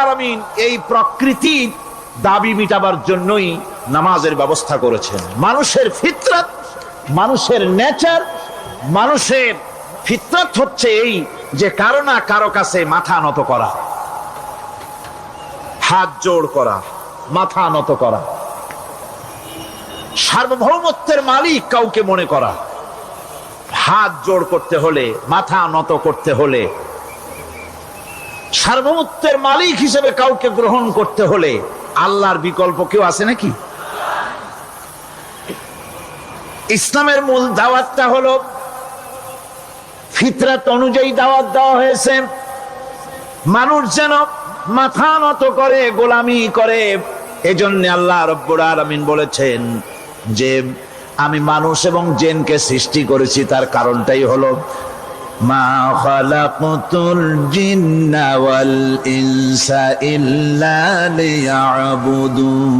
আলামিন এই প্রকৃতির দাবি মিটাবার জন্যই নামাজের ব্যবস্থা করেছেন। মানুষের ফিতরত, মানুষের নেচার, মানুষের ফিতরত হচ্ছে এই যে কারো না কারো কাছে মাথা নত করা, হাত জোড় করা, মাথা নত করা, সার্বভৌমত্বের মালিক কাউকে মনে করা। হাত জোড় করতে হলে, মাথা নত করতে হলে, সার্বভৌমত্বের মালিক হিসেবে কাউকে গ্রহণ করতে হলে আল্লাহর বিকল্প কেউ আছে নাকি? ইসলামের মূল দাওয়াতটা হলো ফিতরাত অনুযায়ী দাওয়াত দেওয়া হয়েছে। মানুষ যেন মাথা নত করে, গোলামি করে। এজন্য আল্লাহ রাব্বুল আলামিন বলেছেন যে আমি মানুষ এবং জিনকে সৃষ্টি করেছি, তার কারণটাই হলো মা খালাকতুল জিন্না ওয়াল ইনসা ইল্লা লিয়াবুদুন।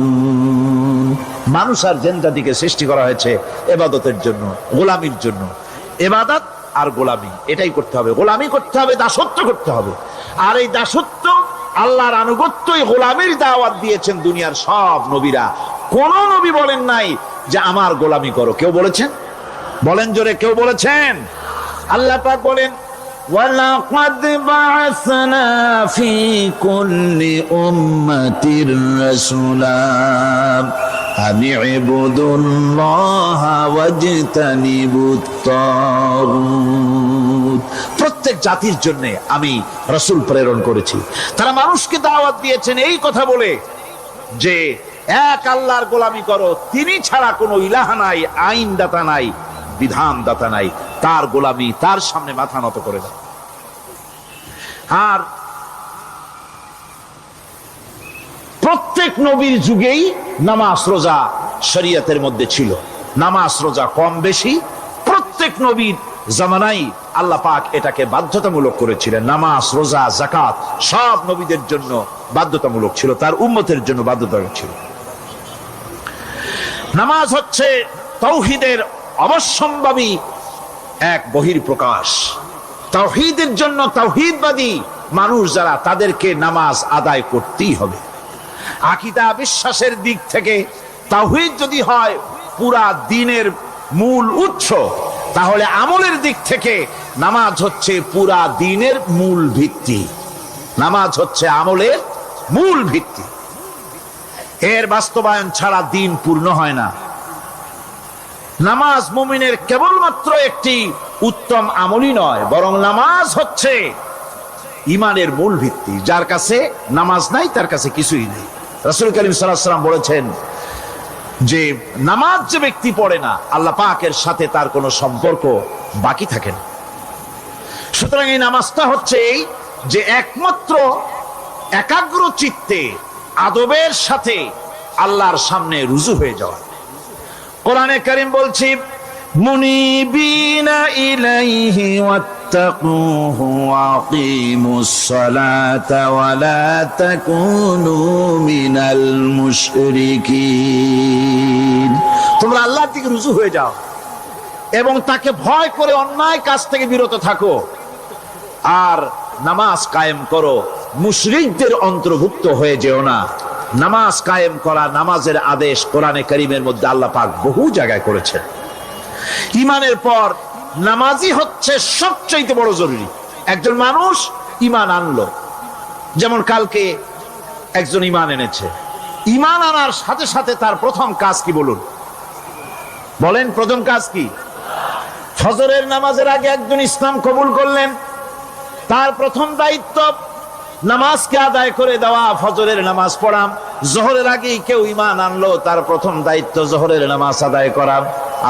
মানুষ আর জিন জাতিকে সৃষ্টি করা হয়েছে ইবাদতের জন্য, গোলামির জন্য। ইবাদত আর গোলামি এটাই করতে হবে, গোলামি করতে হবে, দাসত্ব করতে হবে। আর এই দাসত্ব, আল্লাহর আনুগত্যই গোলামির দাওয়াত দিয়েছেন দুনিয়ার সব নবীরা। কোন নবী বলেন নাই যে আমার গোলামি করো। কেউ বলেছেন? বলেন জোরে, কেউ বলেছেন? আল্লাহ পাক বলেন ওয়ালাকাদ বা'আসনা ফি কুল্লি উম্মাতির রাসূলা আন ইবুদুল্লাহা ওয়াজতানিবুত তাগুত। প্রত্যেক জাতির জন্য আমি রাসূল প্রেরণ করেছি। তারা মানুষকে দাওয়াত দিয়েছেন এই কথা বলে যে এক আল্লাহর গোলামি করো, তিনি ছাড়া কোনো ইলাহ নাই, আইন দাতা নাই, বিধান দাতা নাই, তার গোলামি, তার সামনে মাথা নত করে দাও। আর প্রত্যেক নবীর যুগেই নামাজ রোজা শরীয়তের মধ্যে ছিল। নামাজ রোজা কম বেশি প্রত্যেক নবীর জামানায় আল্লাহ পাক এটাকে বাধ্যতামূলক করেছিলেন। নামাজ রোজা যাকাত সব নবীদের জন্য বাধ্যতামূলক ছিল, তার উম্মতের জন্য বাধ্যতামূলক ছিল। নামাজ হচ্ছে তাওহীদের অবশ্যম্ভাবী এক বহির্প্রকাশ। তাওহীদের জন্য তাওহীদবাদী মানুষ যারা, তাদেরকে নামাজ আদায় করতেই হবে। আকীদা বিশ্বাসের দিক থেকে তাওহীদ যদি হয় পুরা দ্বীনের মূল উৎস, তাহলে আমলের দিক থেকে নামাজ হচ্ছে পুরা দ্বীনের মূল ভিত্তি। নামাজ হচ্ছে আমলের মূল ভিত্তি। এর বাস্তবায়ন ছাড়া দ্বীন পূর্ণ হয় না। নামাজ মুমিনের কেবলমাত্র একটি উত্তম আমলই নয়, বরং নামাজ হচ্ছে ঈমানের মূল ভিত্তি। যার কাছে নামাজ নাই তার কাছে কিছুই নেই। রাসূল করিম সাল্লাল্লাহু আলাইহি ওয়াসাল্লাম বলেছেন যে নামাজ যে ব্যক্তি পড়ে না, আল্লাহ পাকের সাথে তার কোনো সম্পর্ক বাকি থাকে না। সুতরাং এই নামাজটা হচ্ছে এই যে একমাত্র একাগ্র চিত্তে আদবের সাথে আল্লাহর সামনে রুজু হয়ে যাওয়া। কোরআনে কারীম বলছি মুনিবিনা ইলাইহি ওয়াত্তাকুহু ওয়াকিমুস সালাতা ওয়া লা তাকুনু মিনাল মুশরিকিন। তোমরা আল্লাহর দিকে রুজু হয়ে যাও এবং তাকে ভয় করে অন্যায় কাজ থেকে বিরত থাকো, আর নামাজ কায়েম করো, মুশরিকদের অন্তর্ভুক্ত হয়ে যেও না। নামাজ কায়েম করা, নামাজের আদেশ কোরআনে কারীমের মধ্যে আল্লাহ পাক বহু জায়গায় করেছেন। ঈমানের পর নামাজই হচ্ছে সবচেয়ে বড় জরুরি। একজন মানুষ ঈমান আনলো, যেমন কালকে একজন ঈমান এনেছে, ঈমান আনার সাথে সাথে তার প্রথম কাজ কি বলুন? বলেন প্রথম কাজ কি? ফজরের নামাজের আগে একজন ইসলাম কবুল করলেন, তার প্রথম দায়িত্ব নামাজকে আদায় করে দেওয়া, ফজরের নামাজ পড়া। জোহরের আগেই কেউ ঈমান আনলো, তার প্রথম দায়িত্ব জোহরের নামাজ আদায় করা।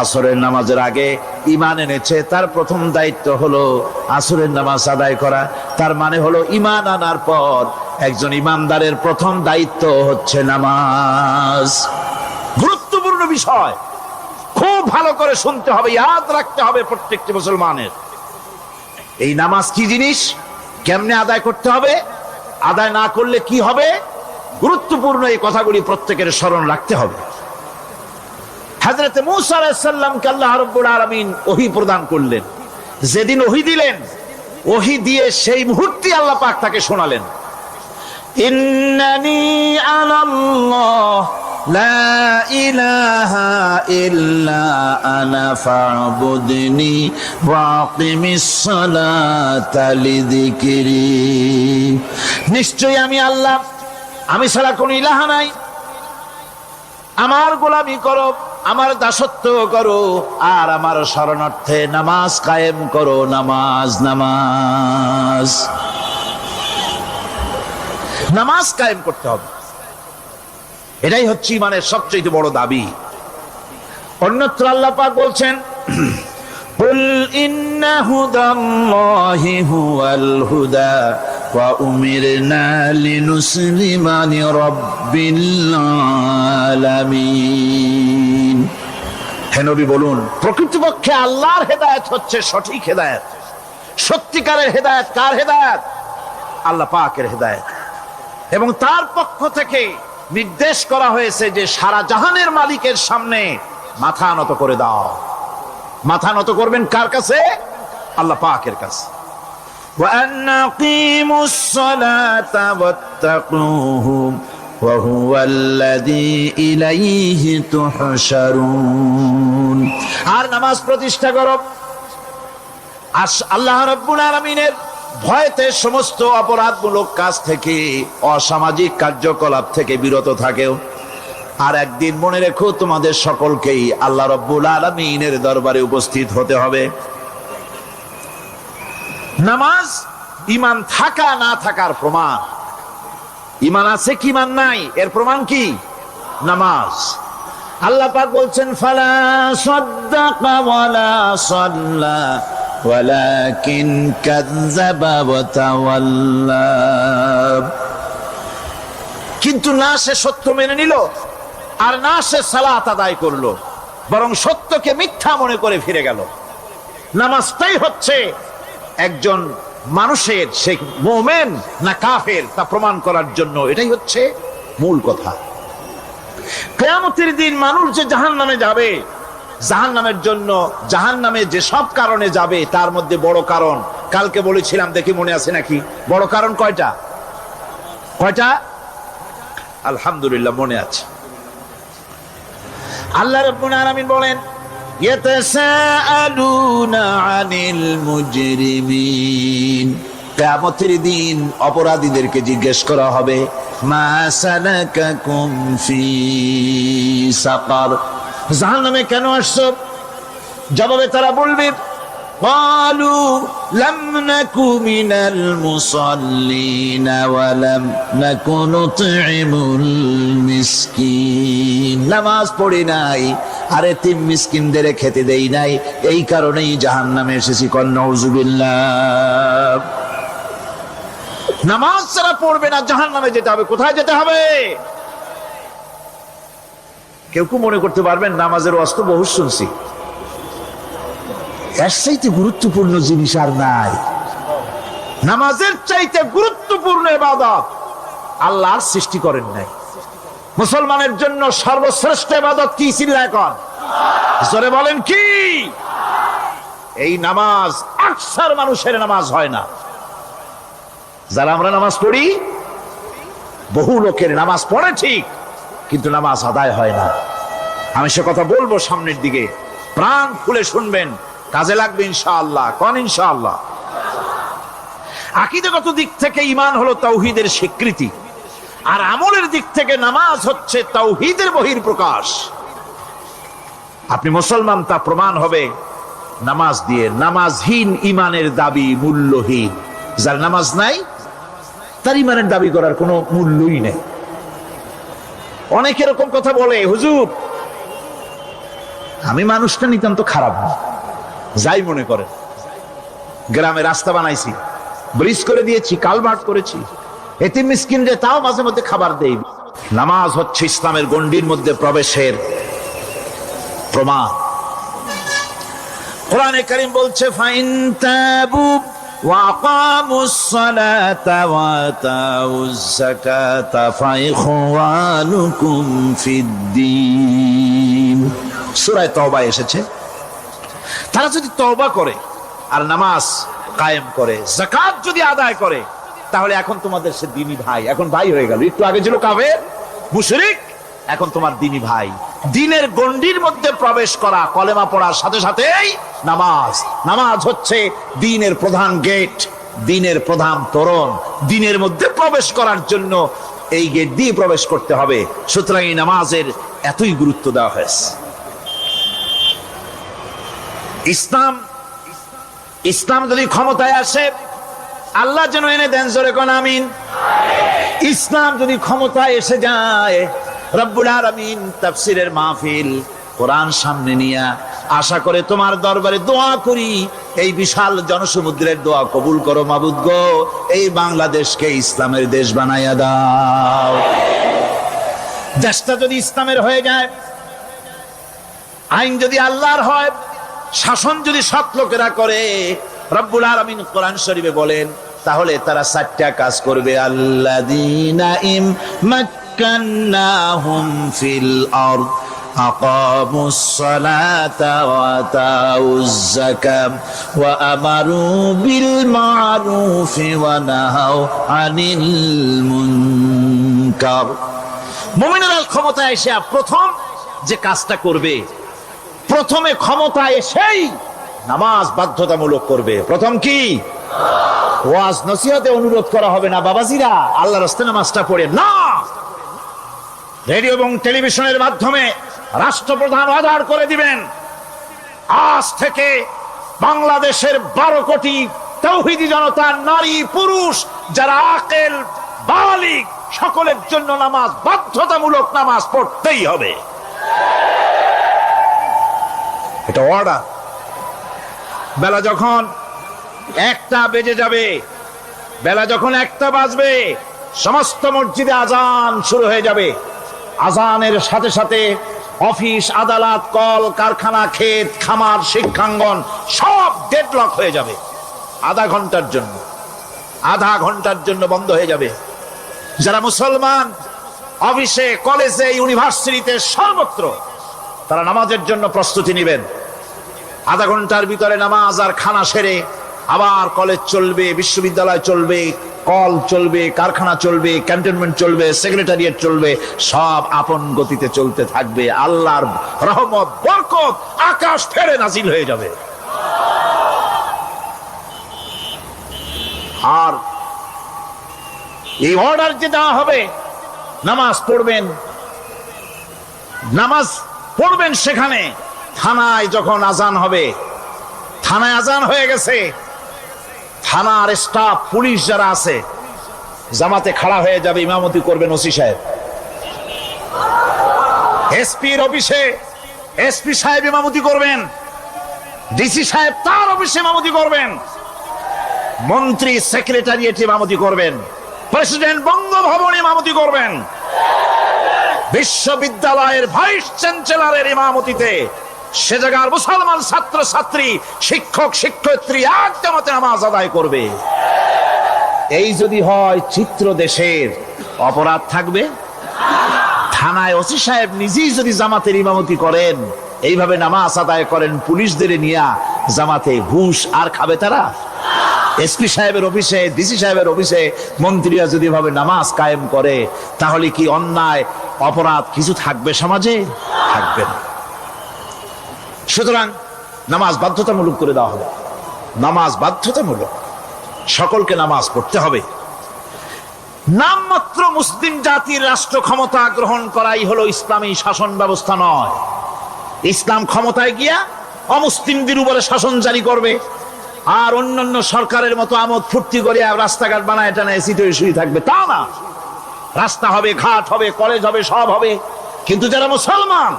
আসরের নামাজের আগে ঈমান এনেছে, তার প্রথম দায়িত্ব হলো আসরের নামাজ আদায় করা। তার মানে হলো ঈমান আনার পর একজন ঈমানদারের প্রথম দায়িত্ব হচ্ছে নামাজ। গুরুত্বপূর্ণ বিষয়, খুব ভালো করে শুনতে হবে, ইয়াদ রাখতে হবে প্রত্যেকটি মুসলমানের। এই নামাজ কি জিনিস, কেমনে আদায় করতে হবে, আদায় না করলে কি হবে, গুরুত্বপূর্ণ এই কথাগুলি প্রত্যেকের স্মরণ রাখতে হবে। হযরত মূসা আলাইহিস সালামকে আল্লাহ রাব্বুল আলামিন ওহী প্রদান করলেন। যেদিন ওহী দিলেন, ওহী দিয়ে সেই মুহূর্তে আল্লাহ পাক তাকে শোনালেন। ইন্নানি আনাল্লাহ লা ইলাহা ইল্লা আনা ফা'বুদনি ওয়াকিমিস সালাতা লিযিকরি। নিশ্চয়ই আমি আল্লাহ, আমি ছাড়া কোনো ইলাহ নাই, আমার গোলামি করো, আমার দাসত্ব করো, আর আমার শরণার্থে নামাজ কায়েম করো। নামাজ নামাজ নামাজ কায়েম করতে হবে, এটাই হচ্ছে ইমানের সবচেয়ে বড় দাবি। অন্যত্র আল্লাহ পাক বলছেন, কুল ইন্না হুদাল্লাহি হুয়াল হুদা ওয়া উমিরনা লিনুসলিমা লিরাব্বিল আলামিন। হে নবী বলুন, প্রকৃতপক্ষে আল্লাহর হেদায়েত হচ্ছে সঠিক হেদায়েত। সত্যিকারের হেদায়েত কার হেদায়েত? আল্লাহ পাকের হেদায়েত। এবং তার পক্ষ থেকে নির্দেশ করা হয়েছে যে সারা জাহানের মালিকের সামনে মাথা নত করে দাও। মাথা নত করবেন কার কাছে? আল্লাহ পাকের কাছে। ওয়া আনাকিমুস সালাতা ওয়াত্তাকুহু ওয়া হুয়াল্লাযী ইলাইহি তুহশারুন। আর নামাজ প্রতিষ্ঠা করো, আল্লাহ রাব্বুল আলামিনের ভয়তে সমস্ত অপরাধমূলক কাজ থেকে, অসামাজিক কার্যকলাপ থেকে বিরত থাকেও। আর একদিন মনে রেখো, তোমাদের সকলকেই আল্লাহ রাব্বুল আলামিনের দরবারে উপস্থিত হতে হবে। নামাজ ঈমান থাকা না থাকার প্রমাণ। ঈমান আছে কি ঈমান নাই এর প্রমাণ কি? নামাজ। আল্লাহ পাক বলছেন, ফালা সাদ্দাকা ওয়ালা সাল্লা ওয়ালাকিন কাযযাবা ওয়া তাওয়াল্লা। কিন্তু না সে সত্য মেনে নিল, আর না সে সালাত আদায় করলো, বরং সত্যকে মিথ্যা মনে করে ফিরে গেল। নামাজটাই হচ্ছে একজন মানুষের সে মুমিন না কাফের তা প্রমাণ করার জন্য, এটাই হচ্ছে মূল কথা। কিয়ামতের দিন মানুষ যে জাহান্নামে যাবে, জাহান্নামের জন্য, জাহান্নামে যে সব কারণে যাবে তার মধ্যে বড় কারণ, কালকে বলেছিলাম, দেখি মনে আছে নাকি, বড় কারণ কয়টা? কয়টা? আলহামদুলিল্লাহ মনে আছে। আল্লাহ রাব্বুল আলামিন বলেন, ইয়াতাসাআলুনা আনিল মুজরিমিন। কিয়ামতের দিন অপরাধীদেরকে জিজ্ঞেস করা হবে, মা সালাকাকুম ফি সাকার, জাহান্নামে কেন আসছো? জবাবে তারা বলবে, ক্বালু লাম নাকু মিনাল মুসাল্লিনা ওয়া লাম নাকু নুতঈমুল মিসকিন। নামাজ পড়ি নাই, আর এতিম মিসকিনদের খেতে দেই নাই, এই কারণেই জাহান্নামে এসেছি। কন নাউযুবিল্লাহ। নামাজ যারা পড়বে না জাহান্নামে যেতে হবে। কোথায় যেতে হবে? কেউ কেউ মনে করতে পারবেন নামাজের ওয়াজ তো বহু শুনছি, এর চাইতে গুরুত্বপূর্ণ জিনিস আর নাই। নামাজের চাইতে গুরুত্বপূর্ণ ইবাদত আল্লাহর সৃষ্টি করেন নাই। মুসলমানের জন্য সর্বশ্রেষ্ঠ ইবাদত কি? চিল্লায় কন, জোরে বলেন কি? এই নামাজ আকসার মানুষের নামাজ হয় না। যারা আমরা নামাজ পড়ি, বহু লোকের নামাজ পড়ে ঠিক, কিন্তু নামাজ আদায় হয় না। আমি সে কথা বলবো সামনের দিকে, প্রাণ খুলে শুনবেন, কাজে লাগবে ইনশাআল্লাহ। কোন ইনশাআল্লাহ? আকীদাগত দিক থেকে ঈমান হলো তাওহীদের স্বীকৃতি, আর আমলের দিক থেকে নামাজ হচ্ছে তাওহীদের বহিঃপ্রকাশ। আপনি মুসলমান তা প্রমাণ হবে নামাজ দিয়ে। নামাজহীন ঈমানের দাবি মূল্যহীন। যার নামাজ নাই তার ঈমানের দাবি করার কোনো মূল্যই নেই। অনেক এরকম কথা বলে, হুজুর আমি মানুষটা নিতান্ত খারাপ না, যাই মনে করেন, গ্রামে রাস্তা বানাইছি, ব্রিজ করে দিয়েছি, কালভার্ট করেছি, এতিম মিসকিনরে তাও মাঝে মধ্যে খাবার দেই। নামাজ হচ্ছে ইসলামের গণ্ডির মধ্যে প্রবেশের প্রমাণ। কোরআনে কারীম বলছে, ফাইন তাবু ওয়া আকামুস সালাতা ওয়া আতাউজ যাকাতা ফাইখওয়ানুকুম ফিদ্দীন। সূরা তাওবা এসেছে। তারা যদি তওবা করে আর নামাজ কায়েম করে, যাকাত যদি আদায় করে, তাহলে এখন তোমাদের সে দ্বীনি ভাই, এখন ভাই হয়ে গেল। একটু আগে ছিল কাফের মুশরিক, এখন তোমার দ্বীনি ভাই। দ্বীনের গণ্ডির মধ্যে প্রবেশ করা, কলেমা পড়ার সাথে সাথেই নামাজ। নামাজ হচ্ছে দ্বীনের প্রধান গেট, দ্বীনের প্রধান তোরণ। দ্বীনের মধ্যে প্রবেশ করার জন্য এই গেট দিয়ে প্রবেশ করতে হবে। সুতরাং এই নামাজের এতই গুরুত্ব দেওয়া হয়েছে। ইসলাম যদি ক্ষমতায় আসে, আল্লাহ যেন এনে দেন, জোরে কোন আমিন। ইসলাম যদি ক্ষমতায় এসে যায়, রব্বুল আলামিন তাফসীরের মাহফিল, কোরআন সামনে নিয়ে আশা করে তোমার দরবারে দোয়া করি, এই বিশাল জনসমুদ্রের দোয়া কবুল করো মাবুদ গো, এই বাংলাদেশকে ইসলামের দেশ বানাইয়া দাও। দেশটা যদি ইসলামের হয়ে যায়, আইন যদি আল্লাহর হয়, শাসন যদি সৎ লোকেরা করে, রব্বুল আলামিন কোরআন শরীফে বলেন, তাহলে তারা 4টা কাজ করবে। আল্লাযীনা ইম্মাক্কান্নাহুম ফিল আরদ আকামুস সালাতা ওয়া আতাউজ যাকাত ওয়া আমারু বিল মা'রুফি ওয়া নাহাউ আনিল মুনকার। মুমিনেরা ক্ষমতায় এসে প্রথম যে কাজটা করবে, প্রথমে ক্ষমতায় এসেই নামাজ বাধ্যতামূলক করবে। প্রথম কি? ওয়াজ নসিহতে অনুরোধ করা হবে না, বাবাজিরা আল্লাহর রাস্তায় নামাজটা পড়েন না। রেডিও এবং টেলিভিশনের মাধ্যমে রাষ্ট্রপ্রধান অর্ডার করে দিবেন, আজ থেকে বাংলাদেশের 12 কোটি তাওহীদি জনতা, নারী পুরুষ যারা আকেল বালিগ, সকলের জন্য নামাজ বাধ্যতামূলক, নামাজ পড়তেই হবে। এটা অর্ডার। বেলা যখন 1টা বেজে যাবে, বেলা যখন 1টা বাজবে, সমস্ত মসজিদে আজান শুরু হয়ে যাবে। আজানের সাথে সাথে অফিস, আদালত, কল কারখানা, ক্ষেত খামার, শিক্ষাঙ্গন সব ডেডলক হয়ে যাবে। আধা ঘন্টার জন্য বন্ধ হয়ে যাবে। যারা মুসলমান অফিসে, কলেজে, ইউনিভার্সিটিতে, সর্বত্র তারা নামাজের জন্য প্রস্তুতি নেবেন। আধা ঘন্টার ভিতরে নামাজ আর খানা সেরে আবার কলেজ চলবে, বিশ্ববিদ্যালয় চলবে, কল চলবে, কারখানা চলবে, ক্যান্টনমেন্ট চলবে, সেক্রেটারিয়েট চলবে, সব আপন গতিতে চলতে থাকবে। আল্লাহর রহমত, বরকত আকাশ ফেরে নাজিল হয়ে যাবে। আর এই অর্ডার যে দেওয়া হবে, নামাজ পড়বেন সেখানে। থানায় যখন আজান হবে, থানায় আজান হয়ে গেছে, থানার স্টাফ, পুলিশ যারা আছে জামাতে খাড়া হয়ে যাবে, ইমামতি করবেন ওসি সাহেব। এসপির অফিসে এসপি সাহেব ইমামতি করবেন, ডিসি সাহেব তার অফিসে ইমামতি করবেন, মন্ত্রী সেক্রেটারিয়েট ইমামতি করবেন, প্রেসিডেন্ট বঙ্গভবনে ইমামতি করবেন, বিশ্ববিদ্যালয়ের ভাইস চ্যান্সেলরের ইমামতিতে সে জায়গার মুসলমান ছাত্র ছাত্রী, শিক্ষক শিক্ষয়িত্রী এক জামাতে নামাজ আদায় করবে। এই যদি হয় চিত্র দেশের, অপরাধ থাকবে? থানায় ওসি সাহেব নিজেই যদি জামাতের ইমামতি করেন, এইভাবে নামাজ আদায় করেন পুলিশদের নিয়ে জামাতে, ঘুষ আর খাবে তারা? এসপি সাহেবের অফিসে, ডিসি সাহেবের অফিসে মন্ত্রীরা যদি ভাবে নামাজ কায়েম করে, তাহলে কি অন্যায় অপরাধ কিছু থাকবে সমাজে? থাকবে না। সুতরাং নামাজ বাধ্যতামূলক করে দেওয়া হবে। নামাজ বাধ্যতামূলক, সকলকে নামাজ পড়তে হবে। নামমাত্র মুসলিম জাতির রাষ্ট্র ক্ষমতা গ্রহণ করাই হলো ইসলামী শাসন ব্যবস্থা নয়। ইসলাম ক্ষমতায় গিয়া অমুসলিমদের উপরে শাসন জারি করবে, আর অন্যান্য সরকারের মতো আমোদ ফুর্তি করে রাস্তাঘাট বানায় টানা এসিতে শুয়ে থাকবে, তা না। রাস্তা হবে, ঘাট হবে, কলেজ হবে, সব হবে, কিন্তু যারা মুসলমান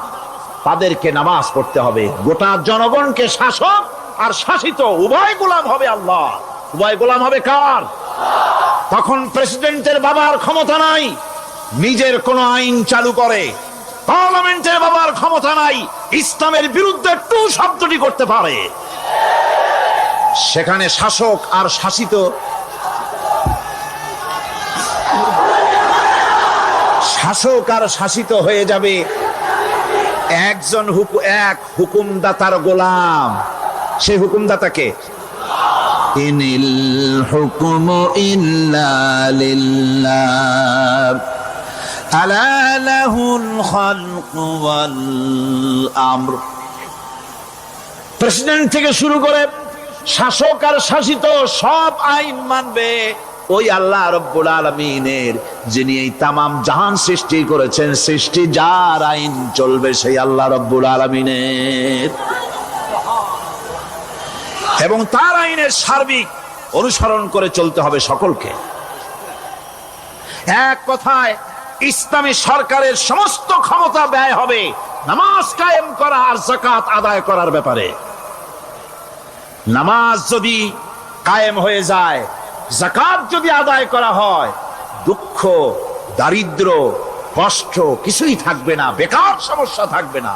তাদেরকে নামাজ পড়তে হবে। গোটা জনগণকে শাসক আর শাসিত উভয় গোলাম হবে আল্লাহ। উভয় গোলাম হবে কার? তখন প্রেসিডেন্টের বাবার ক্ষমতা নাই নিজের কোন আইন চালু করে, পার্লামেন্টের বাবার ক্ষমতা নাই ইসলামের বিরুদ্ধে টু শব্দটি করতে পারে। সেখানে শাসক আর শাসিত, শাসক আর শাসিত হয়ে যাবে একজন এক হুকুমদাতার গোলাম। সেই হুকুমদাতাকে ইনিল হুকমু ইল্লা লিল্লাহ আলা লাহুল খালকু ওয়াল আমর। প্রেসিডেন্ট থেকে শুরু করে শাসক আর শাসিত সব আইন মানবে ওই আল্লাহ রব্বুল আলামিনের, যিনি এই তামাম জাহান সৃষ্টি করেছেন। সৃষ্টি যার আইন চলবে সেই আল্লাহ রব্বুল আলামিনের, এবং তার আইনের সার্বিক অনুসরণ করে চলতে হবে সকলকে। এক কথায় ইসলামী সরকারের সমস্ত ক্ষমতা ব্যয় হবে নামাজ কায়েম করা আর যাকাত আদায় করার ব্যাপারে। নামাজ যদি কায়েম হয়ে যায়, যাকাত যদি আদায় করা হয়, দুঃখ, দারিদ্র, কষ্ট কিছুই থাকবে না, বেকার সমস্যা থাকবে না।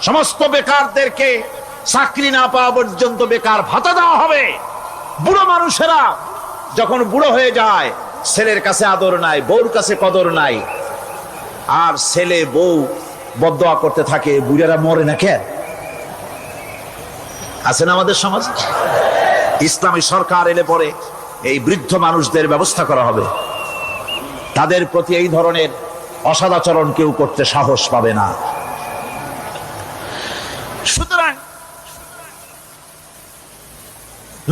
সমস্ত বেকারদেরকে চাকরি না পাওয়া পর্যন্ত বেকার ভাতা দেওয়া হবে। বুড়ো মানুষেরা যখন বুড়ো হয়ে যায়, ছেলের কাছে আদর নাই, বউর কাছে কদর নাই, আর ছেলে বউ বদদোয়া করতে থাকে, বুড়ারা মরে না কেন? আছেন আমাদের সমাজ। ইসলামী সরকার এলে পরে এই বৃদ্ধ মানুষদের ব্যবস্থা করা হবে। তাদের প্রতি এই ধরনের অসদাচরণ কেউ করতে সাহস পাবে না। সুতরাং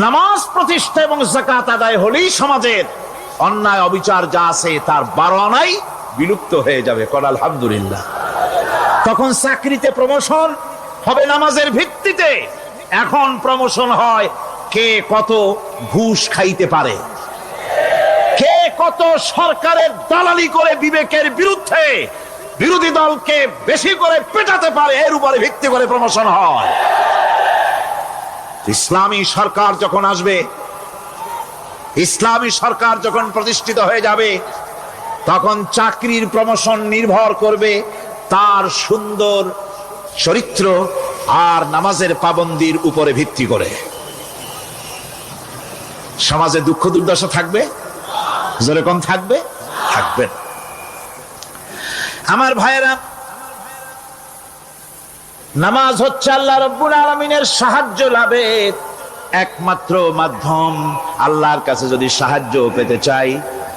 নামাজ প্রতিষ্ঠা এবং যাকাত আদায় হলেই সমাজের অন্যায় অবিচার যা আছে তার 12 আনাই বিলুপ্ত হয়ে যাবে। কর আলহামদুলিল্লাহ। তখন চাকরিতে প্রমোশন হবে নামাজের ভিত্তিতে। এখন প্রমোশন হয় কে কত ঘুষ খাইতে পারে, কে কত সরকারের দালালি করে বিবেকের বিরুদ্ধে বিরোধী দলকে বেশি করে পেটাতে পারে, এর উপরে ভিত্তি করে প্রমোশন হয়। ইসলামী সরকার যখন আসবে, ইসলামী সরকার যখন প্রতিষ্ঠিত হয়ে যাবে, তখন চাকরির প্রমোশন নির্ভর করবে তার সুন্দর চরিত্র আর নামাজের পাবন্দির উপরে ভিত্তি করে। সমাজে দুঃখ দুর্দশা থাকবে, যেরকম থাকবে থাকবে। আমার ভাইয়েরা, নামাজ হচ্ছে আল্লাহ রাব্বুল আলামিনের সাহায্য লাভের একমাত্র মাধ্যম। আল্লাহর কাছে যদি সাহায্য পেতে চাই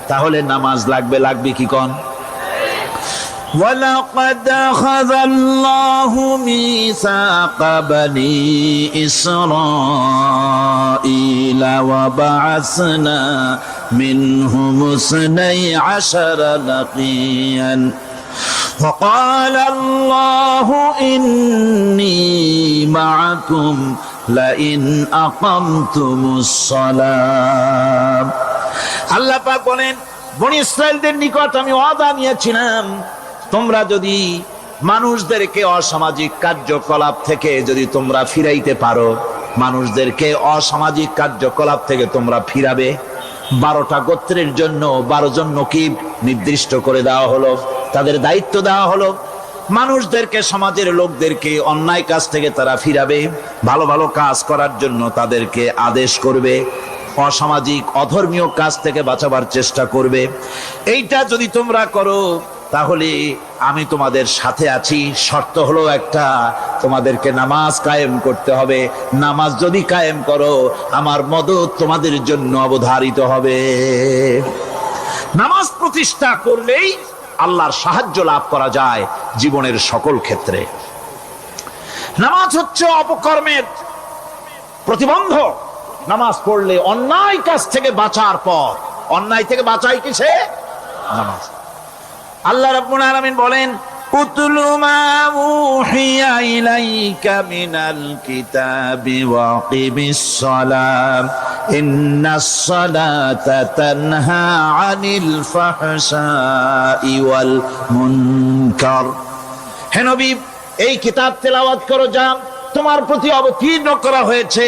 তাহলে নামাজ লাগবে। লাগবে কি কোন? وَلَقَدْ أَخَذَ اللَّهُ مِيثَاقَ بَنِي إِسْرَائِيلَ وَبَعَثْنَا مِنْهُمُ 12 نَقِيًّا وَقَالَ اللَّهُ إِنِّي مَعَكُمْ لَئِنْ أَقَمْتُمُ الصَّلَاةَ। আল্লাহ পাক বলেন, বনি ইসরাইলদের নিকট আমি ওয়াদা নিয়েছিলাম, তোমরা যদি মানুষদেরকে অসামাজিক কার্যকলাপ থেকে যদি তোমরা ফিরাইতে পারো, মানুষদেরকে অসামাজিক কার্যকলাপ থেকে তোমরা ফিরাবে। 12টা গোত্রের জন্য 12 জন নকিব নির্দিষ্ট করে দেওয়া হলো, তাদের দায়িত্ব দেওয়া হলো। মানুষদেরকে, সমাজের লোকদেরকে অন্যায় কাজ থেকে তারা ফিরাবে, ভালো ভালো কাজ করার জন্য তাদেরকে আদেশ করবে, অসামাজিক অধর্মীয় কাজ থেকে বাঁচাবার চেষ্টা করবে। এইটা যদি তোমরা করো তাহলে আমি তোমাদের সাথে আছি। শর্ত হলো একটা, তোমাদেরকে নামাজ কায়েম করতে হবে। নামাজ যদি কায়েম করো, আমার মদদ তোমাদের জন্য অবধারিত হবে। নামাজ প্রতিষ্ঠা করলেই আল্লাহর সাহায্য লাভ করা যায় জীবনের সকল ক্ষেত্রে। নামাজ হচ্ছে অপকর্মের প্রতিবন্ধক। নামাজ পড়লে অন্যায় কাজ থেকে বাঁচার পর, অন্যায় থেকে বাঁচাই কিসে? নামাজ। আল্লাহ রাব্বুল আলামিন বলেন, উতলু মা উহিয়া ইলাইকা মিনাল কিতাবি ওয়া আকিমিস সালাত ইন্নাস সালাতা তানহা আনিল ফাহশাই ওয়াল মুনকার। হে নবী, এই কিতাব তেলাওয়াত করো যা তোমার প্রতি অবতীর্ণ করা হয়েছে,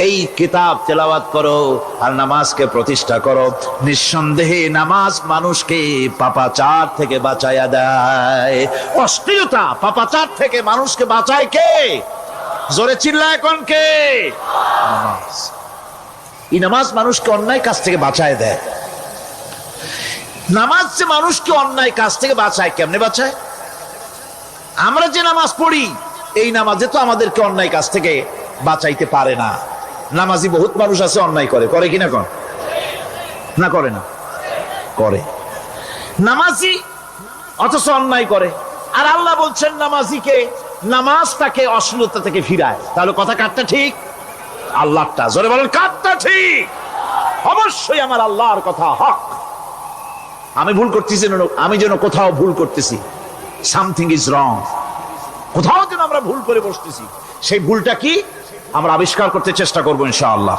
এই কিতাব তেলাওয়াত করো আর নামাজকে প্রতিষ্ঠা করো। নিঃসন্দেহে নামাজ মানুষকে পাপাচার থেকে বাঁচাইয়া দেয়। অশ্লীলতা, পাপাচার থেকে মানুষকে বাঁচায় কে? জোরে চিল্লায় কোন কে? নামাজ। এই নামাজ মানুষকে অন্যায় কাজ থেকে বাঁচায় দেয়। নামাজ যে মানুষকে অন্যায় কাজ থেকে বাঁচায়, কেমনে বাঁচায়? আমরা যে নামাজ পড়ি, এই নামাজে তো আমাদেরকে অন্যায় কাজ থেকে বাঁচাইতে পারে না। নামাজি বহুত মানুষ আছে অন্যায় করে, করে কিনা কন না? করে না? করে। নামাজি অথচ অন্যায় করে। আর আল্লাহ বলছেন নামাজিকে, নামাজ তাকে অশ্লীলতা থেকে ফিরায়। তাহলে কথা কারটা ঠিক? আল্লাহটা। জোরে বলেন কারটা ঠিক? অবশ্যই আমার আল্লাহর কথা হক। আমি ভুল করতেছি, আমি যেন কোথাও ভুল করতেছি, সামথিং ইজ রং, কোথাও যেন আমরা ভুল করে বসতেছি, সেই ভুলটা কি আমরা আবিষ্কার করতে চেষ্টা করবো ইনশাআল্লাহ।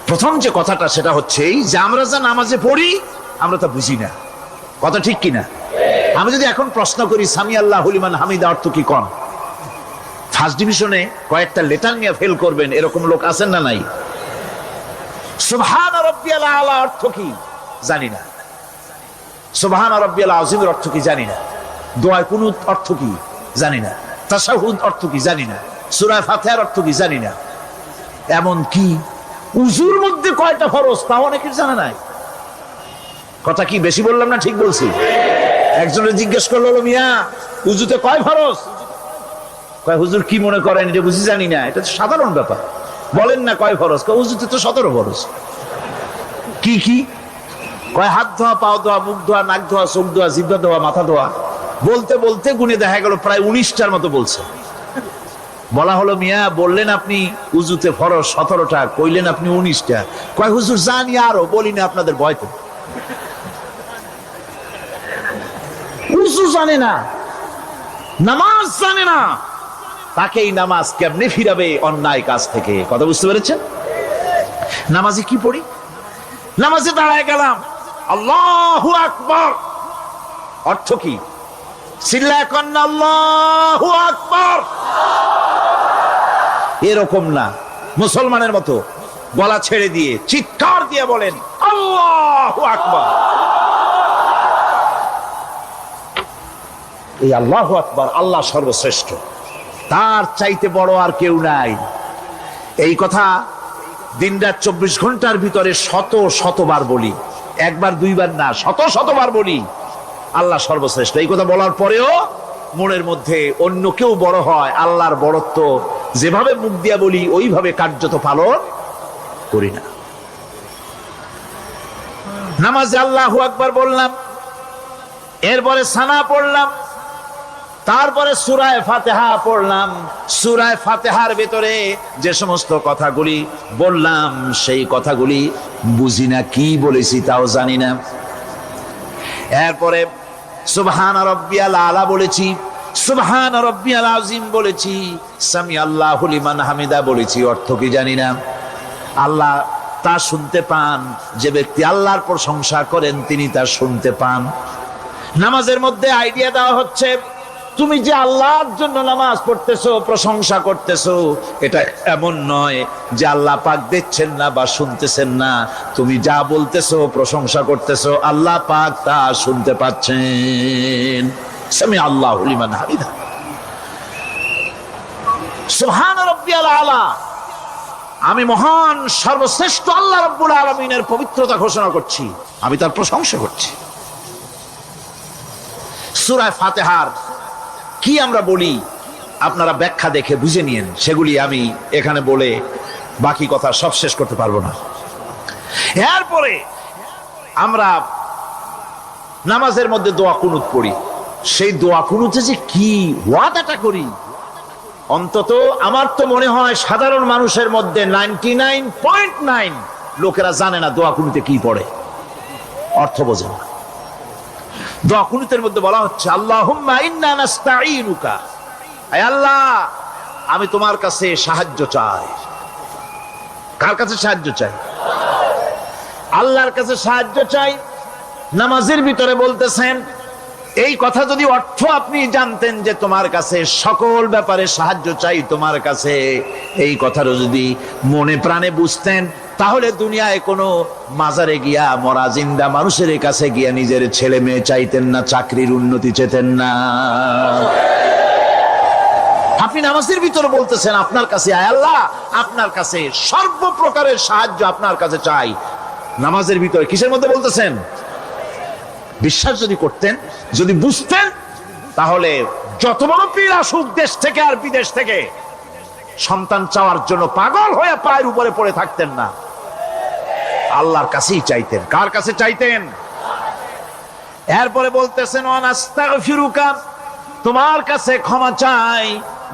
প্রথম যে কথাটা সেটা হচ্ছে এই যে আমরা যা নামাজে পড়ি আমরা তা বুঝি না। কথা ঠিক কিনা? আমি যদি এখন প্রশ্ন করি সামি আল্লাহু লিমান হামিদা অর্থ কি কোন, ফার্স্ট ডিভিশনে কয়েকটা লেটার নিয়ে ফেল করবেন এরকম লোক আছেন না নাই? সুবহান রাব্বিয়াল আলা অর্থ কি জানি না, সুবহান রাব্বিয়াল আযীমের অর্থ কি জানি না, দোয়া কুনুত অর্থ কি জানি না, তাশাহুদ অর্থ কি জানি না, সূরা ফাতিহার অর্থ কি জানি না। এমন কি উযুর মধ্যে কয়টা ফরজ তা অনেকের জানা নাই। কথা কি বেশি বললাম না ঠিক বলছি? একজনের জিজ্ঞেস করলো, মিয়া উযুতে কয় ফরজ? কয় হুজুর কি মনে করেন এটা বুঝি জানি না, এটা তো সাধারণ ব্যাপার, বলেন না কয় ফরজ? কয় উযুতে তো 17 ফরজ। কি কি? কয় হাত ধোয়া, পাও ধোয়া, মুখ ধোয়া, নাক ধোয়া, চোখ ধোয়া, জিহ্বা ধোয়া, মাথা ধোয়া। বলতে বলতে গুনে দেখা গেল প্রায় 19টার মতো বলছে। বলা হলো, মিয়া বললেন আপনি উযুতে ফরজ 17টা, কইলেন আপনি 19টা। কয় হুজুর জানি আরো, বলি না আপনাদের ভয়তে। উযু জানে না, নামাজ জানে না, তাকেই নামাজ কেমনে ফিরাবে অন্যায় কাজ থেকে? কথা বুঝতে পেরেছেন? নামাজে কি পড়ি? নামাজে দাঁড়ায় গেলাম, আল্লাহু আকবার অর্থ কি? চিল্লায় কন না আল্লাহু আকবার। এরকম না, মুসলমানের মতো গলা ছেড়ে দিয়ে চিৎকার দিয়ে বলেন আল্লাহু আকবার। এই আল্লাহু আকবার, আল্লাহ সর্বশ্রেষ্ঠ, তার চাইতে বড় আর কেউ নাই। এই কথা দিনরাত 24 ঘন্টার ভিতরে শত শতবার বলি, একবার দুইবার না, শত শতবার বলি আল্লাহ সর্বশ্রেষ্ঠ। এই কথা বলার পরেও মনের মধ্যে অন্য কেউ বড় হয়, আল্লাহর বড়ত্ব যেভাবে মুখ দিয়া বলি ওইভাবে কার্যত পালন করি না। নামাজে আল্লাহু আকবার বললাম, এরপরে সানা পড়লাম, তারপরে সূরা ফাতিহা পড়লাম। সূরা ফাতিহার ভিতরে যে সমস্ত কথাগুলি বললাম সেই কথাগুলি বুঝি না, কি বলেছি তাও জানি না। এরপরে সুবহান রাব্বিয়াল আলা বলেছি, সুবহান রাব্বিয়াল আযীম বলেছি, সামি আল্লাহু লিমান হামিদা বলেছি, অর্থ কি জানি না। আল্লাহ তা শুনতে পান, যে ব্যক্তি আল্লাহর প্রশংসা করেন তিনি তা শুনতে পান। নামাজের মধ্যে আইডিয়া দেওয়া হচ্ছে, তুমি যে আল্লাহর জন্য নামাজ পড়তেছো, প্রশংসা করতেছো, এটা এমন নয় যে আল্লাহ পাক দেখছেন না বা শুনতেছেন না। তুমি যা বলতেছো, প্রশংসা করতেছো, আল্লাহ পাক তা শুনতে পাচ্ছেন। সামি আল্লাহু লিমান হামিদা, সুবহান রাব্বিয়াল আলা, আমি মহান সর্বশ্রেষ্ঠ আল্লাহ রাব্বুল আলামিনের পবিত্রতা ঘোষণা করছি, আমি তার প্রশংসা করছি। সূরা ফাতিহার কি আমরা বলি আপনারা ব্যাখ্যা দেখে বুঝে নিয়েন, সেগুলি আমি এখানে বলে বাকি কথা সব শেষ করতে পারবো না। এরপরে আমরা নামাজের মধ্যে দোয়া কুনুত পড়ি। সেই দোয়া কুনুতে যে কি ওয়াদাটা করি, অন্তত আমার তো মনে হয় সাধারণ মানুষের মধ্যে 99.9 লোকেরা জানে না দোয়া কুনুতে কি পড়ে, অর্থ বোঝে না। দোয়া কুনুতের মধ্যে বলা হচ্ছে আল্লাহুম্মা ইন্না নাস্তাঈনুকা, হে আল্লাহ আমি তোমার কাছে সাহায্য চাই। কার কাছে সাহায্য চাই? আল্লাহর কাছে সাহায্য চাই। নামাজের ভিতরে বলতেছেন, এই কথা যদি অর্থ আপনি জানতেন যে তোমার কাছে সকল ব্যাপারে সাহায্য চাই তোমার কাছে, এই কথাটা যদি মনে প্রাণে বুঝতেন, তাহলে দুনিয়ায় কোনো মাজারে গিয়া মরা জিন্দা মানুষের কাছে গিয়া নিজের ছেলে মেয়ে চাইতেন না, চাকরির উন্নতি চেতেন না। আপনি নামাজের ভিতরে বলতেছেন আপনার কাছে, আয় আল্লাহ আপনার কাছে সর্বপ্রকারের সাহায্য আপনার কাছে চাই। নামাজের ভিতরে কিসের মধ্যে বলতেছেন? বিশ্বাস যদি করতেন, যদি বুঝতেন, তাহলে যত বড় পীর আসুক দেশ থেকে আর বিদেশ থেকে, সন্তান চাওয়ার জন্য পাগল হয়ে পায়ের উপরে পড়ে থাকতেন না, আল্লাহর কাছেই চাইতেন। কার কাছে চাইতেন? এরপরে বলতেছেন আস্তাগফিরুকা, তোমার কাছে ক্ষমা চাই,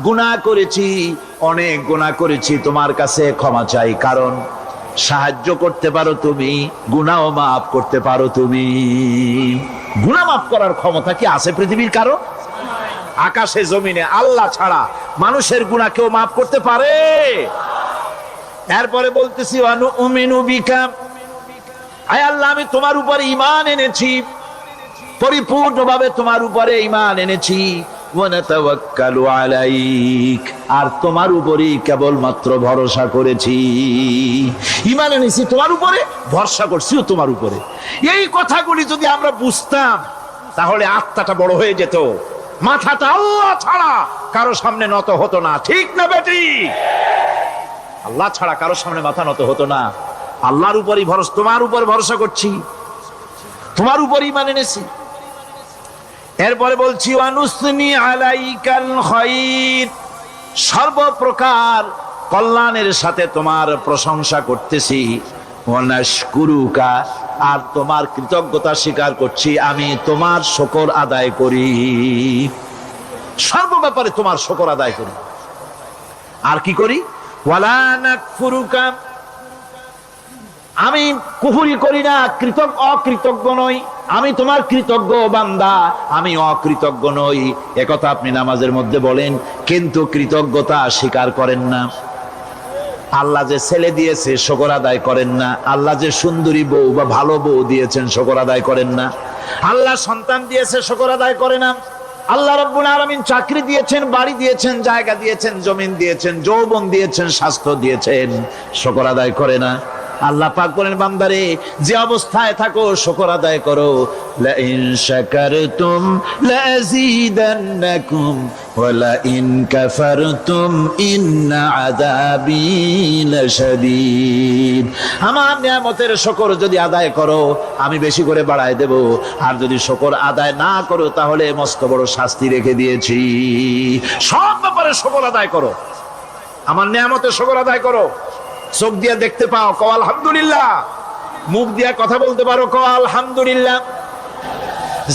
গুনাহ করেছি, অনেক গুনাহ করেছি, তোমার কাছে ক্ষমা চাই, কারণ সাহায্য করতে পারো তুমি, গুনাহও মাফ করতে পারো তুমি। গুনাহ মাফ করার ক্ষমতা কি আছে পৃথিবীর কারো? আকাশে জমিনে আল্লাহ ছাড়া মানুষের গুনাহ কেউ মাফ করতে পারে? এরপরে বলতেছি অনুমিনু বিকা, আয় আল্লাহ আমি তোমার উপরে ঈমান এনেছি, পরিপূর্ণভাবে তোমার উপরে ঈমান এনেছি, ওয়া নাতাওয়াক্কালু আলাইক, আর তোমার উপরেই কেবলমাত্র ভরসা করেছি। ঈমান এনেছি তোমার উপরে, ভরসা করছিও তোমার উপরে। এই কথাগুলি যদি আমরা বুঝতাম তাহলে আত্মাটা বড় হয়ে যেত, মাথাটা আল্লাহ ছাড়া কারো সামনে নত হতো না। ঠিক না বেটি? আল্লাহ ছাড়া কারো সামনে মাথা নত হতো না। আল্লাহর উপরই ভরসা, তোমার উপর ভরসা করছি, তোমার উপরই ঈমান এনেছি। এরপরে বলছি ওয়ানুসনি আলাইকাল খায়র, সর্বপ্রকার কল্যাণের সাথে তোমার প্রশংসা করতেছি। ওয়ানাশকুরুকা, আর তোমার কৃতজ্ঞতা স্বীকার করছি, আমি তোমার শুকর আদায় করি, সর্ব ব্যাপারে তোমার শুকর আদায় করি। আর কি করি? ওয়ালা নাকফুরুকা, আমি কুফরি করি না, অকৃতজ্ঞ নই, আমি তোমার কৃতজ্ঞ বান্দা, আমি অকৃতজ্ঞ নই। একথা আপনি নামাজের মধ্যে বলেন, কিন্তু কৃতজ্ঞতা স্বীকার করেন না। আল্লাহ যে ছেলে দিয়েছে শুকর আদায় করেন না, আল্লাহ যে সুন্দরী বউ বা ভালো বউ দিয়েছেন শুকর আদায় করেন না, আল্লাহ সন্তান দিয়েছে শুকর আদায় করে না, আল্লাহ রাব্বুল আলামিন চাকরি দিয়েছেন, বাড়ি দিয়েছেন, জায়গা দিয়েছেন, জমিন দিয়েছেন, যৌবন দিয়েছেন, স্বাস্থ্য দিয়েছেন, শুকর আদায় করে না। আল্লাহ পাক বলেন বান্দারে যে অবস্থায় থাকো শুকর আদায় করো। লা ইন শাকারতুম লাযীদান্নাকুম ওয়া লা ইন কাফারতুম ইন্না আযাবী লাশাদীদ। আমার নিয়ামতের শুকর যদি আদায় করো আমি বেশি করে বাড়ায় দেব, আর যদি শুকর আদায় না করো তাহলে মস্ত বড় শাস্তি রেখে দিয়েছি। সব ব্যাপারে শুকর আদায় করো, আমার নিয়ামতের শুকর আদায় করো। চোখ দিয়ে দেখতে পাও, কও আলহামদুলিল্লাহ। মুখ দিয়ে কথা বলতে পারো, কও আলহামদুলিল্লাহ।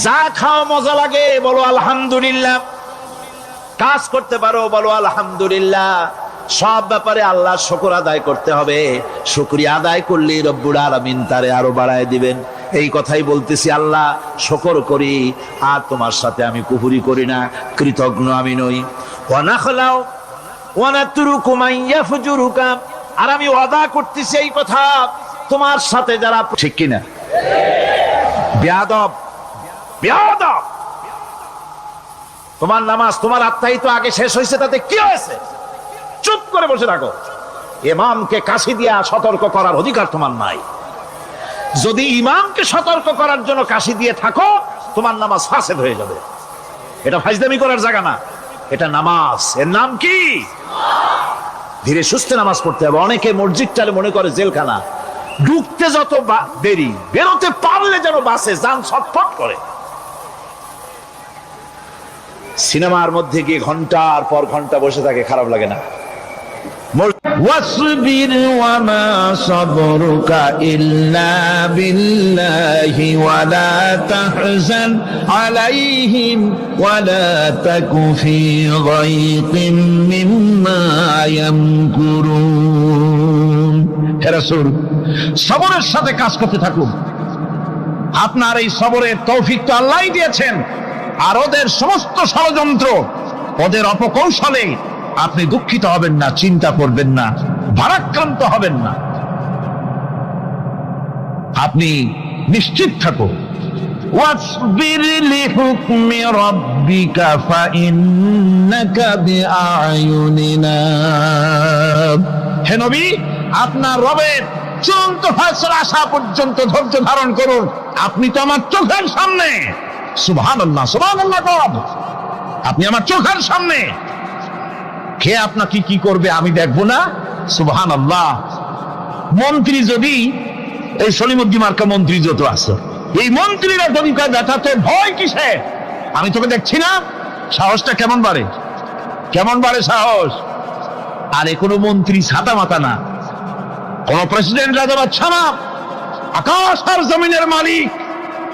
যা খাও মজা লাগে বলো আলহামদুলিল্লাহ। কাজ করতে পারো বলো আলহামদুলিল্লাহ। সব ব্যাপারে আল্লাহর শুকর আদায় করতে হবে। শুকরিয়া আদায় করলে রব্বুল আলামিন তারে আরো বাড়ায় দিবেন। এই কথাই বলতেছি, আল্লাহ শুকর করি, আর তোমার সাথে আমি কুফরি করি না, কৃতজ্ঞ আমি নই। ওয়া নাখলাউ ওয়া নাতরুকু মান ইয়াফজুরুকা, আর আমি ওয়াদা করতেছি এই কথা তোমার সাথে যারা, ঠিক কিনা? বেয়াদব, বেয়াদব। তোমার নামাজ, তোমার আত্মাই তো আগে শেষ হয়েছে, তাতে কি হয়েছে? চুপ করে বসে থাকো। ইমামকে কাশি দিয়া সতর্ক করার অধিকার তোমার নাই। যদি ইমামকে সতর্ক করার জন্য কাশি দিয়ে থাকো তোমার নামাজ ফাসেদ হয়ে যাবে। এটা ফাজলামি করার জায়গা না, এটা নামাজ। এর নাম কি? ধীরে সুস্থে নামাজ পড়তে হবে। অনেকে মসজিদটারে মনে করে জেলখানা, ঢুকতে যত দেরি, বেরোতে পারলে যেন বাসে যান ছটফট করে। সিনেমার মধ্যে গিয়ে ঘন্টার পর ঘন্টা বসে থাকে, খারাপ লাগে না? ওয়াসবির ওয়া মা সাবরুকা ইল্লা বিল্লাহি ওয়া লা তাহজান আলাইহিম ওয়া লা তাকু ফি গায়তিম মিম্মা ইয়ামকুরুন। হে রাসূল, সবরের সাথে কাজ করতে থাকুন। আপনার এই সবরের তৌফিক তো আল্লাহই দিয়েছেন, আর ওদের সমস্ত ষড়যন্ত্র, ওদের অপকৌশলে আপনি দুঃখিত হবেন না, চিন্তা করবেন না, ভারাক্রান্ত হবেন না। আপনি নিশ্চিত থাকুন। ওয়াসবির লিহুকমি রাব্বিকা ফাইন্নাকা বিআয়ুনিনা। হে নবী, আপনার রবের চূড়ান্ত ফয়সালা আসা পর্যন্ত ধৈর্য ধারণ করুন। আপনি তো আমার চোখের সামনে। সুবহানাল্লাহ, সুবহানাল্লাহ। আপনি আমার চোখের সামনে। কে আপনাকে কি করবে আমি দেখবো না? সুবহানাল্লাহ। মন্ত্রী যদি, এই সলিমুদ্দিন মার্কা মন্ত্রী যত আছে, এই মন্ত্রীরা যদি কয় ব্যথা তো ভয় কিসে? আমি তোকে দেখছি না? সাহসটা কেমন বাড়ে, কেমন বাড়ে সাহস? আরে কোনো মন্ত্রী ছাতা মাতা না, কোন প্রেসিডেন্ট রাজা বাদশা না, আকাশ আর জমিনের মালিক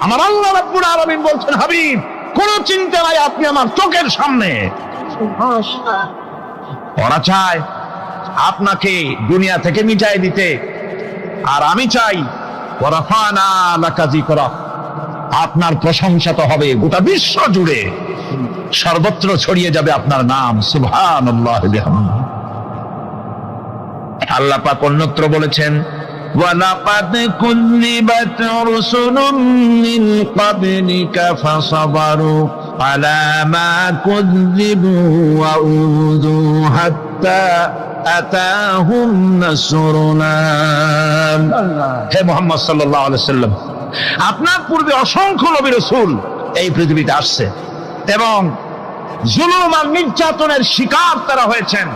আমার আল্লাহ রাব্বুল আলামিন বলছেন, হাবিব কোন চিন্তা নাই, আপনি আমার চোখের সামনে। ওরা চায় আপনাকে দুনিয়া থেকে মিটাই দিতে, আর আমি চাই ওয়ারাফানা লাকা যিকরাক, আপনার প্রশংসা তো হবে গোটা বিশ্ব জুড়ে, সর্বত্র ছড়িয়ে যাবে আপনার নাম। সুবহানাল্লাহ বিহামদিহি। আল্লাহ পাক অন্যত্র বলেছেন, ওয়ালাকাদ কুযযিবাত রুসুলুম মিন ক্বাবলিকা ফাসাবারু আলা মা কুযযিবু ওয়া উযু হাত্তা আতাহুম নাসরুনা। হে মুহাম্মদ সাল্লাল্লাহু আলাইহি ওয়াসাল্লাম, আপনার পূর্বে অসংখ্য নবী রাসূল এই পৃথিবীতে আসছে এবং জুলুম আর নির্যাতনের শিকার তারা হয়েছেন,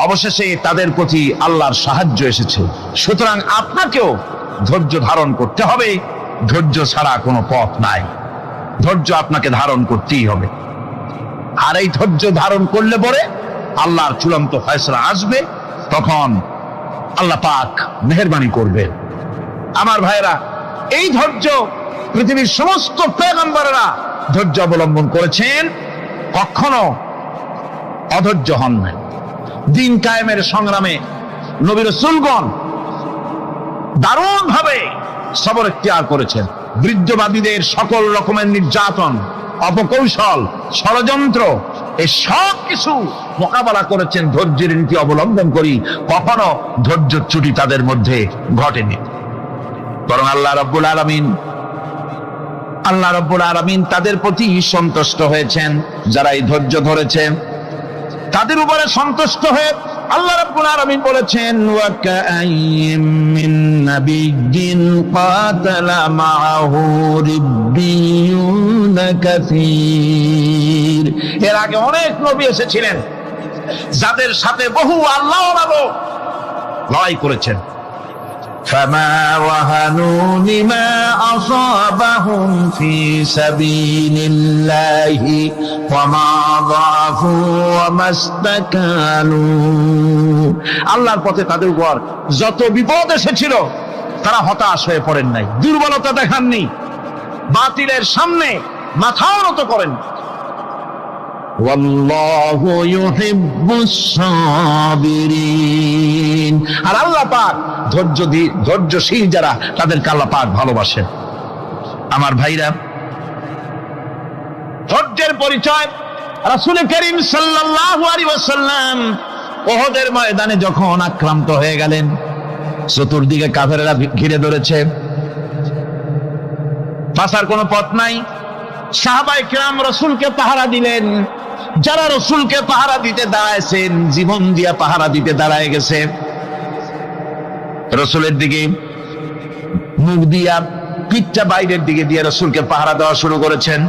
অবশেষে তাদের প্রতি আল্লাহর সাহায্য এসেছে। সুতরাং আপনাকেও ধৈর্য ধারণ করতে হবে, ধৈর্য ছাড়া কোনো পথ নাই, ধৈর্য আপনাকে ধারণ করতেই হবে। আর এই ধৈর্য ধারণ করলে পরে আল্লাহর চূড়ান্ত ফয়সালা আসবে, তখন আল্লাহ পাক মেহেরবানি করবে। আমার ভাইরা, এই ধৈর্য পৃথিবীর সমস্ত পয়গম্বরেরা ধৈর্য অবলম্বন করেছেন, কখনো অধৈর্য হন নাই। দিন কায়েমের সংগ্রামে নবী রাসূলগণ দারুণ ভাবে সবর ইখতিয়ার করেছেন। বৃদ্ধবাদীদের সকল রকমের নির্যাতন, অপকৌশল, ষড়যন্ত্র, এই সব কিছু মোকাবেলা করেছেন ধৈর্যের নীতি অবলম্বন করি। কখনো ধৈর্যচ্যুতি তাদের মধ্যে ঘটেনি, বরং আল্লাহ রাব্বুল আলামিন তাদের প্রতি সন্তুষ্ট হয়েছেন। যারা এই ধৈর্য ধরেছে তাদের উপরে সন্তুষ্ট হয়ে আল্লাহ রাব্বুল আলামিন বলেছেন, ওয়া কাআইয়্যিম মিন নাবিয়্যিন কাতালা মাআহু রিব্বিয়ুন কাসীর। এর আগে অনেক নবী এসেছিলেন যাদের সাথে বহু আল্লাহওয়ালা লোক লড়াই করেছেন। فما وهنوا لما أصابهم في سبيل الله وما ضعفوا وما استكانوا। আল্লাহর পথে তাদের উপর যত বিপদ এসেছিল তারা হতাশ হয়ে পড়েন নাই, দুর্বলতা দেখাননি, বাতিলের সামনে মাথাও নত করেন। ওয়াল্লাহু ইউহিব্বুস সাবিরিন। আর আল্লাহ পাক ধৈর্যশীল যারা, তাদেরকে আল্লাহ পাক ভালোবাসেন। আমার ভাইরা, ধৈর্যের পরিচয় রাসূল করিম সাল্লাল্লাহু আলাইহি ওয়াসাল্লাম উহুদের ময়দানে যখন আক্রান্ত হয়ে গেলেন, চতুর্দিকে কাফেররা ঘিরে ধরেছে, বাঁচার কোনো পথ নাই। সাহাবায়ে কেরাম রাসূলকে পাহারা দিলেন। যারা রাসূলকে পাহারা দিতে দাঁড়াইছেন, জীবন দিয়া পাহারা দিতে দাঁড়ায় গেছে, রাসূলের দিকে মুখ দিয়া, পিঠটা বাইরের দিকে দিয়ে রাসূলকে পাহারা দেওয়া শুরু করেছেন।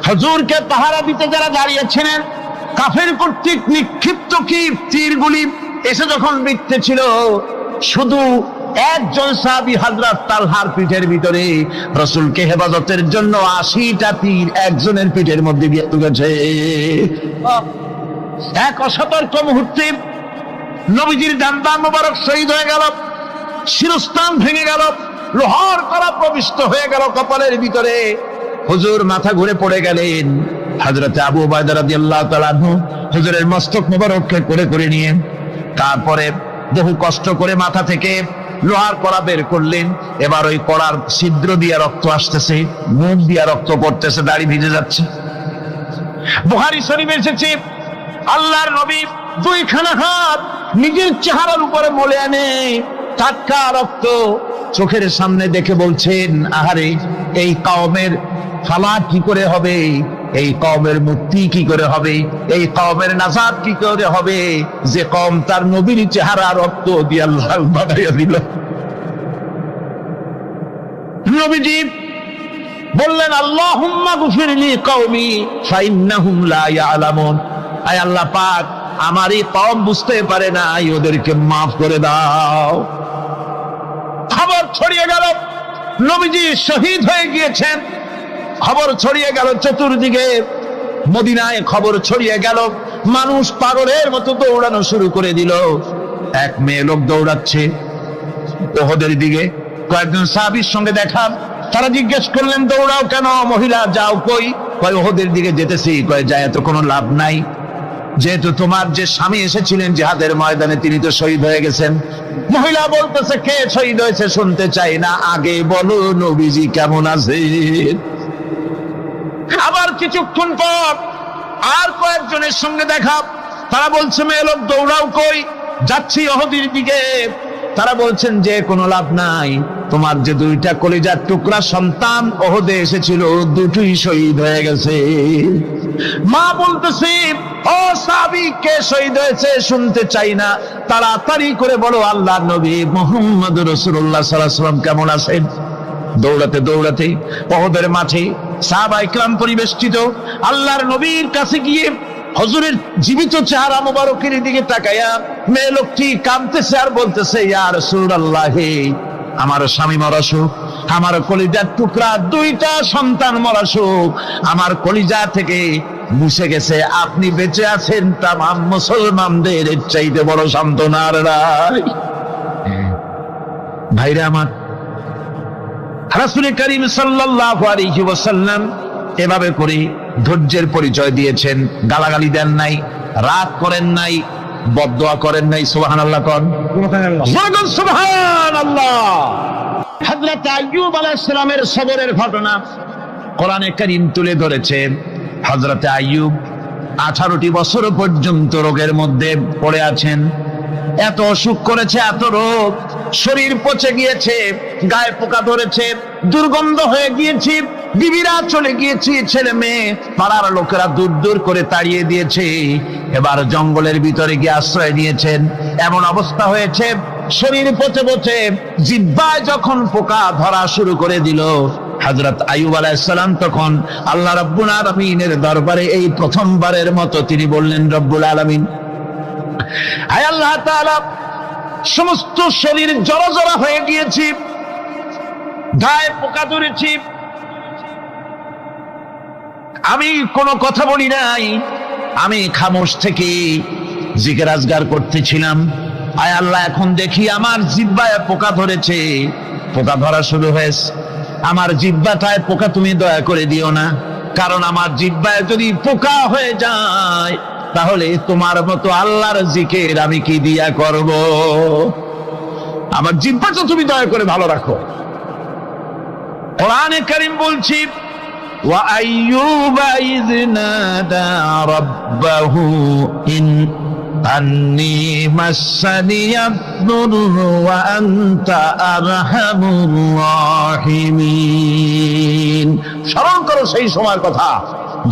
হুজুরকে পাহারা দিতে যারা দাঁড়িয়েছিলেন, কাফের কর্তৃক নিক্ষিপ্ত কি তীরগুলি এসে যখন বিঁধতেছিল, শুধু একজন সাহাবী হযরত তালহার পিঠের ভিতরে রাসূলকে হেফাজতের জন্য 80টা তীর একজনের পিঠের মধ্যে দিয়ে ঢুকেছে। এক অসতর্ক মুহূর্তে নবীজির ডান্ডা মোবারক শহীদ হয়ে গেল, শিরস্থান ভেঙে গেল, লোহার কড়া প্রবিষ্ট হয়ে গেল কপালের ভিতরে। হুজুর মাথা ঘুরে পড়ে গেলেন। হযরত আবু উবাইদা রাদিয়াল্লাহু তাআলা আনহু হুজুরের মস্তক মোবারককে করে নিয়ে তারপরে বহু কষ্ট করে মাথা থেকে লোহার কড়া বের করলেন। এবার ওই কড়ার ছিদ্র দিয়ে রক্ত আসতেছে, মুখ দিয়ে রক্ত পড়তেছে, দাড়ি ভিজে যাচ্ছে। বুখারী শরীফে এসেছে, আল্লাহর নবী দুইখানা হাত নিজের চেহারার উপরে মলে আনে, টাটকা রক্ত চোখের সামনে দেখে বলছেন, আহারে, এই কওমের ফালাক কি করে হবে, এই কওমের মুক্তি কি করে হবে, এই কওমের নাজাত কি করে হবে, যে কওম তার নবীর চেহারা রক্ত দিয়ে লাল বানাইয়া দিল। নবীজি বললেন, আল্লাহুম্মা গফিরলি কওমি ফাইন্নাহুম লা ইয়ালামুন। আয় আল্লাহ পাক, আমার এই কওম বুঝতে পারে না, ওদেরকে মাফ করে দাও। খবর ছড়িয়ে গেল নবীজি শহীদ হয়ে গিয়েছেন। খবর ছড়িয়ে গেল চতুর্দিকে, মদিনায় খবর ছড়িয়ে গেল মানুষ পাগলের মতো দৌড়ানো শুরু করে দিল। এক মেয়ে লোক দৌড়াচ্ছে ওহদের দিকে, কয়েকজন সাহাবীর সঙ্গে দেখা। তারা জিজ্ঞেস করলেন, দৌড়াও কেন মহিলা, যাও কই? কয় ওহদের দিকে যেতেছি। কয় যায় তো কোনো লাভ নাই, যেহেতু তোমার যে স্বামী এসেছিলেন জিহাদের ময়দানে তিনি তো শহীদ হয়ে গেছেন। মহিলা বলতেছে, কে শহীদ হয়েছে শুনতে চাই না, আগে বলো নবীজি কেমন আছেন। আবার কিছুক্ষণ পর আর কয়েকজনের সঙ্গে দেখা। তারা বলছে, মেয়ে লোক দৌড়াও কই? যাচ্ছি ওহদের দিকে। তারা বলছেন যে কোনো লাভ নাই, তোমার যে দুইটা কলিজার টুকরা সন্তান ওহদে এসেছিল দুটোই শহীদ হয়ে গেছে। মা বলতেছে, ও সাহাবী, কে শহীদ হয়েছে শুনতে চাই না, তাড়াতাড়ি করে বলো আল্লাহর নবী মুহাম্মদ রাসূলুল্লাহ সাল্লাল্লাহু আলাইহি ওয়াসাল্লাম কেমন আছেন। দৌড়াতে দৌড়াতে ওহদের মাঠে সাহাবায়ে কেরাম পরিবেষ্টিত। আল্লাহর নবীর কাছে গিয়ে হুজুরের জীবিত চেহারা মোবারকের দিকে তাকায়া মেয়ে লোকটি কাঁদতেছে আর বলতেছে, ইয়া রাসূলুল্লাহ, আমার স্বামী মরা শোক, আমার কলিজার টুকরা দুইটা সন্তান মরা শোক আমার কলিজা থেকে মুছে গেছে, আপনি বেঁচে আছেন তামাম মুসলমানদের চাইতে বড় সান্ত্বনার রায়। ভাইরা আমার, রাসূল করিম সাল্লাল্লাহু আলাইহি ওয়াসাল্লাম এভাবে করে ধৈর্যের পরিচয় দিয়েছেন। গালাগালি দেন নাই, রাগ করেন নাই, বদদোয়া করেন নাই। সুবহানাল্লাহ কোন সুবহানাল্লাহ। হযরত আইয়ুব আলাইহিস সালামের সবরের ঘটনা কোরআনে কারীম তুলে ধরেছেন। হযরত আইয়ুব 18টি বছর পর্যন্ত রোগের মধ্যে পড়ে আছেন। এত অসুখ করেছে, এত রোগ, শরীর পচে গিয়েছে, গায়ে পোকা ধরেছে, দুর্গন্ধ হয়ে গিয়েছে, বিবিরা চলে গিয়েছে, ছেলে মেয়ে পাড়ার লোকেরা দূর দূর করে তাড়িয়ে দিয়েছে। এবার জঙ্গলের ভিতরে গিয়ে আশ্রয় নিয়েছেন। এমন অবস্থা হয়েছে, শরীর পচে পচে জিহ্বায় যখন পোকা ধরা শুরু করে দিল, হযরত আইয়ুব আলাইহিস সালাম তখন আল্লাহ রাব্বুল আলামিনের দরবারে এই প্রথমবারের মতো তিনি বললেন, রব্বুল আলামিন, হায় আল্লাহ তাআলা, সমস্ত শরীর জড়জড়া হয়ে গিয়েছে, গায়ে পোকা ধরেছে, আমি কোনো কথা বলি নাই, আমি খামোশ থেকে জিকির আজগার করতেছিলাম। আয় আল্লাহ, এখন দেখি আমার জিহ্বায় পোকা ধরেছে, পোকা ধরা শুরু হয়েছে। আমার জিহ্বাটায় পোকা তুমি দয়া করে দিও না, কারণ আমার জিহ্বায় যদি পোকা হয়ে যায় তাহলে তোমার মতো আল্লাহর জিকির আমি কি দিয়া করব। আমার জিহ্বাটা তুমি দয়া করে ভালো রাখো। কোরআনে কারীম বলছি, ওয়া আইয়ুবা ইয নাদা রাব্বাহু ইন আন্নী মাসসানিয়া দুররু ওয়া আনতা আরহামুর রাহিমিন। স্মরণ করো সেই সময়ের কথা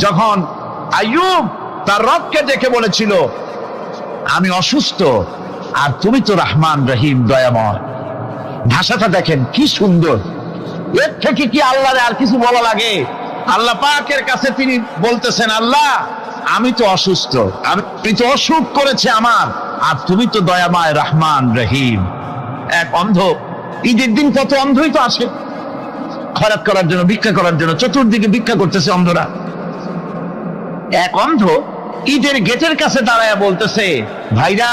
যখন আইয়ুব তার রবকে ডেকে বলেছিল, আমি অসুস্থ আর তুমি তো রহমান রহিম, দয়াময়। ভাষাটা দেখেন কি সুন্দর। এর থেকে কি আল্লাহরে আর কিছু বলা লাগে? আল্লাহ পাকের কাছে তিনি বলতেছেন, আল্লাহ আমি তো অসুস্থ, আমি তো অসুখ করেছে আমার, আর তুমি তো দয়াময় রহমান রহিম। এক অন্ধ, ঈদের দিন কত অন্ধই তো আসে খয়রাত করার জন্য, ভিক্ষা করার জন্য, চতুর্দিকে ভিক্ষা করতেছে অন্ধরা। এক অন্ধ ঈদের গেটের কাছে দাঁড়ায় বলতেছে, ভাইরা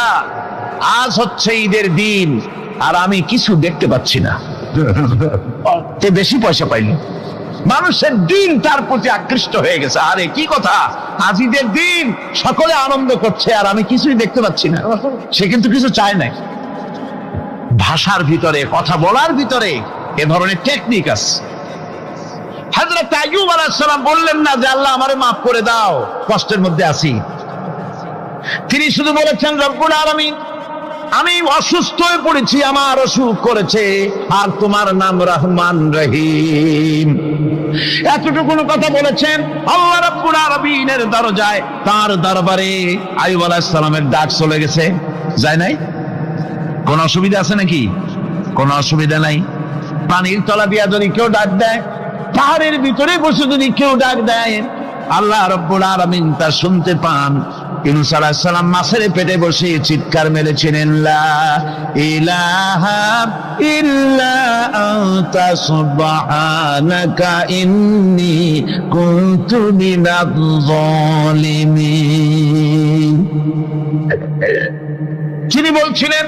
আজ হচ্ছে ঈদের দিন আর আমি কিছু দেখতে পাচ্ছি না। বেশি পয়সা পাইল, মানুষের দিন তার প্রতি আকৃষ্ট হয়ে গেছে। আরে কি কথা, আজ ঈদের দিন, সকলে আনন্দ করছে আর আমি কিছুই দেখতে পাচ্ছি না। সে কিন্তু কিছু চায় নাই। ভাষার ভিতরে, কথা বলার ভিতরে এ ধরনের টেকনিক আছে। হযরত আইয়ুব আলাইহিস সালাম বললেন না যে আল্লাহ আমারে মাফ করে দাও, কষ্টের মধ্যে আছি। তিনি শুধু বলেছেন, রব্বুল আলামিন, আমি অসুস্থ হয়ে পড়েছি, আমার অসুখ করেছে, আর তোমার নাম রহমান রহিম। এতটুকু কথা বলেছেন। আল্লাহ রাব্বুল আলামিনের দরজায়, তার দরবারে আইয়ুব আলাইহিস সালামের ডাক চলে গেছে। যায় নাই? কোন অসুবিধা আছে নাকি? কোন অসুবিধা নাই। পানির তলা দিয়া যদি কেউ ডাক দেয়, পাহাড়ের ভিতরে বসে যদি কেউ ডাক দেয়, আল্লাহ রাব্বুল আলামিন তা শুনতে পান। ইউনূস আলাইহিস সালাম মাছের পেটে বসে চিৎকার মেরেছিলেন, লা ইলাহা ইল্লা আনতা সুবহানাকা ইন্নী কুনতু মিনাজ জালিমিন। তিনি বলছিলেন,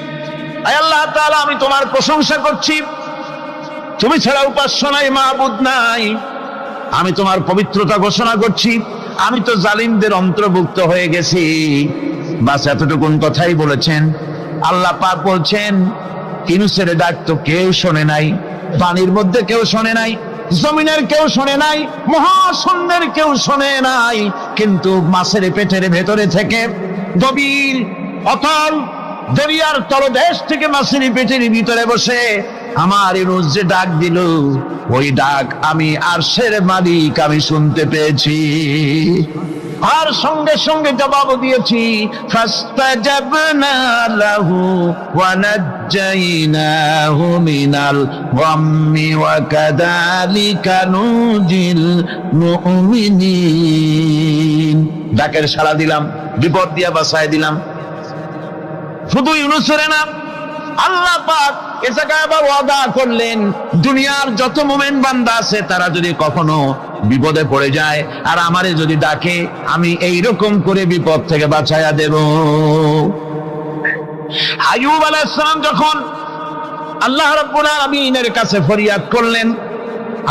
আয় আল্লাহ তাআলা, আমি তোমার প্রশংসা করছি, তুমি ছাড়া উপাস্য নাই, মাবুদ নাই। আমি তোমার পবিত্রতা ঘোষণা করছি, আমি তো জালিমদের অন্তর্ভুক্ত হয়ে গেছি। বাস এতটুকুন কথাই বলেছেন। আল্লাহ পাক বলছেন, ইউনূসের ডাক তো কেউ শোনে নাই, পানির মধ্যে কেউ শোনে নাই, জমিনের কেউ শোনে নাই, মহাশূন্যের কেউ শোনে নাই, কিন্তু মাছের পেটের ভেতরে থেকে গভীর অতল দরিয়ার তলদেশ থেকে মাছের পেটের ভিতরে বসে আমার ইউনূস যে ডাক দিল, ওই ডাক আমি আরশের মালিক আমি শুনতে পেয়েছি, আর সঙ্গে সঙ্গে জবাব দিয়েছি। ফাস্তাজাবনা লাহু ওয়া নাজ্জাইনাহু মিনাল গাম্মি ওয়া কাযালিকা নুজিল মুমিনিন। ডাকের সাড়া দিলাম, বিপদ দিয়া বাঁচায় দিলাম। শুধু ইউনূসের না, আল্লাহ পাক এ জায়গায় আবার ওয়াদা করলেন, দুনিয়ার যত মুমিন বান্দা আছে তারা যদি কখনো বিপদে পড়ে যায় আর আমারে যদি ডাকে, আমি এইরকম করে বিপদ থেকে বাঁচায়া দেব। আইয়ুব আলাইহিস সালাম যখন আল্লাহ রাব্বুল আলামিনের কাছে ফরিয়াদ করলেন,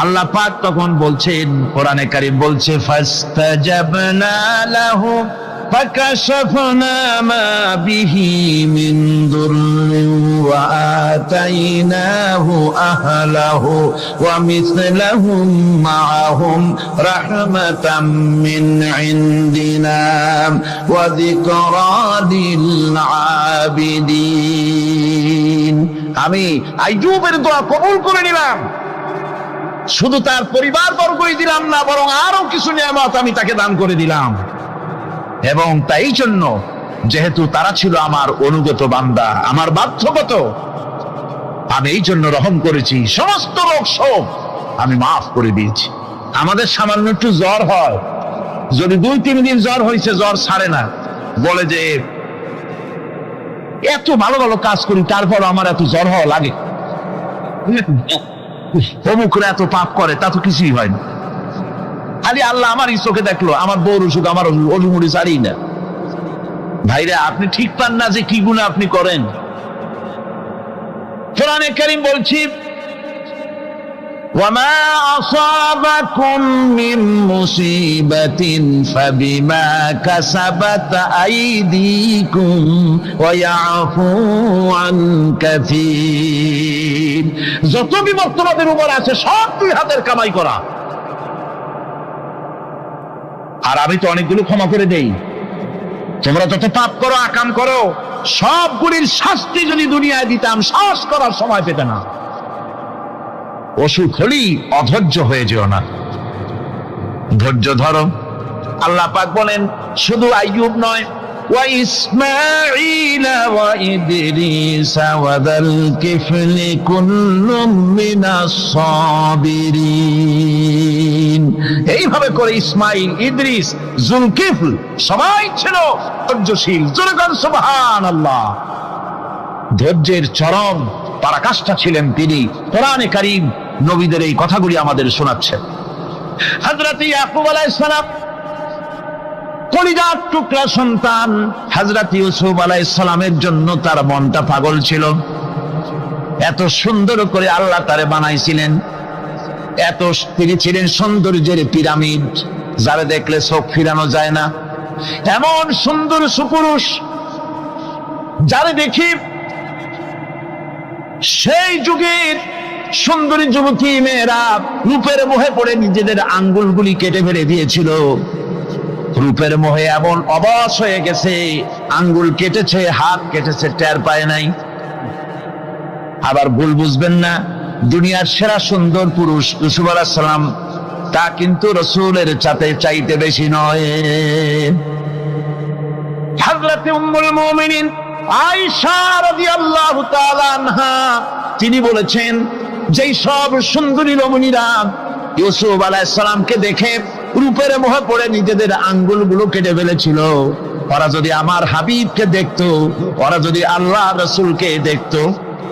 আল্লাহ পাক তখন বলছেন, কোরআনে কারীম বলছে, ফাস্তাজাবনা লাহু فكشفنا ما به من ضر وآتيناه أهله ومثلهم معهم رحمة من عندنا وذكرى للعابدين। আমি আইয়ুবের দোয়া কবুল করে নিলাম, শুধু তার পরিবার বর্গই দিলাম না, বরং আরো কিছু নিয়ামত আমি তাকে দান করে দিলাম। এবং তাই জন্য যেহেতু তারা ছিল আমার অনুগত বান্দা, আমার বাধ্যগত, আমি এই জন্য রহম করেছি, সমস্ত রোগ শোক আমি মাফ করে দিয়েছি। আমাদের সামান্য একটু জ্বর হয়, যদি 2-3 দিন জ্বর হয়েছে, জ্বর ছাড়ে না, বলে যে এত ভালো ভালো কাজ করি তারপর আমার এত জ্বর হওয়া লাগে, অমুকরা এত পাপ করে, তা তো কিছুই হয় না। খালি আল্লাহ আমার এই চোখে দেখলো, আমার বউর অসুখ, আমার অলিমুড়ি ছাড়ি না। ভাইরা, আপনি ঠিক পান না যে কি গুনাহ আপনি করেন। কোরআনে কারীম বলছি, ওয়ামা আসাবাকুম মিন মুসিবাতিন ফাবিমা কাসাবাত আইদিকুম ওয়া ইয়াফু আন কাসীর। যত বিপদ তোমাদের উপর আছে সব দুই হাতের কামাই করা, আর আমি তো অনেকগুলো ক্ষমা করে দেই। তোমরা যত পাপ করো, আকাম করো, সবগুলির শাস্তি যদি দুনিয়ায় দিতাম, শ্বাস করার সময় পেতে না। অসুখ হলেই অধৈর্য হয়ে যেও না, ধৈর্য ধরো। আল্লাহ পাক বলেন, শুধু আইয়ুব নয়, ওয়া ইসমাঈল ওয়া ইদরিস ওয়া যাল কিফলি কুল্লুম মিনাস সাবিরিন। এইভাবে করে ইসমাঈল, ইদ্রিস, যুলকিফল সবাই ছিল ধৈর্যশীল। জোরে বলেন সুবহানাল্লাহ। ধৈর্যের চরম পরাকাষ্ঠা ছিলেন তিনি। কোরআনে কারীম নবীদের এই কথাগুলি আমাদের শোনাচ্ছেন। হযরত ইয়াকুব আলাইহিস সালাম কলিজার টুকরা সন্তান হযরত ইউসুফ আলাইহিস সালামের জন্য তার মনটা পাগল ছিল। এত সুন্দর করে আল্লাহ তারে বানাইছিলেন, এত তিনি ছিলেন সৌন্দর্যের পিরামিড, যারা দেখলে চোখ ফিরানো যায় না, এমন সুন্দর সুপুরুষ যারা দেখি সেই যুগের সুন্দরী যুবতী মেয়েরা রূপের মোহে পড়ে নিজেদের আঙ্গুলগুলি কেটে ফেলে দিয়েছিল। রূপের মোহে এমন অবশ হয়ে গেছে, আঙ্গুল কেটেছে, হাত কেটেছে, টের পায় নাই। আবার ভুল বুঝবেন না, দুনিয়ার সেরা সুন্দর পুরুষ ইউসুফ আলাইহিস সালাম, তা কিন্তু রাসূলের চাইতে বেশি নয়। হযরত উম্মুল মুমিনিন আয়েশা রাদিয়াল্লাহু তাআলা আনহা তিনি বলেছেন, যেই সব সুন্দরী রমণীরা ইউসুফ আলাইহিস সালামকে দেখে রূপের মোহে পড়ে নিজেদের আঙ্গুলগুলো কেটে ফেলেছিল, ওরা যদি আমার হাবিবকে দেখতো, ওরা যদি আল্লাহ রাসূলকে দেখতো,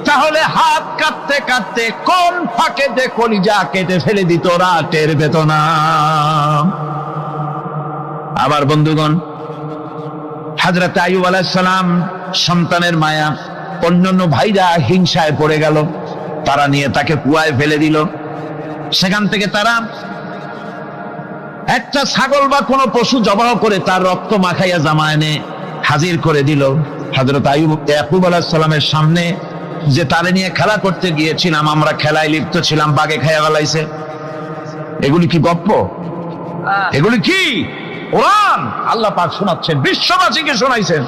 তাহলে হাত কাটতে কাটতে কোন ফাঁকে যে কলিজা কেটে ফেলে দিত ওরা টের পেত না। আবার বন্ধুগণ, হযরত আইয়ুব আলাইহিস সালাম সন্তানের মায়া, অন্যান্য ভাইরা হিংসায় পড়ে গেল, তারা নিয়ে তাকে কুয়ায় ফেলে দিল। সেখান থেকে তারা একটা ছাগল বা কোনো পশু জবাহ করে তার রক্ত মাখাইয়া জামা এনে হাজির করে দিল হযরত ইয়াকুব আলাইহিস সালামের সামনে, যে তারে নিয়ে খেলা করতে গিয়েছিলাম, আমরা খেলায় লিপ্ত ছিলাম, বাগে খাইয়া ফেলাইছে। এগুলি কি গপ্প? এগুলি কি কোরআন? আল্লাহ পাক শোনাচ্ছেন, বিশ্ববাসীকে শোনাইছেন।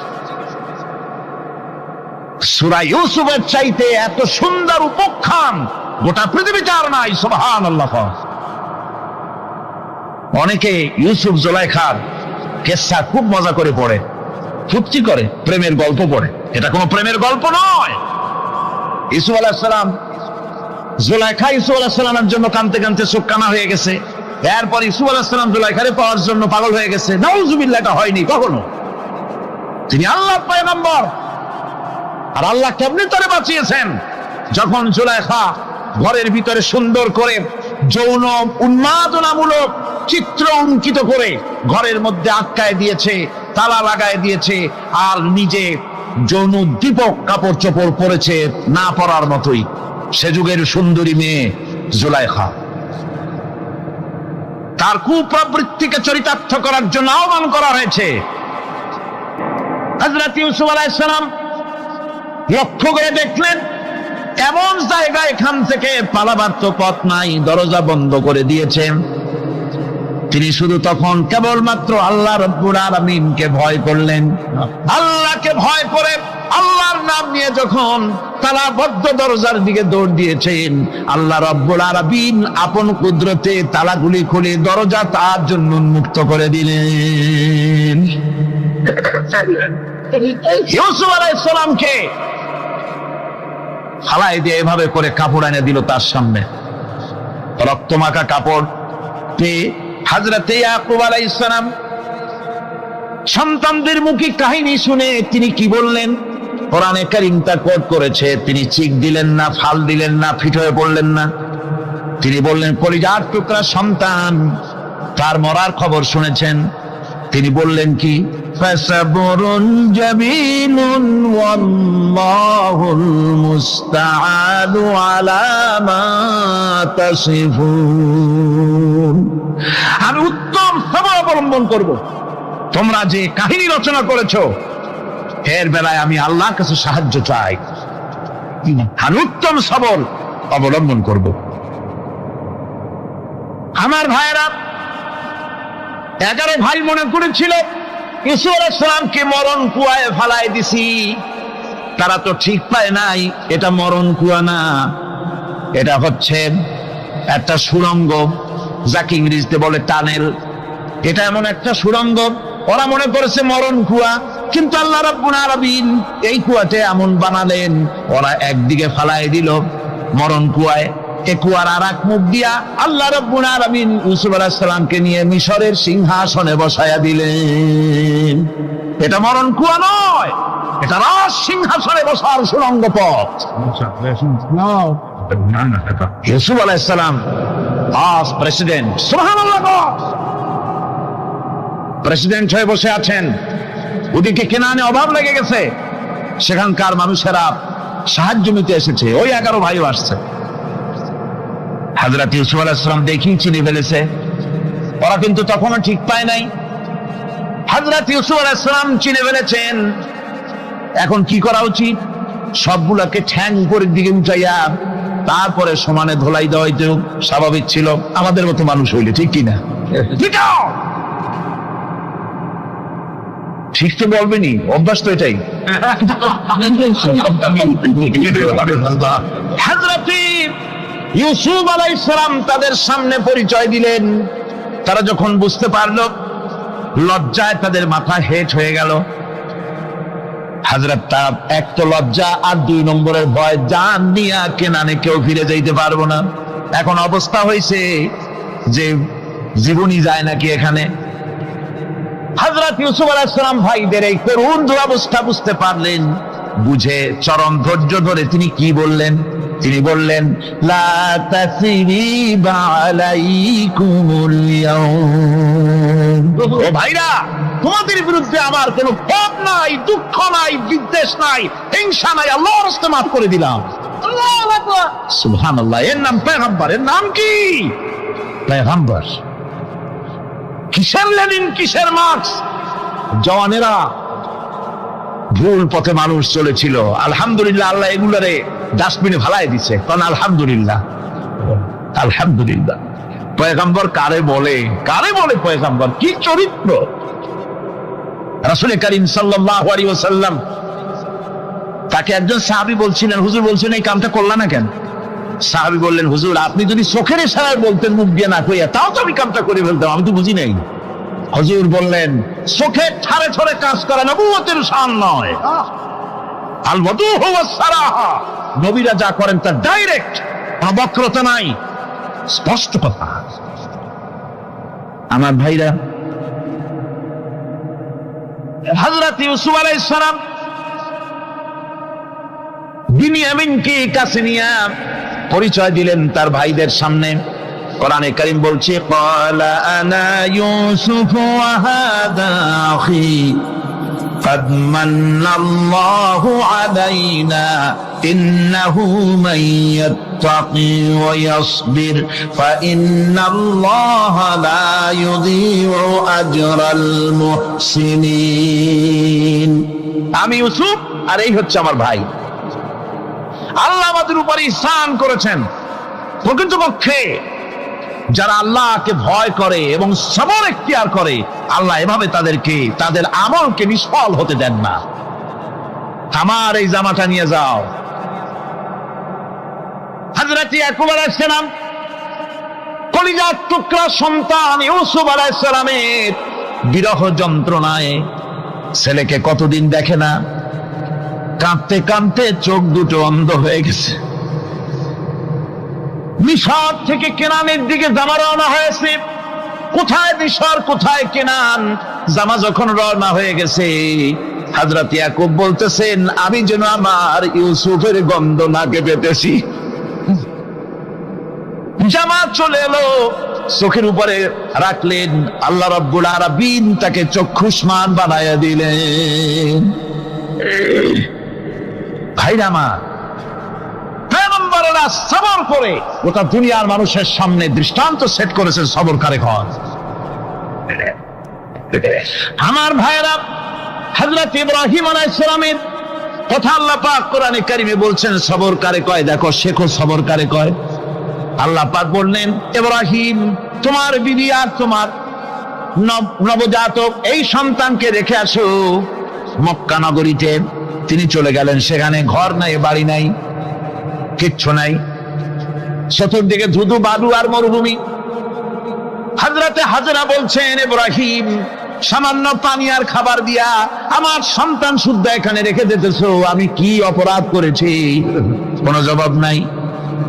সূরা ইউসুফের চাইতে এত সুন্দর উপাখ্যান গোটা পৃথিবীতে আর নাই। সুবহানাল্লাহ। অনেকে ইউসুফ জুলাইখার কেসা খুব মজা করে পড়ে, ফুর্তি করে, প্রেমের গল্প পড়ে। এটা কোনো প্রেমের গল্প নয়। ইউসুফ আলাইহিস সালাম, জুলাইখা ইউসুফ আলাইহিস সালামের জন্য কাঁদতে কাঁদতে চোখ কানা হয়ে গেছে। এরপর ইউসুফ আলাইহিস সালাম জুলাইখারে পাওয়ার জন্য পাগল হয়ে গেছে। নাউজুবিল্লাহ, এটা হয়নি কখনো। তিনি আল্লাহর পয়গম্বর, আর আল্লাহ কেমনে তারে বাঁচিয়েছেন? যখন জুলাইখা ঘরের ভিতরে সুন্দর করে যৌন উন্মাদনামূলক চিত্র অঙ্কিত করে ঘরের মধ্যে আটকায় দিয়েছে, তালা লাগায় দিয়েছে, আর নিজে যৌন দীপক কাপড় চোপড় পরেছে না পরার মতোই। সে যুগের সুন্দরী মেয়ে জুলাইখা। তার কুপ্রবৃত্তিকে চরিতার্থ করার জন্য আহ্বান করা হয়েছে। হযরত ইউসুফ আলাইহিস সালাম লক্ষ্য করে দেখলেন এমন জায়গা, এখান থেকে পালাবার তো পথ নাই, দরজা বন্ধ করে দিয়েছেন। তিনি শুধু তখন কেবলমাত্র আল্লাহ রাব্বুল আলামিনকে ভয় করলেন। আল্লাহকে ভয় করে আল্লাহর নাম নিয়ে যখন তালাবদ্ধ দরজার দিকে দৌড় দিয়েছেন, আল্লাহ রাব্বুল আলামিন আপন কুদরতে তালাগুলি খুলে দরজা তার জন্য উন্মুক্ত করে দিলেন। ইউসুফ আলাইহিস সালামকে ফালাই দিয়ে এভাবে করে কাপড় এনে দিল তার সামনে, রক্তমাখা কাপড় পেয়ে হযরত ইয়াকুব আলাইহিস সালাম সন্তানদের মুখে কাহিনী শুনে তিনি কি বললেন? কোরআনে কারীম তা কোট করেছে। তিনি চিক দিলেন না, ফাল দিলেন না, ফিট হয়ে পড়লেন না। তিনি বললেন, কলিজার টুকরা সন্তান, তার মরার খবর শুনেছেন। তিনি বললেন কি? ফাসাবরুন জামিলুন ওয়াল্লাহুল মুস্তাআনু আলা মা তাসিফুন। আমি উত্তম সবর অবলম্বন করব। তোমরা যে কাহিনী রচনা করেছো এর বেলায় আমি আল্লাহর কাছে সাহায্য চাই। আমি উত্তম সবর অবলম্বন করব। আমার ভাইরা, 11 ভাই মনে করেছিল ইউসুফ আলাইহিস সালামকে মরণ কুয়ায় ফালায় দিছি। তারা তো ঠিক পায় নাই এটা মরণ কুয়া না, এটা হচ্ছে একটা সুড়ঙ্গ, যাকে ইংরেজিতে বলে টানেল। এটা এমন একটা সুড়ঙ্গ, ওরা মনে করেছে মরণ কুয়া, কিন্তু আল্লাহ রাব্বুল আলামিন এই কুয়াতে এমন বানালেন, ওরা একদিকে ফালায় দিল মরণ কুয়ায়। এ কুয়ার আর এক মুখ দিয়া আল্লাহ রাব্বুল আলামিন ইউসুফ আলাইহিস সালামকে নিয়ে মিশরের সিংহাসনে বসায়া দিলেন। এটা মরণ কুয়া নয়, এটা রাজ সিংহাসনে বসার সুড়ঙ্গ পথ। ইউসুফ আলাইহিস সালাম আজ প্রেসিডেন্ট, সুবহানাল্লাহ, প্রেসিডেন্ট হয়ে বসে আছেন। ওদিকে কেনানে অভাব লেগে গেছে, সেখানকার মানুষেরা সাহায্য নিতে এসেছে। ওই 11 ভাইও আসছে। হযরত ইউসুফ আলাইহিস সালাম দেখেই চিনে ফেলেছে। ওরা কিন্তু তখনও ঠিক পায় নাই। হযরত ইউসুফ আলাইহিস সালাম চিনে ফেলেছেন। এখন কি করা উচিত? সবগুলোকে ঠ্যাং উপরের দিকে উঠাইয়া তারপরে সমানে ধোলাই দেওয়াই তো স্বাভাবিক ছিল, আমাদের মতো মানুষ হইলে, ঠিক কিনা? ঠিক তো বলবেনি, অভ্যাস তো এটাই। হযরত ইউসুফ আলাইহিস সালাম তাদের সামনে পরিচয় দিলেন। তারা যখন বুঝতে পারল, লজ্জায় তাদের মাথা হেট হয়ে গেল। হযরত তার এক তো লজ্জা, আর 2 নম্বরের ভয়, জান নিয়া কেনানে কেউ ফিরে যাইতে পারবো না। এখন অবস্থা হয়েছে যে জীবনই যায় নাকি এখানে। হযরত ইউসুফ আলাইহিস সালাম ভাইদের এই করুণ দুরবস্থা বুঝতে পারলেন, বুঝে চরম ধৈর্য ধরে তিনি কি বললেন? তিনি বললেন, লা তাসরিবা আলাইকুমুল ইয়াউম। ও ভাইরা, তোমাদের বিরুদ্ধে আমার কোনো পাপ নাই, দুঃখ নাই, বিদ্বেষ নাই, হিংসা নাই, আল্লাহর রাস্তায় মাফ করে দিলাম। আল্লাহু আকবার, সুবহানাল্লাহ। এর নাম পয়গম্বর। এর নাম কি? পয়গম্বর। কিসের লেনিন, কিসের মার্কস? জওয়ানেরা, ভুল পথে মানুষ চলেছিল, আলহামদুলিল্লাহ আল্লাহ এগুলারে ডাস্টবিনে ফালাই দিছে। কারণ আলহামদুলিল্লাহ, আলহামদুলিল্লাহ। পয়গম্বর কারে বলে? কারে বলে পয়গম্বর? কি চরিত্র! রাসূল করিম সাল্লাল্লাহু আলাইহি ওয়াসাল্লাম তাকে একজন সাহাবী বলছিলেন, হুজুর বলছেন এই কামটা করলা না কেন? সাহাবী বললেন, হুজুর আপনি যদি চোখের ইশারায় বলতেন মুখ দিয়ে না কইয়া, তাও তো আমি কামটা করে ফেলতাম, আমি তো বুঝি নাই। হুজুর বললেন, চোখের ঠারে ঠারে কাজ করা নবুয়তের শান নয়। আল ওয়াদুহু ওয়াস সারাহা, নবীরা যা করেন তা ডাইরেক্ট, কোনো বক্রতা নাই, স্পষ্ট কথা। আমার ভাইরা, হযরত ইউসুফ আলাইহিস সালাম বিনিয়ামিনকে কাছে নিয়ে পরিচয় দিলেন তার ভাইদের সামনে। কোরআনে কারীম বলছে, ক্বালা আনা ইউসুফ ওয়া হাদা আখি قد من الله علينا إنه من يتقي ويصبر فإن الله لا يضيع أجر المحسنين। আমি ইউসুফ আর এই হচ্ছে আমার ভাই। আল্লাহ আমাদের উপর ইহসান করেছেন। প্রকৃতপক্ষে যারা আল্লাহকে ভয় করে এবং সবর এখতিয়ার করে, আল্লাহ এভাবে তাদেরকে তাদের আমলকে নিষ্ফল হতে দেন না। আমার এই জামাটা নিয়ে যাও। হযরত ইয়াকুব আলাইহিস সালাম কলিজার টুকরা সন্তান ইউসুফ আলাইহিস সালামের বিরহ যন্ত্রণায় ছেলেকে কতদিন দেখে না, কাঁদতে কাঁদতে চোখ দুটো অন্ধ হয়ে গেছে। মিশর থেকে কেনানের দিকে জামা রওনা হয়েছে। কোথায় মিশর, কোথায় কেনান? জামা যখন রওনা হয়ে গেছে, হযরত ইয়াকুব বলতেছেন, আমি যেন আমার ইউসুফের গন্ধ নাকে পেতেছি। জামা চলে এলো, চোখের উপরে রাখলেন, আল্লাহ রাব্বুল আলামিন তাকে চক্ষুষ্মান বানায়া দিলেন। ভাইরা আমার, পয়গম্বরেরা সবর করে গোটা দুনিয়ার মানুষের সামনে দৃষ্টান্ত সেট করেছেন সবর কারে কর। আমার ভাইরা, হযরত ইব্রাহিম আলাইহিস সালামের কথা আল্লাহ পাক কোরআনে কারিমে বলছেন সবর কারে কয়, দেখো শেখো সবর কারে কয়। আল্লাহ পাক বললেন, ইব্রাহিম তোমার বিবি আর তোমার নবজাতক এই সন্তানকে রেখে আসো মক্কা নগরীতে। তিনি চলে গেলেন, সেখানে ঘর নাই, বাড়ি নাই, কিচ্ছু নাই, চতুর্দিকে ধুধু বালু আর মরুভূমি। হযরতে হাজরা বলছেন, ইব্রাহিম সামান্য পানি আর খাবার দিয়া আমার সন্তান শুদ্ধ এখানে রেখে দিতেছো, আমি কি অপরাধ করেছি? কোনো জবাব নাই।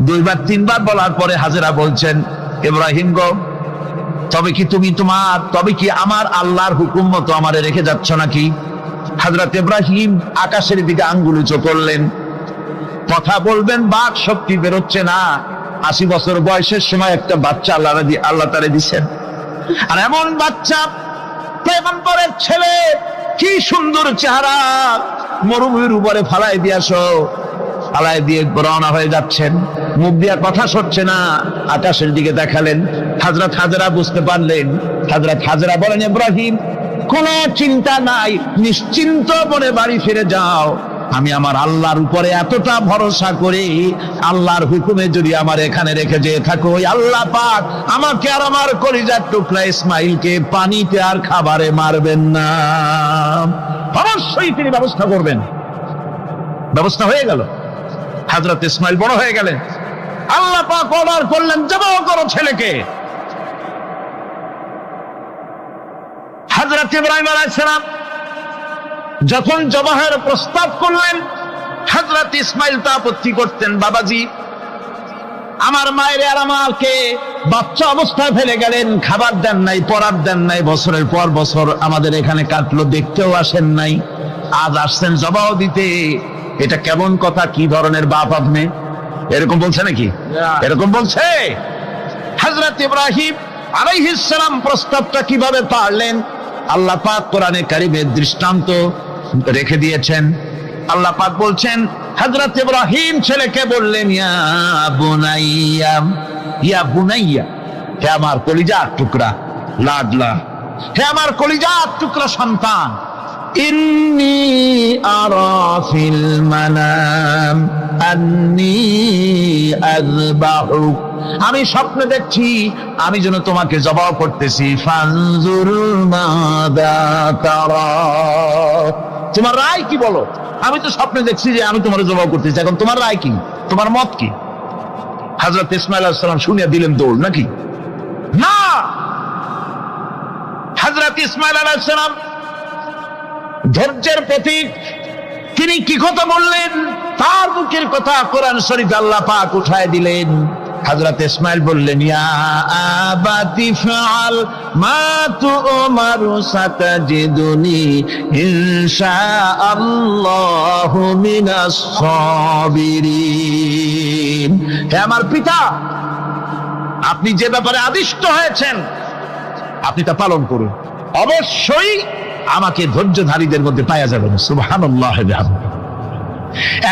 দুইবার তিনবার বলার পরে হাজরা বলছেন, ইব্রাহিম গো, তবে কি আমার আল্লাহর হুকুম মতো আমারে রেখে যাচ্ছ নাকি? হযরত ইব্রাহিম আকাশের দিকে আঙ্গুল উঁচু করলেন। কথা বলবেন, বাক শক্তি বেরোচ্ছে না। 80 বছর বয়সের সময় একটা বাচ্চা আল্লাহ তারে দিচ্ছেন। আর এমন বাচ্চা, পয়গম্বরের ছেলে, কি সুন্দর চেহারা, মরুভূমির উপরে ফালাই দিয়াছো, ফালাই দিয়ে রওনা হয়ে যাচ্ছেন, মুখ দিয়া কথা সরছে না, আকাশের দিকে দেখালেন। হযরত হাজরা বুঝতে পারলেন। হযরত হাজরা বলেন, ইব্রাহিম কোনো চিন্তা নাই, নিশ্চিন্ত মনে বাড়ি ফিরে যাও। আমি আমার আল্লাহর উপরে এতটা ভরসা করি, আল্লাহর হুকুমে যদি আমার এখানে রেখে যেয়ে থাকো, আল্লাহ পাক আমাকে আর আমার কলিজার টুকরা ইসমাইলকে পানিতে আর খাবারে মারবেন না, অবশ্যই তিনি ব্যবস্থা করবেন। ব্যবস্থা হয়ে গেল। হযরত ইসমাইল বড় হয়ে গেলেন। আল্লাহ পাক অর্ডার করলেন, জবাহ করো ছেলেকে। হযরত ইব্রাহিম আলাইহিস সালাম যখন জবাহের প্রস্তাব করলেন, হযরত ইসমাইল তা আপত্তি করতেন, বাবাজি আমার মায়ের আর আমাকে বাচ্চা অবস্থায় ফেলে গেলেন, খাবার দেন নাই, পড়ার দেন নাই, বছরের পর বছর আমাদের এখানে কাটলো, দেখতেও আসেন নাই, আজ আসছেন জবাব দিতে। এটা কেমন কথা? কি ধরনের বাপ আপনি? এরকম বলছে নাকি? এরকম বলছে? হযরত ইব্রাহিম আলাইহিস সালাম প্রস্তাবটা কিভাবে পারলেন? আল্লাহ পাক কোরআনে কারিমের দৃষ্টান্ত রেখে দিয়েছেন। আল্লাহ পাক বলছেন, হযরত ইব্রাহিম ছেলেকে বললেন, ইয়া বুনাইয়া, ইয়া বুনাইয়া, হে আমার কলিজার টুকরা, লাডলা, হে আমার কলিজার টুকরা সন্তান, ইন্নী আরা ফিল মানাম আন্নী আযবাহুক, আমি স্বপ্নে দেখছি আমি যেন তোমাকে জবাই করতেছি। ফানজুর মাযা তারা, তোমার রায় কি বলো? আমি তো স্বপ্নে দেখছি যে আমি তোমার জবাই করতেছি, এখন তোমার রায় কি, তোমার মত কি? হযরত ইসমাঈল আলাইহিস সালাম শুনিয়া দিলেন দৌড়, নাকি? না, হযরত ইসমাঈল আলাইহিস সালাম ধৈর্যের প্রতীক। তিনি কি কথা বললেন? তার মুখের কথা কোরআন শরীফে আল্লাহ পাক উঠায় দিলেন। হযরত ইসমাঈল বললেন, ইয়া আবাতি ফাআল মা তু'মারু সাতাজিদুনি ইনশাআল্লাহু মিনাস সাবিরিন, হে আমার পিতা, আপনি যে ব্যাপারে আদিষ্ট হয়েছেন আপনি তা পালন করুন, অবশ্যই আমাকে ধৈর্যধারীদের মধ্যে পাওয়া যাবে। সুবহানাল্লাহ।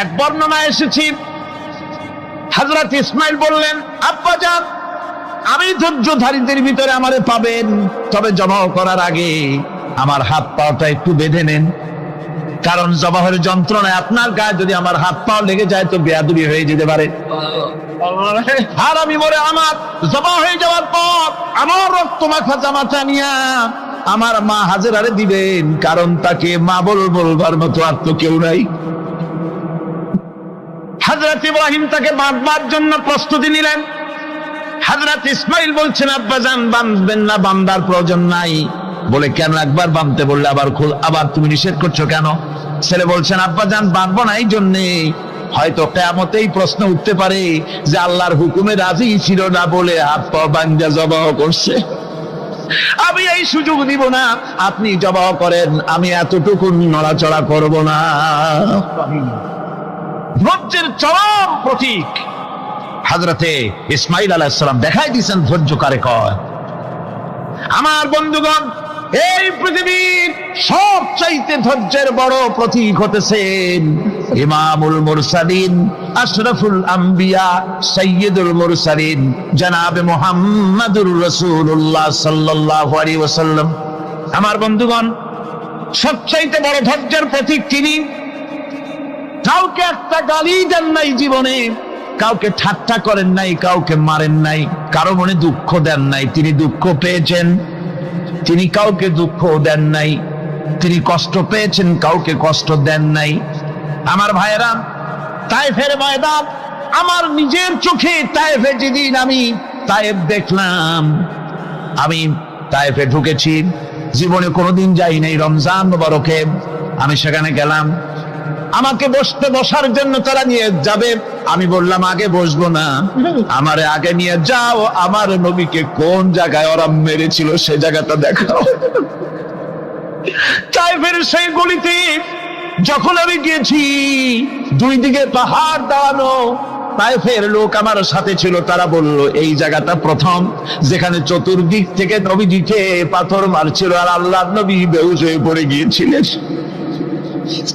এক বর্ণনা এসেছে, হযরত ইসমাঈল বললেন, আব্বাজান, আমি ধৈর্যধারীদের ভিতরে আমারে পাবেন, তবে জবাহ করার আগে আমার হাত পাটা একটু বেঁধে নেন, কারণ জবাহের যন্ত্রণায় আপনার গায়ে যদি আমার হাত পা লেগে যায় তো বেয়াদবি হয়ে যেতে পারে। আর আমি মরে আমার জবাহ হয়ে যাওয়ার পর আমার রক্ত মাখা জামাটা নিয়া আমার মা হাজেরারে দিবেন, কারণ তাকে মা বলবার মতো আর তো কেউ নাই। হযরত ইব্রাহিম তাকে বাঁধবার জন্য প্রস্তুতি নিলেন। হযরত ইসমাঈল বলছেন, আব্বাজান, বাঁধবেন না, বাঁধার প্রয়োজন নাই। বলে, কেন? একবার বাঁধতে বললে আবার তুমি নিষেধ করছো কেন? ছেলে বলছেন, আব্বাজান, বাঁধবো না এই জন্যে, হয়তো কিয়ামতেই প্রশ্ন উঠতে পারে যে আল্লাহর হুকুমে রাজি ছিল না বলে হাত পা বাঁধা জবাহ করছে। আমি এই সুযোগ দিব না, আপনি জবাহ করেন, আমি এতটুকু নড়াচড়া করব না। ধৈর্যের চরম প্রতীক হযরতে ইসমাঈল আলাইহিস সালাম দেখাই দিয়েছেন ধৈর্য কারে কয়। আমার বন্ধুগণ, এই পৃথিবীর সবচাইতে ধৈর্যের বড় প্রতীক হতেছেন ইমামুল মুরসালিন, আশরাফুল আম্বিয়া, সাইয়্যিদুল মুরসালিন, জনাবে মুহাম্মাদুর রাসূলুল্লাহ সাল্লাল্লাহু আলাইহি ওয়াসাল্লাম। আমার বন্ধুগণ, সবচাইতে বড় ধৈর্যের প্রতীক তিনি। কাউকে একটা গালি দেন নাই জীবনে, কাউকে ঠাট্টা করেন নাই, কাউকে মারেন নাই, কারো মনে দুঃখ দেন নাই। তিনি দুঃখ পেয়েছেন, তিনি কাউকে দুঃখ দেন নাই। তিনি কষ্ট পেয়েছেন, কাউকে কষ্ট দেন নাই। আমার ভাইয়েরা, তায়েফের ময়দান, আমার নিজের চোখে তায়েফে যেদিন আমি তায়েফ দেখলাম, আমি তায়েফে ঢুকেছি, জীবনে কোনোদিন যাই নাই। রমজান মুবারকে আমি সেখানে গেলাম, আমাকে বসার জন্য তারা নিয়ে যাবে। আমি বললাম, আগে বসবো না, আমারে আগে নিয়ে যাও, আমার নবীকে কোন জায়গায় ওরা মেরেছিল সে জায়গাটা দেখাও। তায়েফের সেই গলিতে যখন আমি গিয়েছি, দুই দিকে পাহাড় দাঁড়ানো, তায়েফের লোক আমার সাথে ছিল, তারা বলল, এই জায়গাটা প্রথম যেখানে চতুর্দিক থেকে নবীজিকে পাথর মারছিল আর আল্লাহর নবী বেহুশ হয়ে পড়ে গিয়েছিলেন।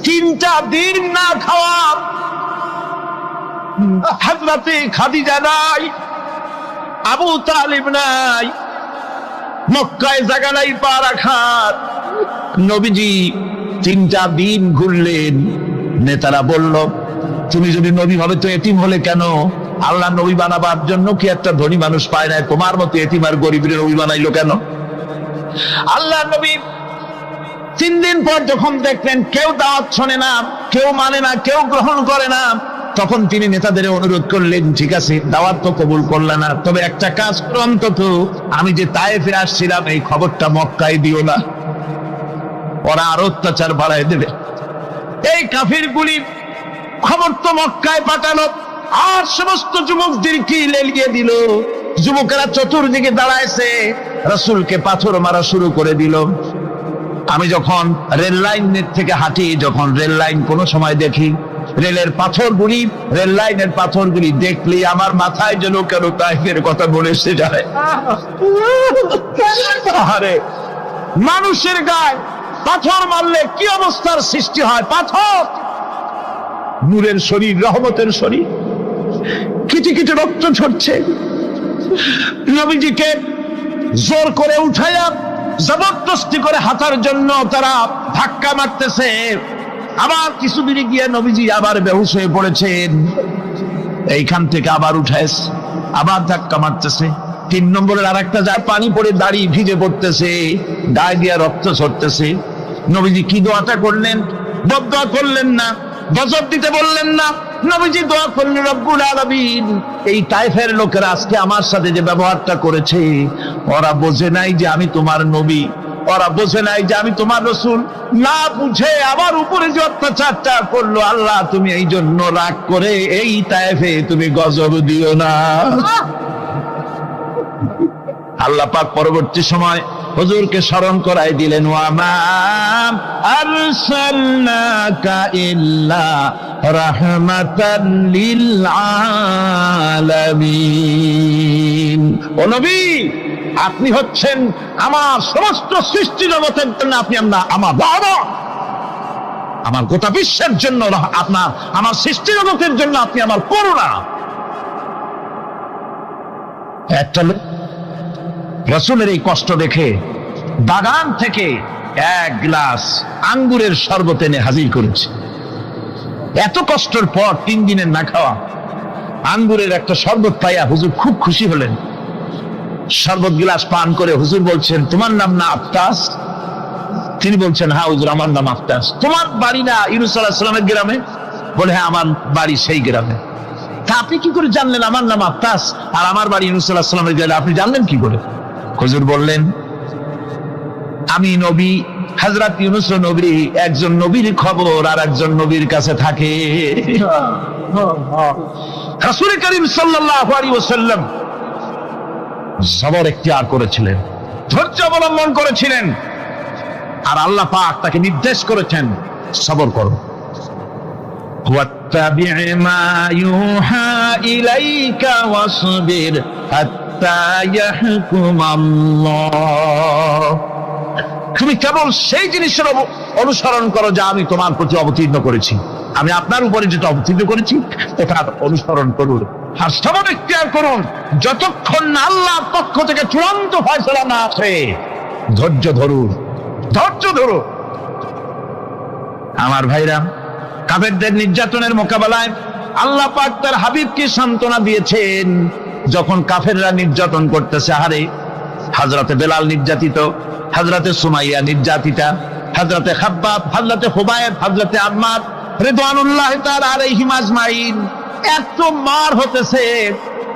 3টা দিন না খাওয়া, হযরতে খাদিজা নাই, আবু তালিব নাই, মক্কায় জায়গা নাই পা রাখার। নবীজি 3টা দিন ঘুরলেন। নেতারা বলল, তুমি যদি নবী হবে তো এতিম হলে কেন? আল্লাহ নবী বানাবার জন্য কি একটা ধনী মানুষ পায় না? তোমার মতো এতিম আর গরিবের নবী বানাইলো কেন? আল্লাহ নবী 3 দিন পর যখন দেখলেন কেউ দাওয়াত শোনে না, কেউ মানে না, কেউ গ্রহণ করে না, তখন তিনি নেতাদের অনুরোধ করলেন, ঠিক আছে, দাওয়াত তো কবুল করলে না, তবে একটা কাজ করো, অন্তত আমি যে তায়েফে আসছিলাম এই খবরটা মক্কায় দিও না, ওরা আরো অত্যাচার বাড়ায় দেবে। এই কাফিরগুলি খবর তো মক্কায় পাঠালো, আর সমস্ত যুবকদেরকে লেলিয়ে দিল, যুবকেরা চতুর্দিকে দাঁড়াইছে, রাসূলকে পাথর মারা শুরু করে দিল। আমি যখন রেল লাইনের থেকে হাঁটি, যখন রেল লাইন কোনো সময় দেখি, রেলের পাথরগুলি, রেল লাইনের পাথরগুলি দেখলে আমার মাথায় যেন কেন তাইফের কথা বলে এসে যায়। আরে মানুষের গায়ে পাথর মারলে কি অবস্থার সৃষ্টি হয়! পাথর নূরের শরীর, রহমতের শরীর, কিটি কিটি রক্ত ঝরছে। নবীজিকে জোর করে উঠাইয়া জবরদস্তি করে হাঁটার জন্য তারা ধাক্কা মারতেছে। আবার কিছু দূরে গিয়ে নবীজি আবার বেহুশ হয়ে পড়েছেন। এইখান থেকে আবার উঠাইছে, আবার ধাক্কা মারতেছে। 3 নম্বরের আরেকটা যায় পানি পড়ে দাড়ি ভিজে পড়তেছে, গায়ে দিয়া রক্ত ঝরতেছে। নবীজি কি দোয়াটা করলেন? বদদোয়া করলেন না, গজব দিতে বললেন না। নবীজি দোয়া করলেন, রব্বুল আলামিন, এই তায়েফের লোকেরা আজকে আমার সাথে যে ব্যবহারটা করেছে, ওরা বোঝে নাই যে আমি তোমার নবী, ওরা বোঝে নাই যে আমি তোমার রাসূল। না বুঝে আমার উপরে যে অত্যাচারটা করলো, আল্লাহ তুমি এই জন্য রাগ করে এই তায়েফে তুমি গজব দিও না। আল্লাহ পাক পরবর্তী সময় হুজুরকে স্মরণ করাই দিলেন, ওয়া মা আরসালনাকা ইল্লা রাহমাতাল লিল আলামিন। ও নবী, আপনি হচ্ছেন আমার সমস্ত সৃষ্টি জগতের জন্য, আপনি আমার বাবা, আমার গোটা বিশ্বের জন্য আপনার, আমার সৃষ্টি জগতের জন্য আপনি আমার করুণা। একটা লোক রাসূলের এই কষ্ট দেখে বাগান থেকে 1 গ্লাস আঙ্গুরের শরবত এনে হাজির করেছে। এত কষ্টের পর 3 দিনের না খাওয়া আঙ্গুরের একটা শরবত পাইয়া হুজুর খুব খুশি হলেন। শরবত গ্লাস পান করে হুজুর বলছেন, তোমার নাম না আফতাস? তিনি বলছেন, হ্যাঁ হুজুর, আমার নাম আফতাস। তোমার বাড়ি না ইউনূস আলাইহিস সালামের গ্রামে? বলে, হ্যাঁ, আমার বাড়ি সেই গ্রামে। তা আপনি কি করে জানলেন আমার নাম আফতাস আর আমার বাড়ি ইউনূস আলাইহিস সালামের গ্রামে? আপনি জানলেন কি করে? হুজুর বললেন, আমি নবী, হযরত ইউনূস নবী, একজন নবীর খবর আর একজন নবীর কাছে থাকে। রাসূল করিম সাল্লাল্লাহু আলাইহি ওয়াসাল্লাম সবর ইখতিয়ার করেছিলেন, ধৈর্য অবলম্বন করেছিলেন, আর আল্লাহ পাক তাকে নির্দেশ করেছেন, সবর করো। ওয়াত্তাবি' মা ইউহা ইলাইকা ওয়াসবির হাত্তা ইয়াহকুম আল্লাহ। তুমি কেবল সেই জিনিসের অনুসরণ করো যা আমি তোমার প্রতি অবতীর্ণ করেছি। আমি আপনার উপরে যেটা অবতীর্ণ করেছি ওটা অনুসরণ করুন, আর সবর ইখতিয়ার করুন যতক্ষণ না আল্লাহর পক্ষ থেকে চূড়ান্ত ফয়সালা না আসে। ধৈর্য ধরুন, ধৈর্য ধরুন। আমার ভাইরা, কাফেরদের নির্যাতনের মোকাবেলায় আল্লাহ পাক তার হাবিবকে সান্ত্বনা দিয়েছেন। যখন কাফেররা নির্যাতন করতেছে, হারে হযরতে বেলাল নির্যাতিত, হযরতে সুমাইয়া নির্যাতিতা, হযরতে খাব্বাব, হযরতে হুবায়ব, হযরতে আম্মার রিদওয়ানুল্লাহি তাআলা আলাইহিম আজমাইন, এত মার হতেছে।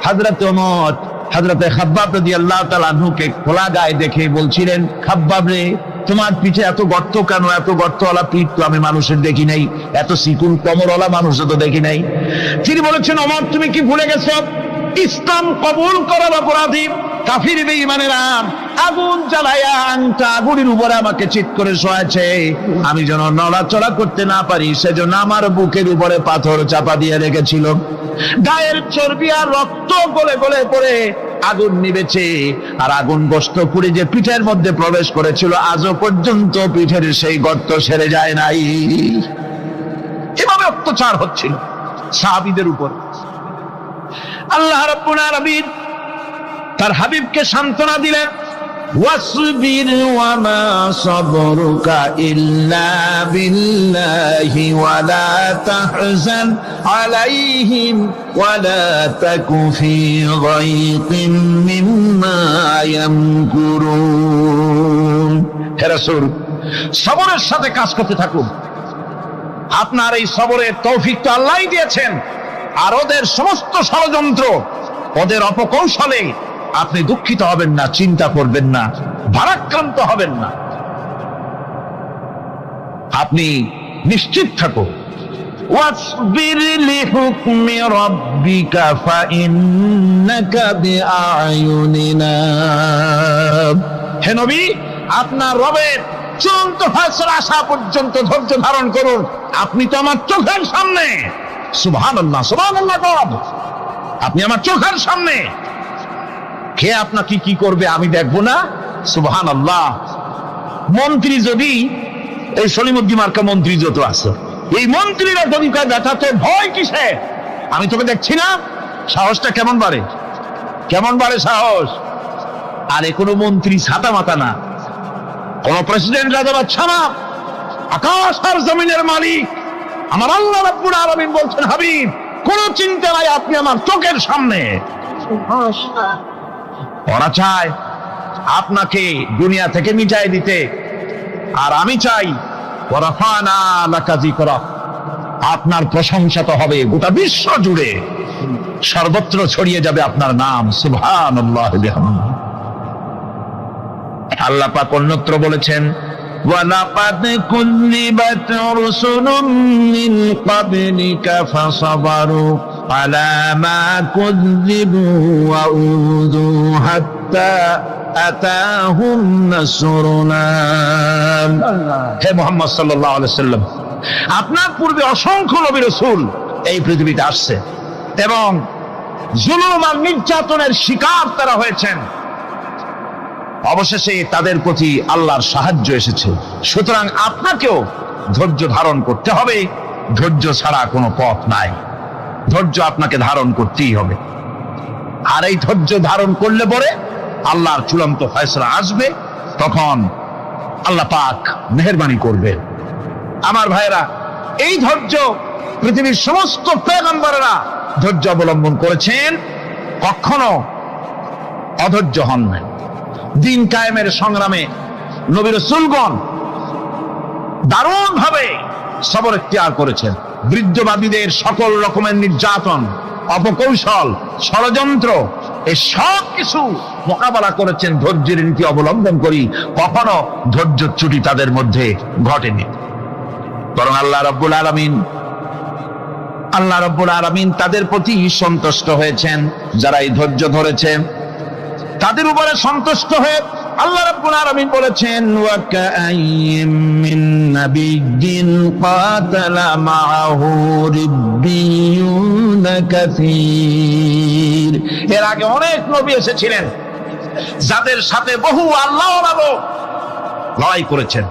হযরতে ওমর হযরতে খাব্বাব রাদিয়াল্লাহু তাআলা আনহুকে খোলা গায়ে দেখে বলছিলেন, খাব্বাব রে, তোমার পিঠে এত গর্ত কেন? এত গর্তওয়ালা পিঠ তো আমি মানুষের দেখি নাই, এত চিকুন কোমরওয়ালা মানুষও তো দেখি নাই। তিনি বলেছেন, ওমর তুমি কি ভুলে গেছো? ইসলাম কবুল করার অপরাধী কাফির বেঈমানেরা আগুন জ্বালায়া আংটা আগুনের উপরে আমাকে চিৎ করে শোয়াছে। আমি যেন নড়াচড়া করতে না পারি সেজন্য আমার বুকের উপরে পাথর চাপা দিয়ে রেখেছিল। গায়ের চর্বি আর রক্ত গলে গলে পড়ে আগুন নিবেছে, আর আগুন গোশত পুড়ে যে পিঠের মধ্যে প্রবেশ করেছিল আজও পর্যন্ত পিঠের সেই গর্ত সেরে যায় নাই। এভাবে অত্যাচার হচ্ছিল সাহাবীদের উপর। আল্লাহ রাব্বুল আলামিন তার হাবিবকে সান্ত্বনা দিলেন, ওয়াসবির ওয়া মা সাবরুকা ইল্লা বিল্লাহি ওয়া লা তাহজান আলাইহিম ওয়া লা তাকু ফি গায়তিন মিম্মা ইয়ামকুরুন। হে রাসূল, সবরের সাথে কাজ করতে থাকুন। আপনার এই সবরের তৌফিক তো আল্লাহই দিয়েছেন, আর ওদের সমস্ত ষড়যন্ত্র, ওদের অপকৌশলে আপনি দুঃখিত হবেন না, চিন্তা করবেন না, ভারাক্রান্ত হবেন না। আপনি নিশ্চিত থাকুন واصبر لحكم ربك فإنك بأعيننا। হে নবী, আপনার রবের চূড়ান্ত ফয়সালা আসা পর্যন্ত ধৈর্য ধারণ করুন, আপনি তো আমার চোখের সামনে। সুবহানাল্লাহ, সুবহানাল্লাহ। আপনি আমার চোখের সামনে, কে আপনাকে কি করবে আমি দেখবো না? সুবহানাল্লাহ। মন্ত্রী যদি, এই সলিমুদ্দিন মার্কা মন্ত্রী যত আছে, এই মন্ত্রীরা যদি কয় ব্যথা তো ভয় কিসে, আমি তোকে দেখছি না, সাহসটা কেমন বাড়ে, কেমন বাড়ে সাহস। আরে কোনো মন্ত্রী ছাতা মাতা না, কোন প্রেসিডেন্ট রাজা বাচ্চা না, আকাশ আর জমিনের মালিক আমার আল্লাহ রাব্বুল আলামিন বলছেন, হাবিব কোন চিন্তা নাই, আপনি আমার চোখের সামনে। ওরা চায় আপনাকে দুনিয়া থেকে মিটাই দিতে, আর আমি চাই ওয়ারাফানা লাকা যিকরাক, আপনার প্রশংসা তো হবে গোটা বিশ্ব জুড়ে, সর্বত্র ছড়িয়ে যাবে আপনার নাম। সুবহানাল্লাহ বিহামদিহি। আল্লাহ পাক অন্যত্র বলেছেন, ওয়ালাকাদ কুযযিবাত রুসুলুম মিন ক্বাবলিকা ফাসাবারু আলা মা কুযযিবু ওয়া উযু হাত্তা আতাহুম নাসরুনা। হে মুহাম্মদ সাল্লাল্লাহু আলাইহি সাল্লাম, আপনার পূর্বে অসংখ্য নবী রাসূল এই পৃথিবীতে আসছে এবং জুলুম আর নির্যাতনের শিকার তারা হয়েছেন, অবশেষে তাদের প্রতি আল্লাহর সাহায্য এসেছে। সুতরাং আপনাকেও ধৈর্য ধারণ করতে হবে, ধৈর্য ছাড়া কোনো পথ নাই, ধৈর্য আপনাকে ধারণ করতেই হবে। আর এই ধৈর্য ধারণ করলে পরে আল্লাহর চূড়ান্ত ফয়সালা আসবে, তখন আল্লাহ পাক মেহেরবানি করবে। আমার ভাইরা, এই ধৈর্য পৃথিবীর সমস্ত পয়গম্বরেরা ধৈর্য অবলম্বন করেছেন, কখনো অধৈর্য হন নাই। দিন কায়েমের সংগ্রামে নবী রাসূলগণ দারুণ ভাবে সবর ইখতিয়ার করেছেন। বৃদ্ধবাদীদের সকল রকমের নির্যাতন, অপকৌশল, ষড়যন্ত্র, এই সব কিছু মোকাবেলা করেছেন ধৈর্যের নীতি অবলম্বন করি, কখনো ধৈর্যচ্যুতি তাদের মধ্যে ঘটেনি। বরং আল্লাহ রাব্বুল আলামিন তাদের প্রতি সন্তুষ্ট হয়েছেন। যারা এই ধৈর্য ধরেছে তাদের উপরে সন্তুষ্ট হয়ে আল্লাহ রাব্বুল আলামিন বলেছেন, ওয়া কাআইয়্যিম মিন নাবিয়্যিন কাতালা মাআহু রিব্বিয়ুনা কাসীর। এর আগে অনেক নবী এসেছিলেন যাদের সাথে বহু আল্লাহওয়ালা লোক লড়াই করেছেন।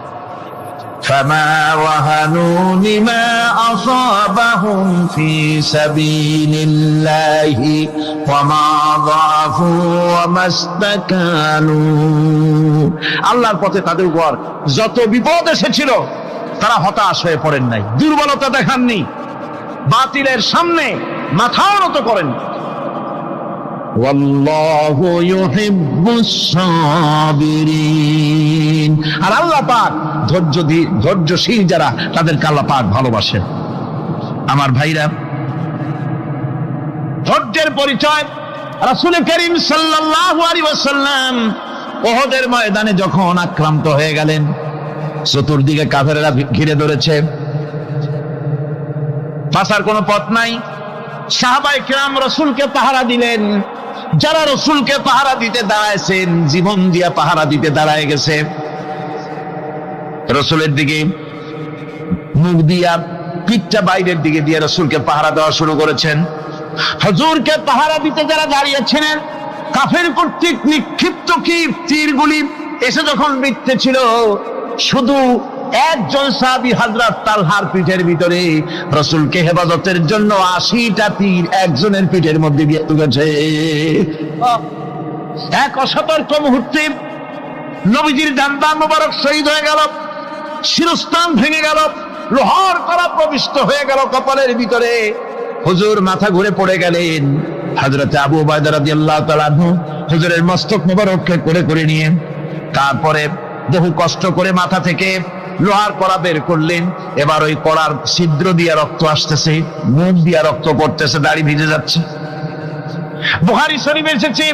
فما وهنوا لما أصابهم في سبيل الله وما ضعفوا وما استكانوا। আল্লাহর পথে তাদের উপর যত বিপদ এসেছিল তারা হতাশ হয়ে পড়েন নাই, দুর্বলতা দেখাননি, বাতিলের সামনে মাথাও নত করেন। ওয়াল্লাহু ইউহিব্বুস সাবিরিন। আর আল্লাহ পাক ধৈর্যশীল যারা, তাদেরকে আল্লাহ পাক ভালোবাসেন। আমার ভাইরা, ধৈর্যের পরিচয় রাসূল করিম সাল্লাল্লাহু আলাইহি ওয়াসাল্লাম উহুদের ময়দানে যখন আক্রান্ত হয়ে গেলেন, চতুর্দিকে কাফেররা ঘিরে ধরেছে, বাঁচার কোনো পথ নাই। সাহাবায়ে কেরাম রাসূলকে পাহারা দিলেন। যারা রাসূলকে পাহারা দিতে দাঁড়াইছেন, জীবন দিয়া পাহারা দিতে দাঁড়ায় গেছে, রাসূলের দিকে মুখ দিয়া, পিঠটা বাইরের দিকে দিয়ে রাসূলকে পাহারা দেওয়া শুরু করেছেন। হুজুরকে পাহারা দিতে যারা দাঁড়িয়েছিলেন, কাফের কর্তৃক নিক্ষিপ্ত কি তীরগুলি এসে যখন বিঁধতেছিল, শুধু একজন সাহাবী হযরত তালহার পিঠের ভিতরে রাসূলকে হেফাজতের জন্য 80টা তীর একজনের পিঠের মধ্যে দিয়ে ঢুকেছে। এক অসতর্ক মুহূর্তে নবীজির ডান্ডা মোবারক শহীদ হয়ে গেল, শিরস্থান ভেঙে গেল, লোহার কড়া প্রবিষ্ট হয়ে গেল কপালের ভিতরে। হুজুর মাথা ঘুরে পড়ে গেলেন। হযরত আবু উবাইদা রাদিয়াল্লাহু তাআলা আনহু হুজুরের মস্তক মোবারককে করে নিয়ে তারপরে বহু কষ্ট করে মাথা থেকে লোহার কড়া বের করলেন। এবার ওই কড়ার ছিদ্র দিয়ে রক্ত আসতেছে, মুখ দিয়ে রক্ত পড়তেছে, দাড়ি ভিজে যাচ্ছে। বুখারী শরীফে এসেছে,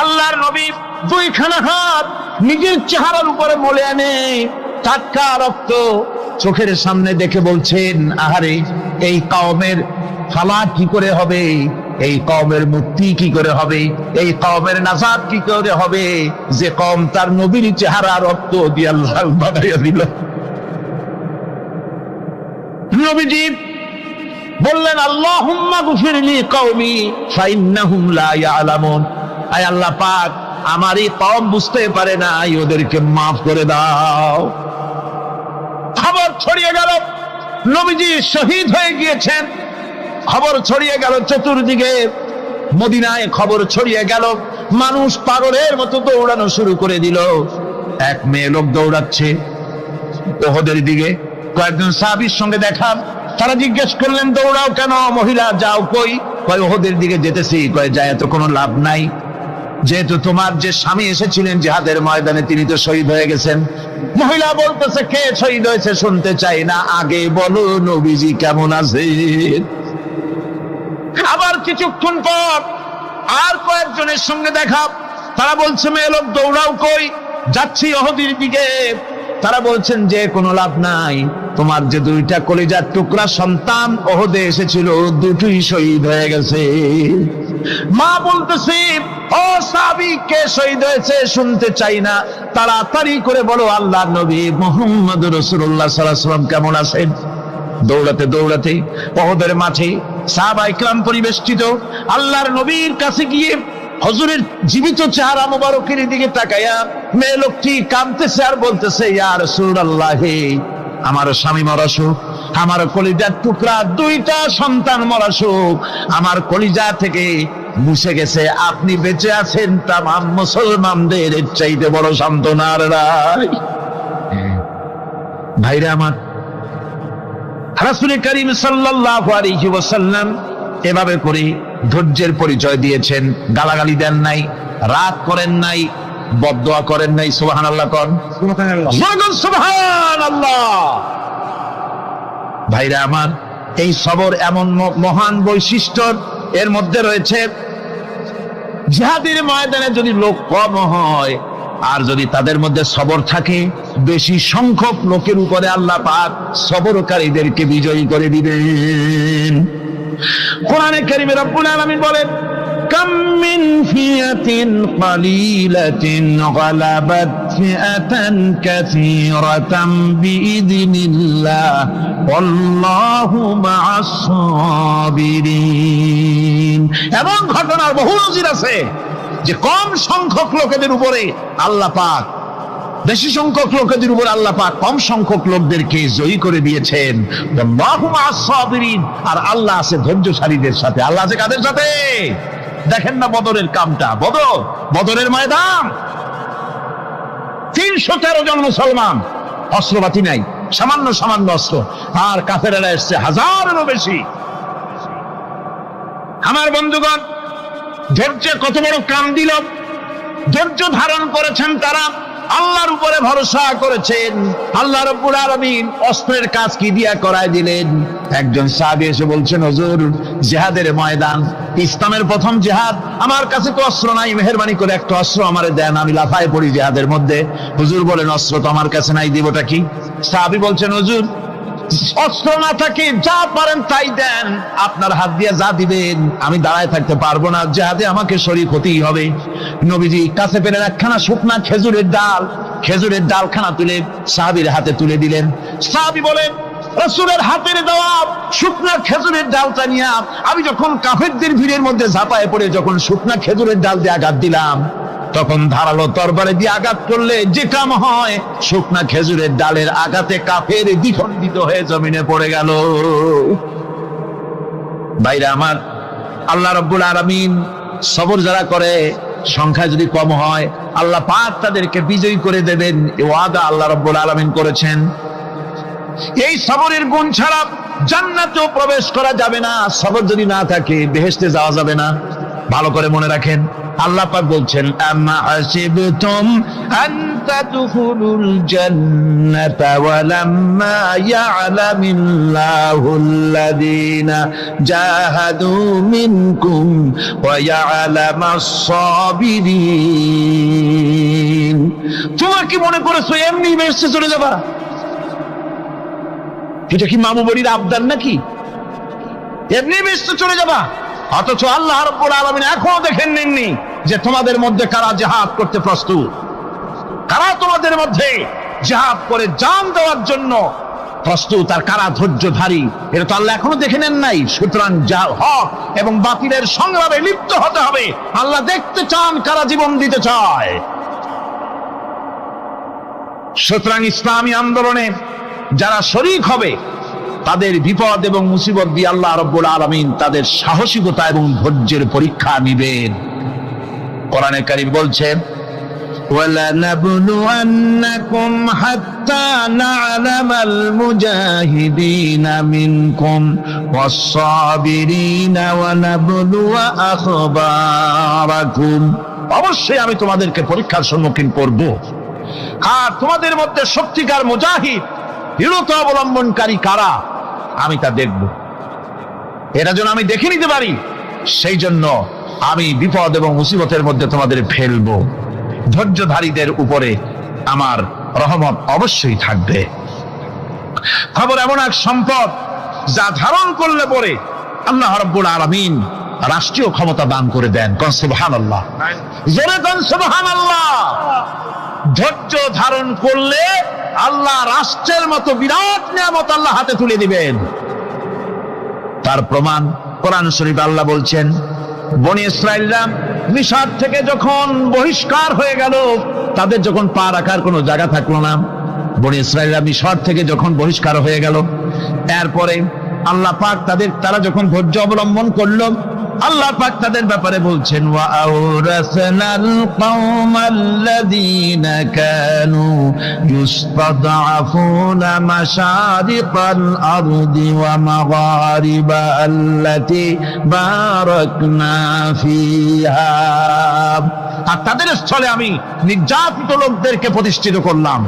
আল্লাহর নবী দুইখানা হাত নিজের চেহারার উপরে মলে আনে টাটকা রক্ত চোখের সামনে দেখে বলছেন, আহারে এই কওমের ফালাক কি করে হবে, এই কওমের মুক্তি কি করে হবে, এই কওমের নাজাত কি করে হবে, যে কওম তার নবীর চেহারা রক্ত দিয়ে লাল বানাইয়া দিল। নবীজি বললেন, আল্লাহুম্মা গফিরলি কওমি ফাইন্নাহুম লা ইয়ালামুন। আয় আল্লাহ পাক, আমার এই কওম বুঝতে পারে না, ওদেরকে মাফ করে দাও। খবর ছড়িয়ে গেল নবীজি শহীদ হয়ে গিয়েছেন। খবর ছড়িয়ে গেল চতুর্দিকে, মদিনায় খবর ছড়িয়ে গেল। মানুষ পাগলের মতো দৌড়ানো শুরু করে দিল। এক মেয়ে লোক দৌড়াচ্ছে ওহদের দিকে। কয়েকজন সাহাবীর সঙ্গে দেখা, তারা জিজ্ঞেস করলেন, দৌড়াও কেন মহিলা, যাও কই? কয় ওহদের দিকে যেতেছি। কয় যায় তো কোনো লাভ নাই, যেহেতু তোমার যে স্বামী এসেছিলেন জিহাদের ময়দানে তিনি তো শহীদ হয়ে গেছেন। মহিলা বলতেছে, কে শহীদ হয়েছে শুনতে চাই না, আগে বলো নবীজি কেমন আছে। আবার কিছুক্ষণ পর আর কয়েকজনের সঙ্গে দেখা, তারা বলছে, মেয়ে লোক দৌড়াও কই? যাচ্ছি ওহদের দিকে। তারা বলছেন যে কোনো লাভ নাই, তোমার যে দুইটা কলিজার টুকরা সন্তান ওহদে এসেছিল দুটোই শহীদ হয়ে গেছে। মা বলতেছে, ও সাহাবী, কে শহীদ হয়েছে শুনতে চাই না, তাড়াতাড়ি করে বলো আল্লাহর নবী মুহাম্মদ রাসূলুল্লাহ সাল্লাল্লাহু আলাইহি ওয়াসাল্লাম কেমন আছেন। দৌড়াতে দৌড়াতে ওহদের মাঠে সাহাবায়ে কেরাম পরিবেষ্টিত। আল্লাহর নবীর কাছে গিয়ে হুজুরের জীবিত চেহারা মোবারকের দিকে তাকায়া মেয়ে লোকটি কাঁদতেছে আর বলতেছে, ইয়া রাসূলুল্লাহ, আমার স্বামী মরা শোক, আমার কলিজার টুকরা দুইটা সন্তান মরা শোক আমার কলিজা থেকে মুছে গেছে, আপনি বেঁচে আছেন, তামাম মুসলমানদের এর চাইতে বড় সান্ত্বনা আর নাই। ভাইরা আমার, রাসূল করিম সাল্লাল্লাহু আলাইহি ওয়াসাল্লাম এভাবে করে ধৈর্যের পরিচয় দিয়েছেন। গালাগালি দেন নাই, রাগ করেন নাই, বদদোয়া করেন নাই। সুবহানাল্লাহ কোন, সুবহানাল্লাহ। ভাইরা আমার, এই সবর এমন মহান বৈশিষ্ট্য, এর মধ্যে রয়েছে জিহাদের ময়দানে যদি লোক কম হয় আর যদি তাদের মধ্যে সবর থাকে, বেশি সংখ্যক লোকের উপরে আল্লাহ পাক সবরকারীদেরকে বিজয়ী করে দিবেন। কোরআনে কারীমে রব্বুল আলামিন বলেন, কাম মিন ফিয়াতিন কালিলাতিন গালাবাত ফিআতান কাসীরাতাম বিইذনিল্লাহ আল্লাহু মা'আস সাবিরিন। এমন ঘটনার বহু নজির আছে যে কম সংখ্যক লোকেদের উপরে আল্লাহ পাক, বেশি সংখ্যক লোকেদের উপর আল্লাহ পাক কম সংখ্যক লোকদেরকে জয়ী করে দিয়েছেন। আল্লাহু মা'আস সাবিরিন, আর আল্লাহ আছে ধৈর্যশালীদের সাথে। আল্লাহ আছে কাদের সাথে? দেখেন না বদরের কামটা, বদরের ময়দান, 313 জন মুসলমান, অস্ত্রপাতি নাই, সামান্য সামান্য অস্ত্র, আর কাফেরেরা এসছে হাজারেরও বেশি। আমার বন্ধুগণ, ধৈর্য কত বড় কাম দিল, ধৈর্য ধারণ করেছেন তারা, আল্লাহর উপরে ভরসা করেছেন। আল্লাহ রাব্বুল আলামিন অস্ত্রের কাজ কি দিয়া করায় দিলেন। একজন সাহাবী এসে বলছেন, হুজুর, জিহাদের ময়দান, ইসলামের প্রথম জিহাদ, আমার কাছে তো অস্ত্র নাই, মেহেরবানি করে একটা অস্ত্র আমারে দেন, আমি লাফায় পড়ি জিহাদের মধ্যে। হুজুর বলেন, অস্ত্র তো আমার কাছে নাই, দিবটা কি? সাহাবী বলছেন, হুজুর, অস্ত্র না থাকে যা পারেন তাই দেন, আপনার হাত দিয়ে যা দিবেন আমি দাঁড়ায় থাকতে পারবো না, জিহাদে আমাকে শরীক হতেই হবে। নবীজি কাছে পেলেন একখানা শুকনা খেজুরের ডালখানা তুলে সাহাবীর হাতে তুলে দিলেন। সাহাবী বলেন, রাসূলের হাতের দেওয়া শুকনা খেজুরের ডালটা নিয়ে আমি যখন কাফেরদের ভিড়ের মধ্যে ঝাঁপায় পড়ে যখন শুকনা খেজুরের ডাল দিয়ে আঘাত দিলাম, তখন ধারালো তরবারি দিয়ে আঘাত করলে যে কাম হয়, শুকনা খেজুরের ডালের আঘাতে কাফের দ্বিখণ্ডিত হয়ে জমিনে পড়ে গেল। ভাইরা আমার, আল্লাহ রাব্বুল আলামিন সবর যারা করে, সংখ্যা যদি কম হয়, আল্লাহ পাক তাদেরকে বিজয়ী করে দেবেন, এই ওয়াদা আল্লাহ রাব্বুল আলামিন করেছেন। এই সবরের গুণ ছাড়া জান্নাতেও প্রবেশ করা যাবে না, সবর যদি না থাকে বেহেশতে যাওয়া যাবে না। ভালো করে মনে রাখেন, আল্লাহ পাক বলছেন, আম্মা হাসিবতুম আন তাদখুলুল জান্নাতা ওয়া লাম্মা ইয়া'লামিল্লাহুল্লাযীনা জাহাদু মিনকুম ওয়া ইয়া'লামাস সাবিরিন। তোমরা কি মনে করেছো এমনি বেহেশতে চলে যাবা? এটা কি মামু বাড়ির আবদার নাকি? এমনি ব্যস্ত চলে যাবা। অথচ আল্লাহ রাব্বুল আলামিন এখনো দেখেন নেননি যে তোমাদের মধ্যে কারা জিহাদ করতে প্রস্তুত, কারা তোমাদের মধ্যে জিহাদ করে জান দেওয়ার জন্য প্রস্তুত, আর কারা ধৈর্যধারী, এটা তো আল্লাহ এখনো দেখে নেন নাই। সুতরাং হক এবং বাতিলের সংগ্রামে লিপ্ত হতে হবে। আল্লাহ দেখতে চান কারা জীবন দিতে চায়। সুতরাং ইসলামী আন্দোলনে যারা শরীক হবে তাদের বিপদ এবং মুসিবত দিয়ে আল্লাহ রাব্বুল আলামিন তাদের সাহসিকতা এবং ধৈর্যের পরীক্ষা নিবেন। কোরআনে কারীম বলছেন, وَلَنَبْلُوَنَّكُمْ حَتَّى نَعْلَمَ الْمُجَاهِدِينَ مِنكُمْ وَالصَّابِرِينَ وَنَبْلُوَ أَخْبَارَكُمْ। অবশ্যই আমি তোমাদেরকে পরীক্ষার সম্মুখীন করব, আর তোমাদের মধ্যে সত্যিকার মুজাহিদ, দৃঢ়তা অবলম্বনকারী কারা আমি তা দেখব। এটা যেন আমি দেখে নিতে পারি, সেই জন্য আমি বিপদ এবং মুসিবতের মধ্যে তোমাদের ফেলবো। ধৈর্যধারীদের উপরে আমার রহমত অবশ্যই থাকবে। খবর এমন এক সম্পদ যা ধারণ করলে পরে আল্লাহ রাব্বুল আলামিন রাষ্ট্রীয় ক্ষমতা দান করে দেন। কোন সুবহানাল্লাহ, জোরে কোন সুবহানাল্লাহ। ধৈর্য ধারণ করলে আল্লাহ রাষ্ট্রের মতো বিরাট নিয়ামত আল্লাহ হাতে তুলে দিবেন। তার প্রমাণ কোরআন শরীফ আল্লাহ বলছেন, বনি ইসরাইলরা মিশর থেকে যখন বহিষ্কার হয়ে গেল, তাদের যখন পা রাখার কোনো জায়গা থাকলো না, বনি ইসরাইলরা মিশর থেকে যখন বহিষ্কার হয়ে গেল, এরপরে আল্লাহ পাক তারা যখন ধৈর্য অবলম্বন করলো, আল্লাহ পাক তাদের ব্যাপারে বলছেন, ওয়া আওরাসনাল কওমাল্লাযীনা কানু ইউসতাদআফুনা মাশারিকাল আরদি ওয়া মাগারিবা আল্লাতী বারাকনা ফিহা। আর তাদের স্থলে আমি নির্যাতিত লোকদেরকে প্রতিষ্ঠিত করলাম।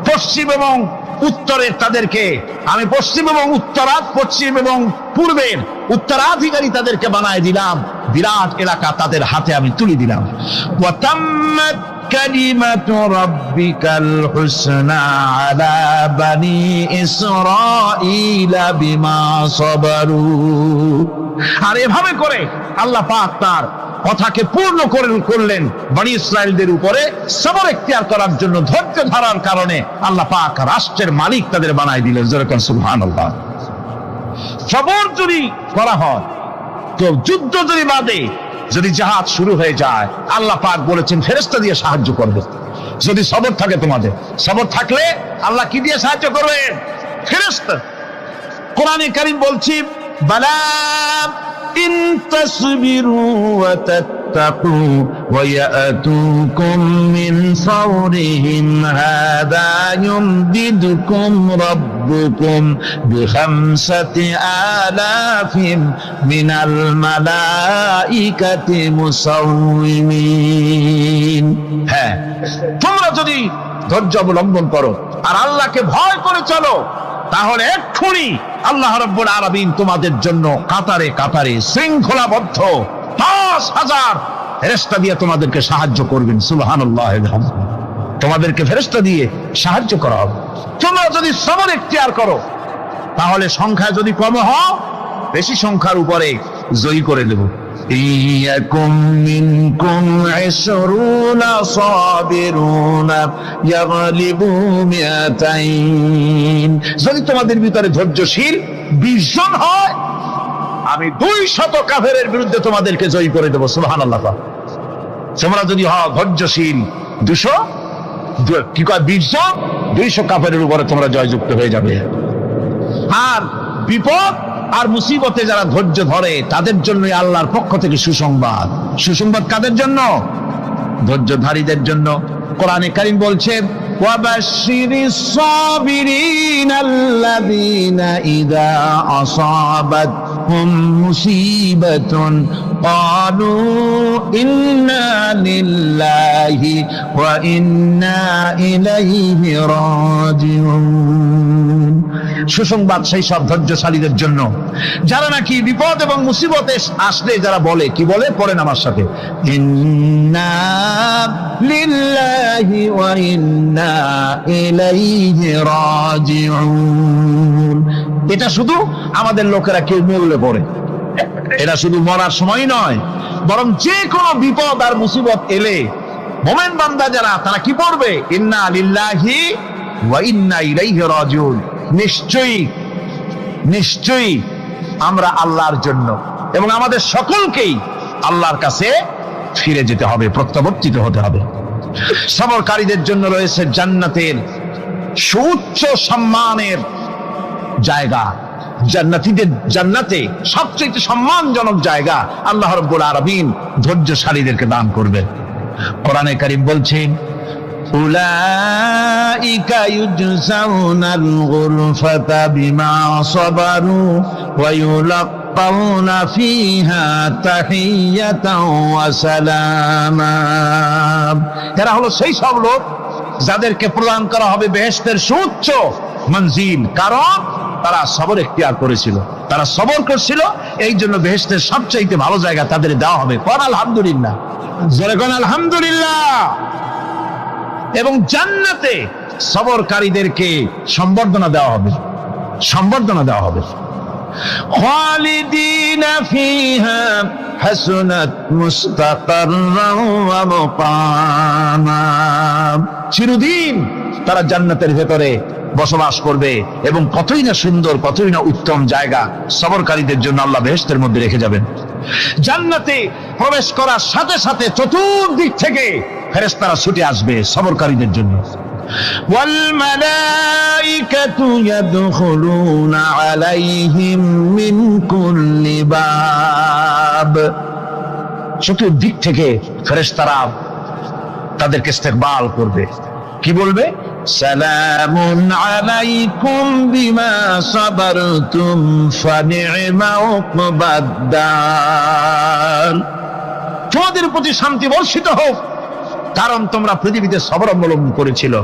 পশ্চিম এবং উত্তরের তাদেরকে আমি পশ্চিম এবং পূর্বের উত্তরাধিকারী তাদেরকে বানায় দিলাম। বিরাট এলাকা তাদের হাতে আমি তুলে দিলাম। ওয়া তাম্মাত কালিমাতু রাব্বিকাল হুসনা আলা বানি ইসরাঈলা বিমা সাবারু। আর এভাবে করে আল্লাহ পাক তার কথাকে পূর্ণ করলেন বনি ইসরাইলদের উপরে সবর এখতিয়ার করার জন্য। ধৈর্য ধারার কারণে আল্লাহ পাক রাষ্ট্রের মালিক তাদের বানাই দিলেন। যেরকম সুবহানাল্লাহ। সবর যদি করা হয়, তো যুদ্ধ যদি বাদে, যদি জাহাজ শুরু হয়ে যায়, আল্লাহ পাক বলেছেন ফেরেশতা দিয়ে সাহায্য করবে। যদি সবর থাকে, তোমাদের সবর থাকলে আল্লাহ কি দিয়ে সাহায্য করবেন? ফেরেশতা। কোরআনে কারীম বলছি, বালা ইন তাসবিরু ওয়া তাত্তাকু ওয়া ইয়াতুকুম মিন ফাওরিহিম হাদা ইউমদিদুকুম রাব্বুকুম বিখামসাতি আলাফিন মিনাল মালাইকাতি মুসাউমিন। হ্যাঁ, তোমরা যদি ধৈর্য অবলম্বন করো আর আল্লাহকে ভয় করে চলো, তাহলে এক্ষুনি আল্লাহ রাব্বুল আলামিন তোমাদের জন্য কাতারে কাতারে শৃঙ্খলাবদ্ধ 10,000 ফেরেশতা দিয়ে তোমাদেরকে সাহায্য করবেন। সুবহানাল্লাহ। তোমাদেরকে ফেরেশতা দিয়ে সাহায্য করা হবে। তোমরা যদি সবর এখতিয়ার করো, তাহলে সংখ্যা যদি কম হও, বেশি সংখ্যার উপরে জয়ী করে দেব। ইয়াকুম মিনকুম 20 সাবিরুনা ইয়াগলিবু মিয়াতাইন। যদি তোমাদের ভিতরে ধৈর্যশীল 20 জন হয়, আমি 200 কাফেরের বিরুদ্ধে তোমাদেরকে জয়ী করে দেব। সুবহানাল্লাহ। তোমরা যদি হও ধৈর্যশীল 200, কি কয় 20 জন, 200 কাফেরের উপরে তোমরা জয়যুক্ত হয়ে যাবে। আর বিপদ আর মুসিবতে যারা ধৈর্য ধরে, তাদের জন্য আল্লাহর পক্ষ থেকে সুসংবাদ। সুসংবাদ কাদের জন্য? ধৈর্যধারীদের জন্য। কোরআনে কারীম বলছে, ওয়াবাশশিরিস সাবিরিনাল্লাযীনা ইযা আসাবাতহুম মুসিবাতুন ক্বালু ইন্না লিল্লাহি ওয়া ইন্না ইলাইহি রাজিউন। সুসংবাদ সেই সব ধৈর্যশালীদের জন্য যারা নাকি বিপদ এবং মুসিবতে আসলে যারা বলে, কি বলে? পড়েন আমার সাথে, ইন্না লিল্লাহি ওয়া ইন্না ইলাইহি রাজিউন। এটা শুধু আমাদের লোকেরা কেউ মরলে পড়ে, এটা শুধু মরার সময় নয়, বরং যে কোনো বিপদ আর মুসিবত এলে মোমেন বান্দা যারা তারা কি পড়বে? ইন্না লিল্লাহি ওয়া ইন্না ইলাইহি রাজিউন। নিশ্চয়ই নিশ্চয়ই আমরা আল্লাহর জন্য এবং আমাদের সকলকেই আল্লাহর কাছে ফিরে যেতে হবে, প্রত্যাবর্তিত হতে হবে। সবরকারীদের জন্য রয়েছে জান্নাতের সুউচ্চ সম্মানের জায়গা। জান্নাতে সবচেয়ে সম্মানজনক জায়গা আল্লাহ রাব্বুল আলামিন ধৈর্যশালীদেরকে দান করবেন। কোরআনে কারীম বলছেন, উলাইকা ইউজসাউনাল গুরফাতা বিমা সাবারু ওয়া ইউলাক্কাউনা ফিহা তাহিয়াতাও ওয়া সালামা। এরা হলো সেই সব লোক যাদেরকে প্রদান করা হবে বেহেশতের সুউচ্চ মঞ্জিল, কারণ তারা সবর এখতিয়ার করেছিল, তারা সবর করছিল, এই জন্য বেহেশতের সবচাইতে ভালো জায়গা তাদের দেওয়া হবে। কোন আলহামদুলিল্লাহ, জোরে কোন আলহামদুলিল্লাহ। এবং জান্নাতে সবরকারীদেরকে সম্বর্ধনা দেওয়া হবে, সম্বর্ধনা দেওয়া হবে। খালিদিনা ফিহা হাসুনাত মুস্তাকাররান ওয়া মুকামা। চিরদিন তারা জান্নাতের ভেতরে বসবাস করবে এবং কতই না সুন্দর, কতই না উত্তম জায়গা সবরকারীদের জন্য আল্লাহ বেহেশতের মধ্যে রেখে যাবেন। জান্নাতে প্রবেশ করার সাথে সাথে চতুর্দিক থেকে ফেরেশতারা ছুটে আসবে সবরকারীদের জন্য। ওয়াল মালাইকাতু ইয়াদখুলুনা আলাইহিম মিন কুল্লি বাব। চতুর্দিক থেকে ফেরেশতারা তাদেরকে ইস্তেকবাল করবে, কি বলবে? সালামুন আলাইকুম বিমা সাবারতুম ফানি'মা উকবাদ। তোমাদের প্রতি শান্তি বর্ষিত হোক, কারণ তোমরা পৃথিবীতে সবর অবলম্বন করেছিল।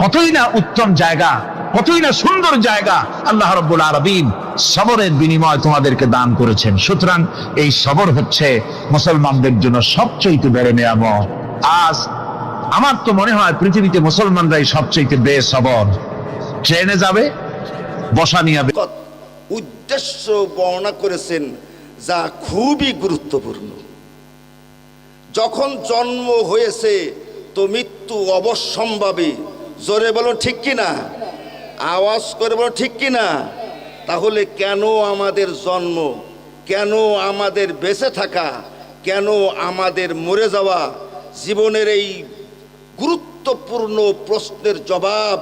কতই না উত্তম জায়গা, কতই না সুন্দর জায়গা আল্লাহ রাব্বুল আলামিন সবরের বিনিময় তোমাদেরকে দান করেছেন। সুতরাং এই সবর হচ্ছে মুসলমানদের জন্য সবচেয়ে বড় নিয়ামত। আজ আমার তো মনে হয় পৃথিবীতে মুসলমানরাই সবচেয়ে বেসবর। ট্রেনে যাবে, বসা নিয়ে উদ্দেশ্য বর্ণনা করেছেন যা খুবই গুরুত্বপূর্ণ। যখন জন্ম হয়েছে তো মৃত্যু অবশ্যম্ভাবী। জোরে বলো ঠিক কিনা, আওয়াজ করে বলো ঠিক কিনা। তাহলে কেন আমাদের জন্ম, কেন আমাদের বেঁচে থাকা, কেন আমাদের মরে যাওয়া? জীবনের এই গুরুত্বপূর্ণ প্রশ্নের জবাব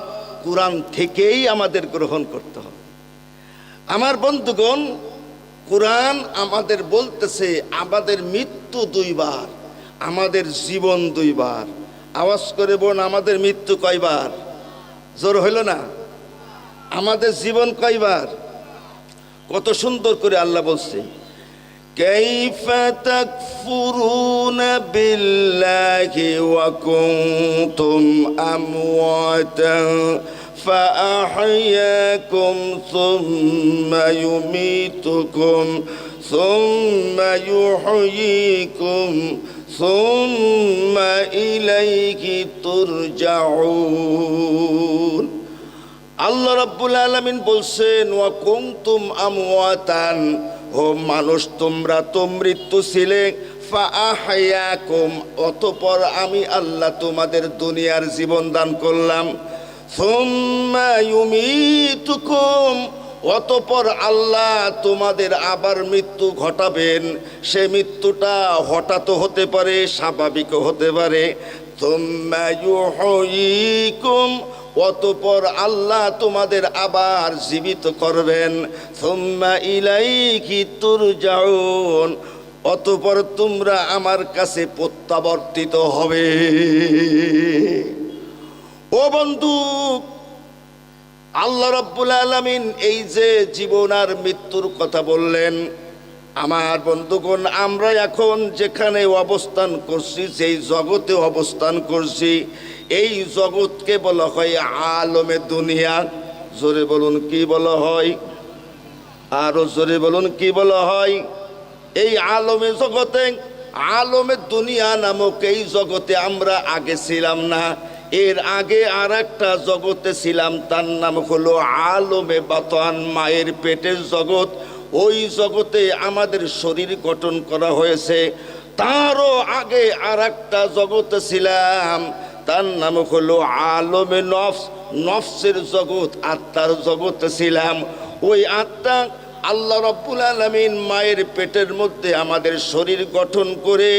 কোরআন থেকেই আমাদের গ্রহণ করতে হবে। আমার বন্ধুগণ, কোরআন আমাদের বলতেছে আমাদের মৃত্যু দুইবার, আমাদের জীবন দুইবার। আওয়াজ করে বোন, আমাদের মৃত্যু কয়বার? জোর হইল না? আমাদের জীবন কয়বার? কত সুন্দর করে আল্লাহ বলছে, কাইফা তাকফুরুনা বিল্লাহি ওয়া কুনতুম আমওয়াতান فأحياكم ثم يميتكم ثم يحييكم ثم إليه ترجعون। আল্লাহ রাব্বুল আলামিন বলছেন, ওয়া কুনতুম আমওয়াতান, ও মানুষ তোমরা তো মৃত্যু ছিলে, ফাআহয়াকুম, অতঃপর আমি আল্লাহ তোমাদের দুনিয়ার জীবন দান করলাম। সুম্মা ইউমিতুকুম, অতঃপর আল্লাহ তোমাদের আবার মৃত্যু ঘটাবেন। সে মৃত্যুটা হঠাৎ হতে পারে, স্বাভাবিকও হতে পারে। সুম্মা ইউহয়িকুম, অতঃপর আল্লাহ তোমাদের আবার জীবিত করবেন। সুম্মা ইলাইহি তুরজাউন, অতঃপর তোমরা আমার কাছে প্রত্যাবর্তিত হবে। ও বন্ধু, আল্লাহ রাব্বুল আলামিন এই যে জীবন আর মৃত্যুর কথা বললেন, আমার বন্ধুগণ, আমরা এখন যেখানে অবস্থান করছি, যেই জগতে অবস্থান করছি, এই জগৎকে বলা হয় আলমে দুনিয়া। জোরে বলুন কি বলা হয়? আরো জোরে বলুন কি বলা হয়? এই আলমে জগতে, আলমে দুনিয়া নামক এই জগতে আমরা আগে ছিলাম না। এর আগে আর একটা জগতে ছিলাম, তার নাম হলো আলমে বাতান, মায়ের পেটের জগৎ। ওই জগতে আমাদের শরীর গঠন করা হয়েছে। তারও আগে আর একটা জগতে ছিলাম, তার নাম হলো আলমে নফস, নফসের জগৎ, আত্মার জগতে ছিলাম। ওই আত্মা আল্লাহ রাব্বুল আলামিন মায়ের পেটের মধ্যে আমাদের শরীর গঠন করে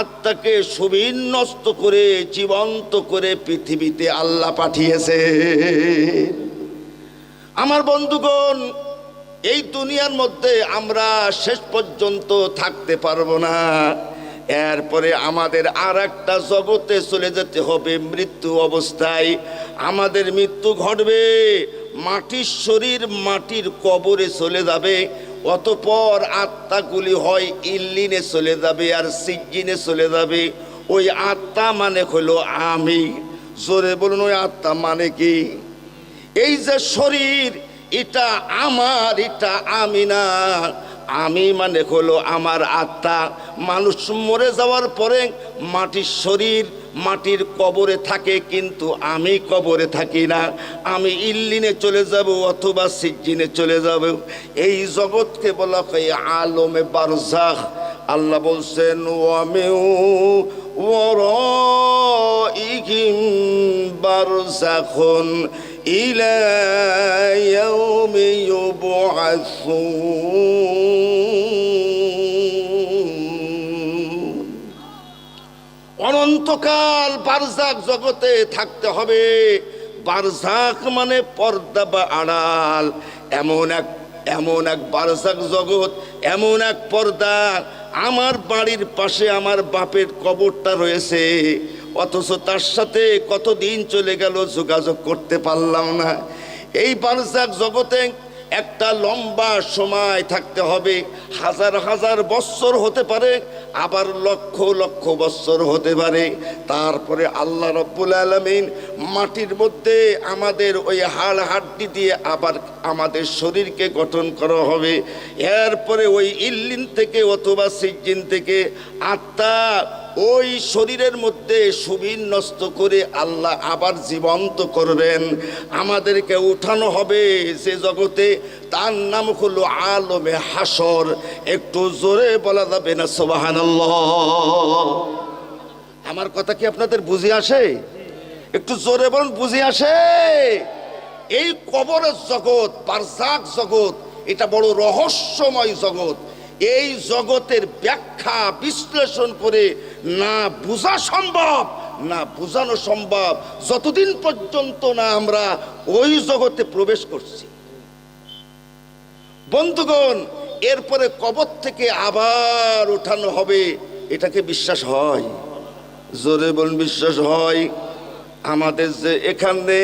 আত্মাকে সুবিন্যস্ত করে জীবন্ত করে পৃথিবীতে আল্লাহ পাঠিয়েছে। আমার বন্ধুগণ, এই দুনিয়ার মধ্যে আমরা শেষ পর্যন্ত থাকতে পারবো না। এরপরে আমাদের আর একটা জগতে চলে যেতে হবে, মৃত্যু অবস্থায় আমাদের মৃত্যু ঘটবে। মাটির শরীর মাটির কবরে চলে যাবে, অতঃপর আত্মাগুলি হয় ইল্লিনে চলে যাবে আর সিজ্জিনে চলে যাবে। ওই আত্মা মানে হলো আমি। জোরে বলুন, ওই আত্মা মানে কি? এই যে শরীর, এটা আমার, এটা আমি না। আমি মানে হলো আমার আত্মা। মানুষ মরে যাওয়ার পরে মাটির শরীর মাটির কবরে থাকে, কিন্তু আমি কবরে থাকি না। আমি ইল্লিনে চলে যাব অথবা সিজ্জিনে চলে যাব। এই জগৎকে বলা হয় আলমে বারজাখ। আল্লাহ বলছেন ওয়ামিউ ওয়ারাইহিম বারজাখুন ইলা ইয়াউমি ইউবআসুন। অনন্তকাল বারজাখ জগতে থাকতে হবে। বারজাখ মানে পর্দা বা আড়াল। এমন এক বারজাখ জগৎ, এমন এক পর্দা। আমার বাড়ির পাশে আমার বাপের কবরটা রয়েছে, অথচ তার সাথে কতদিন চলে গেল যোগাযোগ করতে পারলাম না। এই বারজাখ জগতে একটা লম্বা সময় থাকতে হবে। হাজার হাজার বৎসর হতে পারে, আবার লক্ষ লক্ষ বৎসর হতে পারে। তারপরে আল্লাহ রাব্বুল আলামিন মাটির মধ্যে আমাদের ওই হাড় হাড্ডি দিয়ে আবার আমাদের শরীরকে গঠন করা হবে। এরপরে ওই ইল্লিন থেকে অথবা সিজ্জিন থেকে আত্মা ওই শরীরের মধ্যে সুবিন্যস্ত করে আল্লাহ আবার জীবন্ত করবেন। আমাদেরকে উঠানো হবে সে জগতে, তার নাম হলো আলমে হাসর। একটু জোরে বলা যাবে না সুবহানাল্লাহ? আমার কথা কি আপনাদের বুঝে আসে? একটু জোরে বলুন, বুঝে আসে? এই কবরের জগৎ, বারজাখ জগৎ, এটা বড় রহস্যময় জগৎ। এই জগতের ব্যাখ্যা বিশ্লেষণ করে না বোঝা সম্ভব, না বোঝানো সম্ভব, যতদিন পর্যন্ত না আমরা ওই জগতে প্রবেশ করছি। বন্ধুগণ, এরপরে কবর থেকে আবার উঠানো হবে। এটাকে বিশ্বাস হয়? জোরে বলুন, বিশ্বাস হয়? আমাদের যে এখানে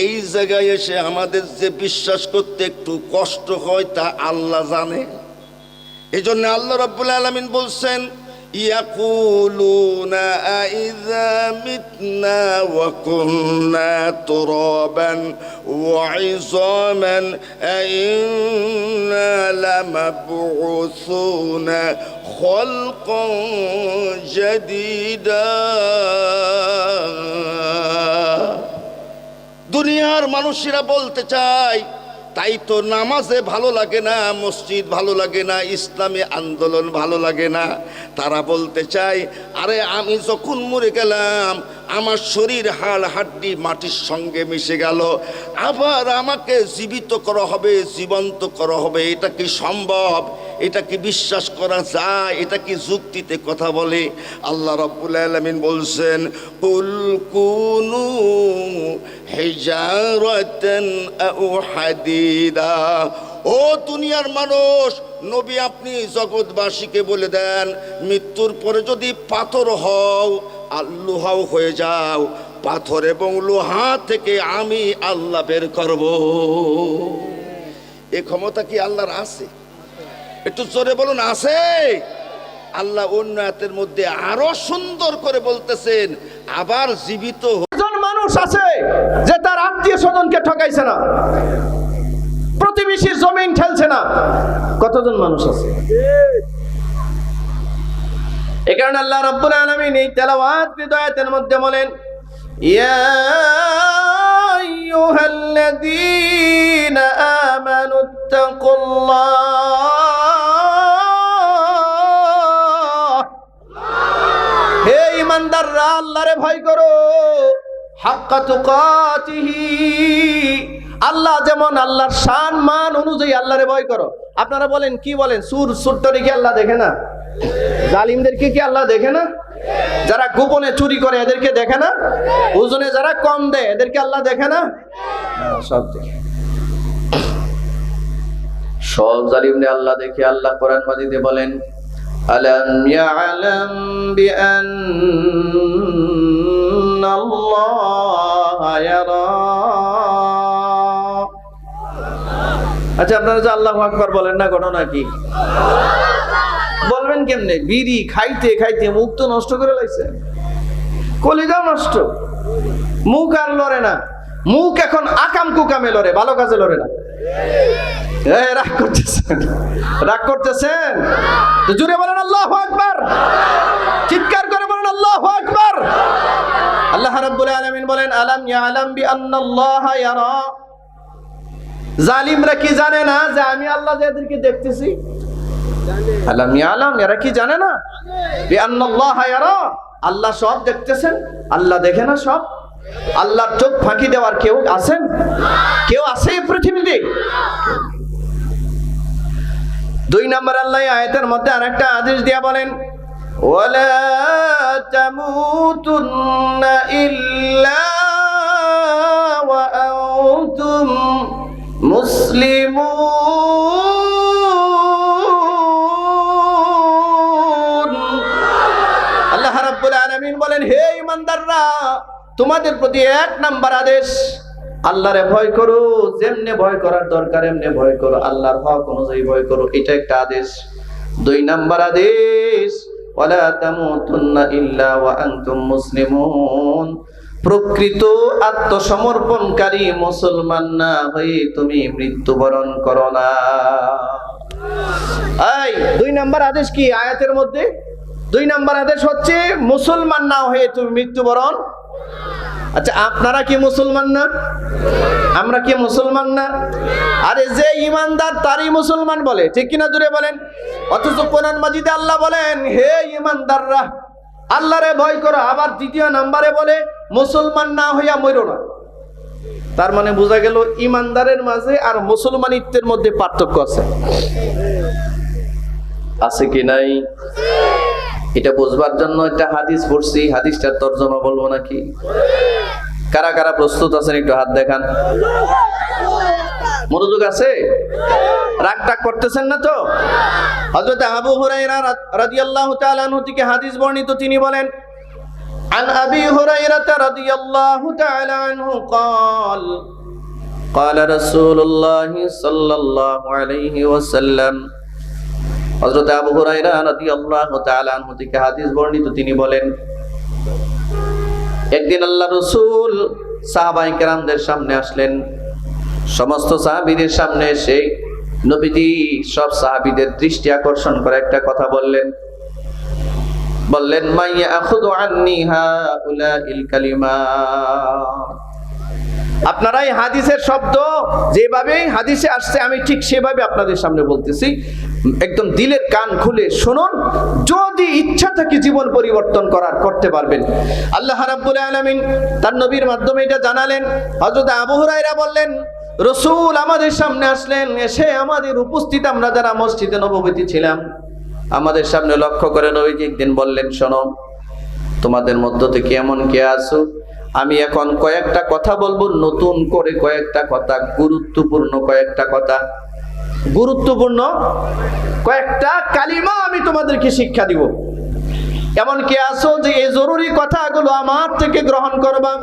এই জায়গায় এসে আমাদের যে বিশ্বাস করতে একটু কষ্ট হয়, তা আল্লাহ জানে। এই জন্য আল্লাহ রাব্বুল আলামিন বলছেন ইয়াকুলুনা আইযা মিতনা ওয়া কুননা তুরাবান ওয়া ইযামান আইন্না লামাবউসুনা খালকান জাদীদা। দুনিয়ার মানুষেরা বলতে চায়, তাই তো নামাজে ভালো লাগে না, মসজিদ ভালো লাগে না, ইসলামী আন্দোলন ভালো লাগে না। তারা বলতে চায়, আরে আমি যখন মরে গেলাম আমার শরীর হাড় হাড্ডি মাটির সঙ্গে মিশে গেল, আবার আমাকে জীবিত করা হবে, জীবন্ত করা হবে। এটা কি সম্ভব? এটা কি বিশ্বাস করা যায়? এটা কি যুক্তিতে কথা বলে? আল্লাহ রাব্বুল আলামিন বলছেন কুল কুনু হিজারাতান আও হাদিদা। ও দুনিয়ার মানুষ, নবী আপনি জগৎবাসীকে বলে দেন, মৃত্যুর পরে যদি পাথর হও আর লোহাও হয়ে যাও, পাথর এবং লোহা থেকে আমি আল্লাহ বের করব। এই ক্ষমতা কি আল্লাহর আছে? একটু জোরে বলুন, আছে? আল্লাহ অন্য আয়াতের মধ্যে আরো সুন্দর করে বলতেছেন, আবার জীবিত। একজন মানুষ আছে যে তার আত্মীয় স্বজনকে ঠকাইছে না, প্রতিবেশীর জমিন ঠেলছে না। কতজন মানুষ আছে? এই কারণে আল্লাহ রাব্বুল আলামিন এই তেলাওয়াত আয়াতের মধ্যে বলেন ইয়া আইয়ুহাল্লাযীনা আমানুত্তাকুল্লাহ, হে ঈমানদাররা আল্লাহরে ভয় করো, হাক্কা তুকাতিহি, আল্লাহ যেমন আল্লাহর শান মান অনুযায়ী আল্লাহরে ভয় করো। আপনারা বলেন, কি বলেন, সুরটারে কি আল্লাহ দেখে না? জালিমদেরকে কি আল্লাহ দেখে না? যারা গোপনে চুরি করে এদেরকে দেখে না? ওজনে যারা কম দেয় এদেরকে আল্লাহ দেখে না? সব দেখে, সব জালিমদের আল্লাহ দেখে। আল্লাহ কোরআন মাজিদে বলেন, আলাম ইয়ালাম বিআন্নাল্লাহা ইয়ারা। আচ্ছা, আপনারা যে আল্লাহু আকবার বলেন না, ঘটনা কি? বলবেন কেমনে? বিড়ি খাইতে খাইতে মুখ তো নষ্ট করে লাইছে, কলিজাও নষ্ট, মুখ আর লড়ে না। মুখ এখন আকাম কুকামে লড়ে, ভালো কাজে লড়ে না। রাগ করতেছেন, রাগ করতেছেন তো জোরে বলেন আল্লাহু আকবার, চিৎকার করে বলেন আল্লাহু আকবার। আল্লাহ রাব্বুল আলামিন বলেন, আলাম ইয়ালাম বিআন্নাল্লাহা ইয়ারা, জালিমরা কি জানে না যে আমি আল্লাহ এদেরকে দেখতেছি? আলাম ইয়ালাম, এরা কি জানে না? বিআন্নাল্লাহা ইয়ারা, আল্লাহ সব দেখতেছেন। আল্লাহ দেখে না সব? আল্লাহর চোখ ফাঁকি দেওয়ার কেউ আছেন? কেউ আছে এই পৃথিবীতে? 2 নম্বর আল্লাহ আয়াতের মধ্যে আরেকটা আদেশ দিয়া বলেন, ওয়ালা তামুতুন্না ইল্লা ওয়া আনতুম মুসলিমুন। আল্লাহ রাব্বুল আলামিন বলেন, হে ঈমানদাররা, তোমাদের প্রতি 1 নাম্বার আদেশ, আল্লাহরে ভয় করো, যেমনে ভয় করার দরকার এমনে ভয় করো, আল্লাহর হক অনুযায়ী ভয় করো, এটা একটা আদেশ। 2 নাম্বার আদেশ, ওয়ালা তামুতুন্না ইল্লা ওয়া আনতুম মুসলিমুন, প্রকৃত আত্মসমর্পণকারী মুসলমান না হয়ে তুমি মৃত্যুবরণ করো না। এই 2 নাম্বার আদেশ কি আয়াতের মধ্যে? 2 নাম্বার আদেশ হচ্ছে মুসলমান না হয়ে তুমি মৃত্যুবরণ। আচ্ছা, আপনারা কি মুসলমান না? আমরা কি মুসলমান না? আরে যে ইমানদার তারই মুসলমান বলে, ঠিক কিনা জোরে বলেন। অথচ কোরআন মাজিদে আল্লাহ বলেন, হে ইমানদাররা আল্লাহরে ভয় করো, আবার 2 নম্বরে বলে মুসলমান না হইয়া মরো না। তার মানে বোঝা গেল ইমানদারের মাঝে আর মুসলমানিত্বের মধ্যে পার্থক্য আছে। আছে কি নাই? এটা বুঝবার জন্য একটা হাদিস পড়ছি, হাদিসটার তরজমা বলবো নাকি? কারা কারা প্রস্তুত আছেন একটু হাত দেখান। মনোযোগ আছে? রাগ টাগ করতেছেন না তো? হযরত আবু হুরায়রা রাদিয়াল্লাহু তাআলা আনহু থেকে হাদিস বর্ণিত, তিনি বলেন, আন আবি হুরায়রা রাদিয়াল্লাহু তাআলা আনহু قال قال رسول الله صلى الله عليه وسلم। হযরত আবু হুরায়রা রাদিয়াল্লাহু তাআলা আনহু থেকে হাদিস বর্ণিত, তিনি বলেন, একদিন আল্লাহ রাসূল সাহাবায়ে কেরামদের সামনে আসলেন। সমস্ত সাহাবীদের সামনে এসে নবীজি সব সাহাবীদের দৃষ্টি আকর্ষণ করে একটা কথা বললেন, মাইয়া আখুযু আন্নী হাউলাইল কালিমাত। আপনারা এই হাদিসের শব্দ যেভাবে হাদিসে আসছে আমি ঠিক সেভাবে আপনাদের সামনে বলতেছি, একদম দিলের কান খুলে শুনুন। যদি ইচ্ছা থাকে জীবন পরিবর্তন করতে পারবেন। আল্লাহ রাব্বুল আলামিন তার নবীর মাধ্যমে এটা জানালেন। হযরত আবু হুরায়রা বললেন, রাসূল আমাদের সামনে আসলেন, এসে আমাদের উপস্থিত আমরা যারা মসজিদে নববীতে ছিলাম আমাদের সামনে লক্ষ্য করে নবীজি একদিন বললেন, শোনো, তোমাদের মধ্য থেকে এমন কে আছো, আমি এখন কয়েকটা কথা বলবো, নতুন করে কয়েকটা কথা, গুরুত্বপূর্ণ কয়েকটা কথা, গুরুত্বপূর্ণ কয়েকটা কালিমা আমি তোমাদেরকে শিক্ষা দিব। এমন কে আছো যে এই জরুরি কথাগুলো আমার থেকে গ্রহণ করবা?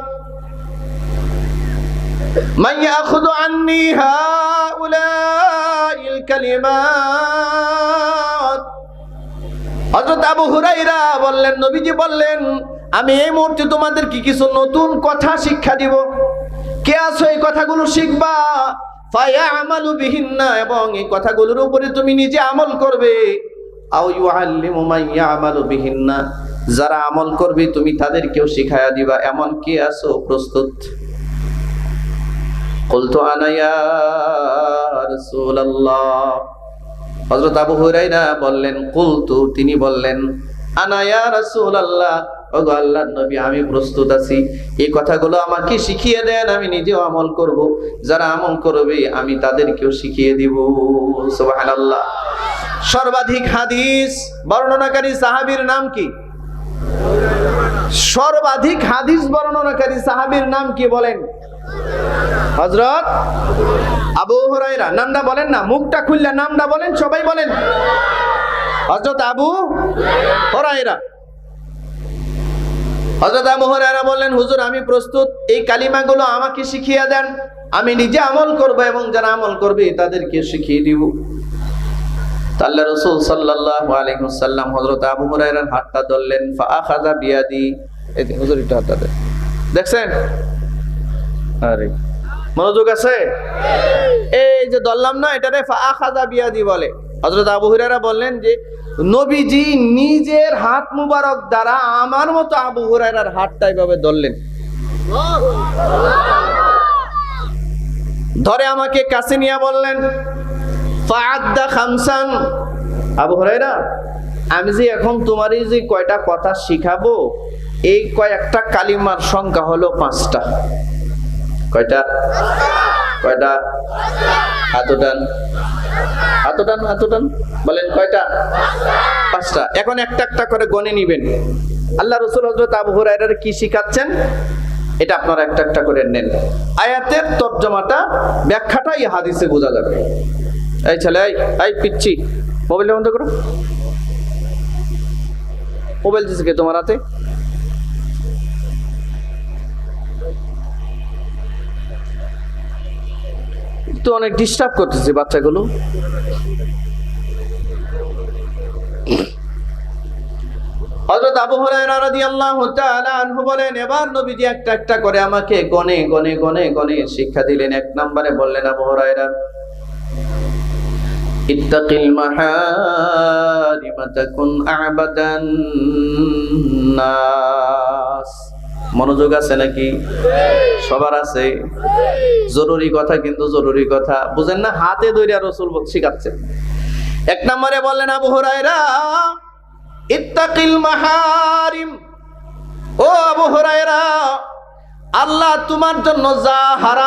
মাইয়া আখুযু আন্নী হাউলাইল কালিমাত। হযরত আবু হুরায়রা বললেন, নবীজি বললেন, আমি এই মুহূর্তে তোমাদেরকে কিছু নতুন কথা শিক্ষা দিব। কে আছো এই কথাগুলো শিখবা? ফায়ামালু বিহিন্না, এবং এই কথাগুলোর উপরে তুমি নিজে আমল করবে। আও ইউআল্লিমু মান ইয়ামালু বিহিন্না, যারা আমল করবে তুমি তাদেরকেও শিখায়া দিবা, এমন কে আছো প্রস্তুত? কুলতু আনা ইয়া রাসূলুল্লাহ। হযরত আবু হুরায়রা বললেন, কুলতু, তিনি বললেন, আনা ইয়া রাসূলুল্লাহ, ওগো আল্লাহর নবী আমি প্রস্তুত আছি। এই কথাগুলো আমাকে শিখিয়ে দেন, আমি নিজেও আমল করব, যারা আমল করবে আমি তাদেরকেও শিখিয়ে দিব। সুবহানাল্লাহ। সর্বাধিক হাদিস বর্ণনাকারী সাহাবীর নাম কি? সর্বাধিক হাদিস বর্ণনাকারী সাহাবীর নাম কি বলেন? হযরত আবু হুরায়রা। নামটা বলেন না, মুখটা খুললে নামটা বলেন, সবাই বলেন। হযরত আবু হুরায়রা। হযরত আবু হুরায়রা বললেন, হুজুর আমি প্রস্তুত, এই কালিমাগুলো আমাকে শিখিয়ে দেন, আমি নিজে আমল করব এবং যারা আমল করবে তাদেরকে শিখিয়ে দিব। আল্লাহ রাসূল সাল্লাল্লাহু আলাইহি ওয়াসাল্লাম হযরত আবু হুরায়রার হাতটা ধরলেন, ফাআখাযা বিয়াদি। এই হুজুর এটা হাতটা দেন, দেখছেন? আরে মনোযোগ আছে? এই যে ধরলাম না, এটারে ফাআখাযা বিয়াদি বলে। হযরত আবু হুরায়রা বললেন যে নবীজি নিজের হাত মুবারক দ্বারা আমার মতো আবু হুরায়রার হাতটা এইভাবে ধরলেন, ধরে আমাকে কাছে নিয়ে বললেন, ফাআদ্দা খামসান। আবু হুরায়রা, আমি যে এখন তোমারই যে কয়টা কথা শিখাবো, এই কয়েকটা কালিমার সংখ্যা হলো 5টা। কয়টা? কয়টা? হাতটান, হাতটান, হাতটান, বলেন কয়টা? 5টা। এখন একটা একটা করে গণে নিবেন। আল্লাহ রাসূল হযরত আবু হুরায়রার কি শিখাচ্ছেন এটা আপনারা একটা একটা করে নেন। আয়াতের তরজমাটা, ব্যাখ্যাটা এই হাদিসে বোঝা যাবে। এই ছেলে, এই পিচ্ছি, মোবাইল বন্ধ করো। মোবাইল দিছে কে তোমার হাতে? তো অনেক ডিস্টার্ব করতেছে বাচ্চাগুলো। হযরত আবু হুরায়রা রাদিয়াল্লাহু তাআলা আনহু বলেন, এবার নবীজি একটা একটা করে আমাকে গনে গনে গনে গনে শিক্ষা দিলেন। এক নম্বরে বললেন, আবু হুরায়রা, ইত্তাকিল মাহারিম তাকুন আবাদান নাস। মনোযোগ আছে নাকি? সবার আছে? জরুরি কথা, কিন্তু জরুরি কথা বুঝেন না, হাতে ধরে রাসূল শিখাচ্ছেন। এক নম্বরে বললেন, আবু হুরায়রা, ইত্তাকিল মাহারিম। ও আবু হুরায়রা, আল্লাহ তোমার জন্য যা হারাম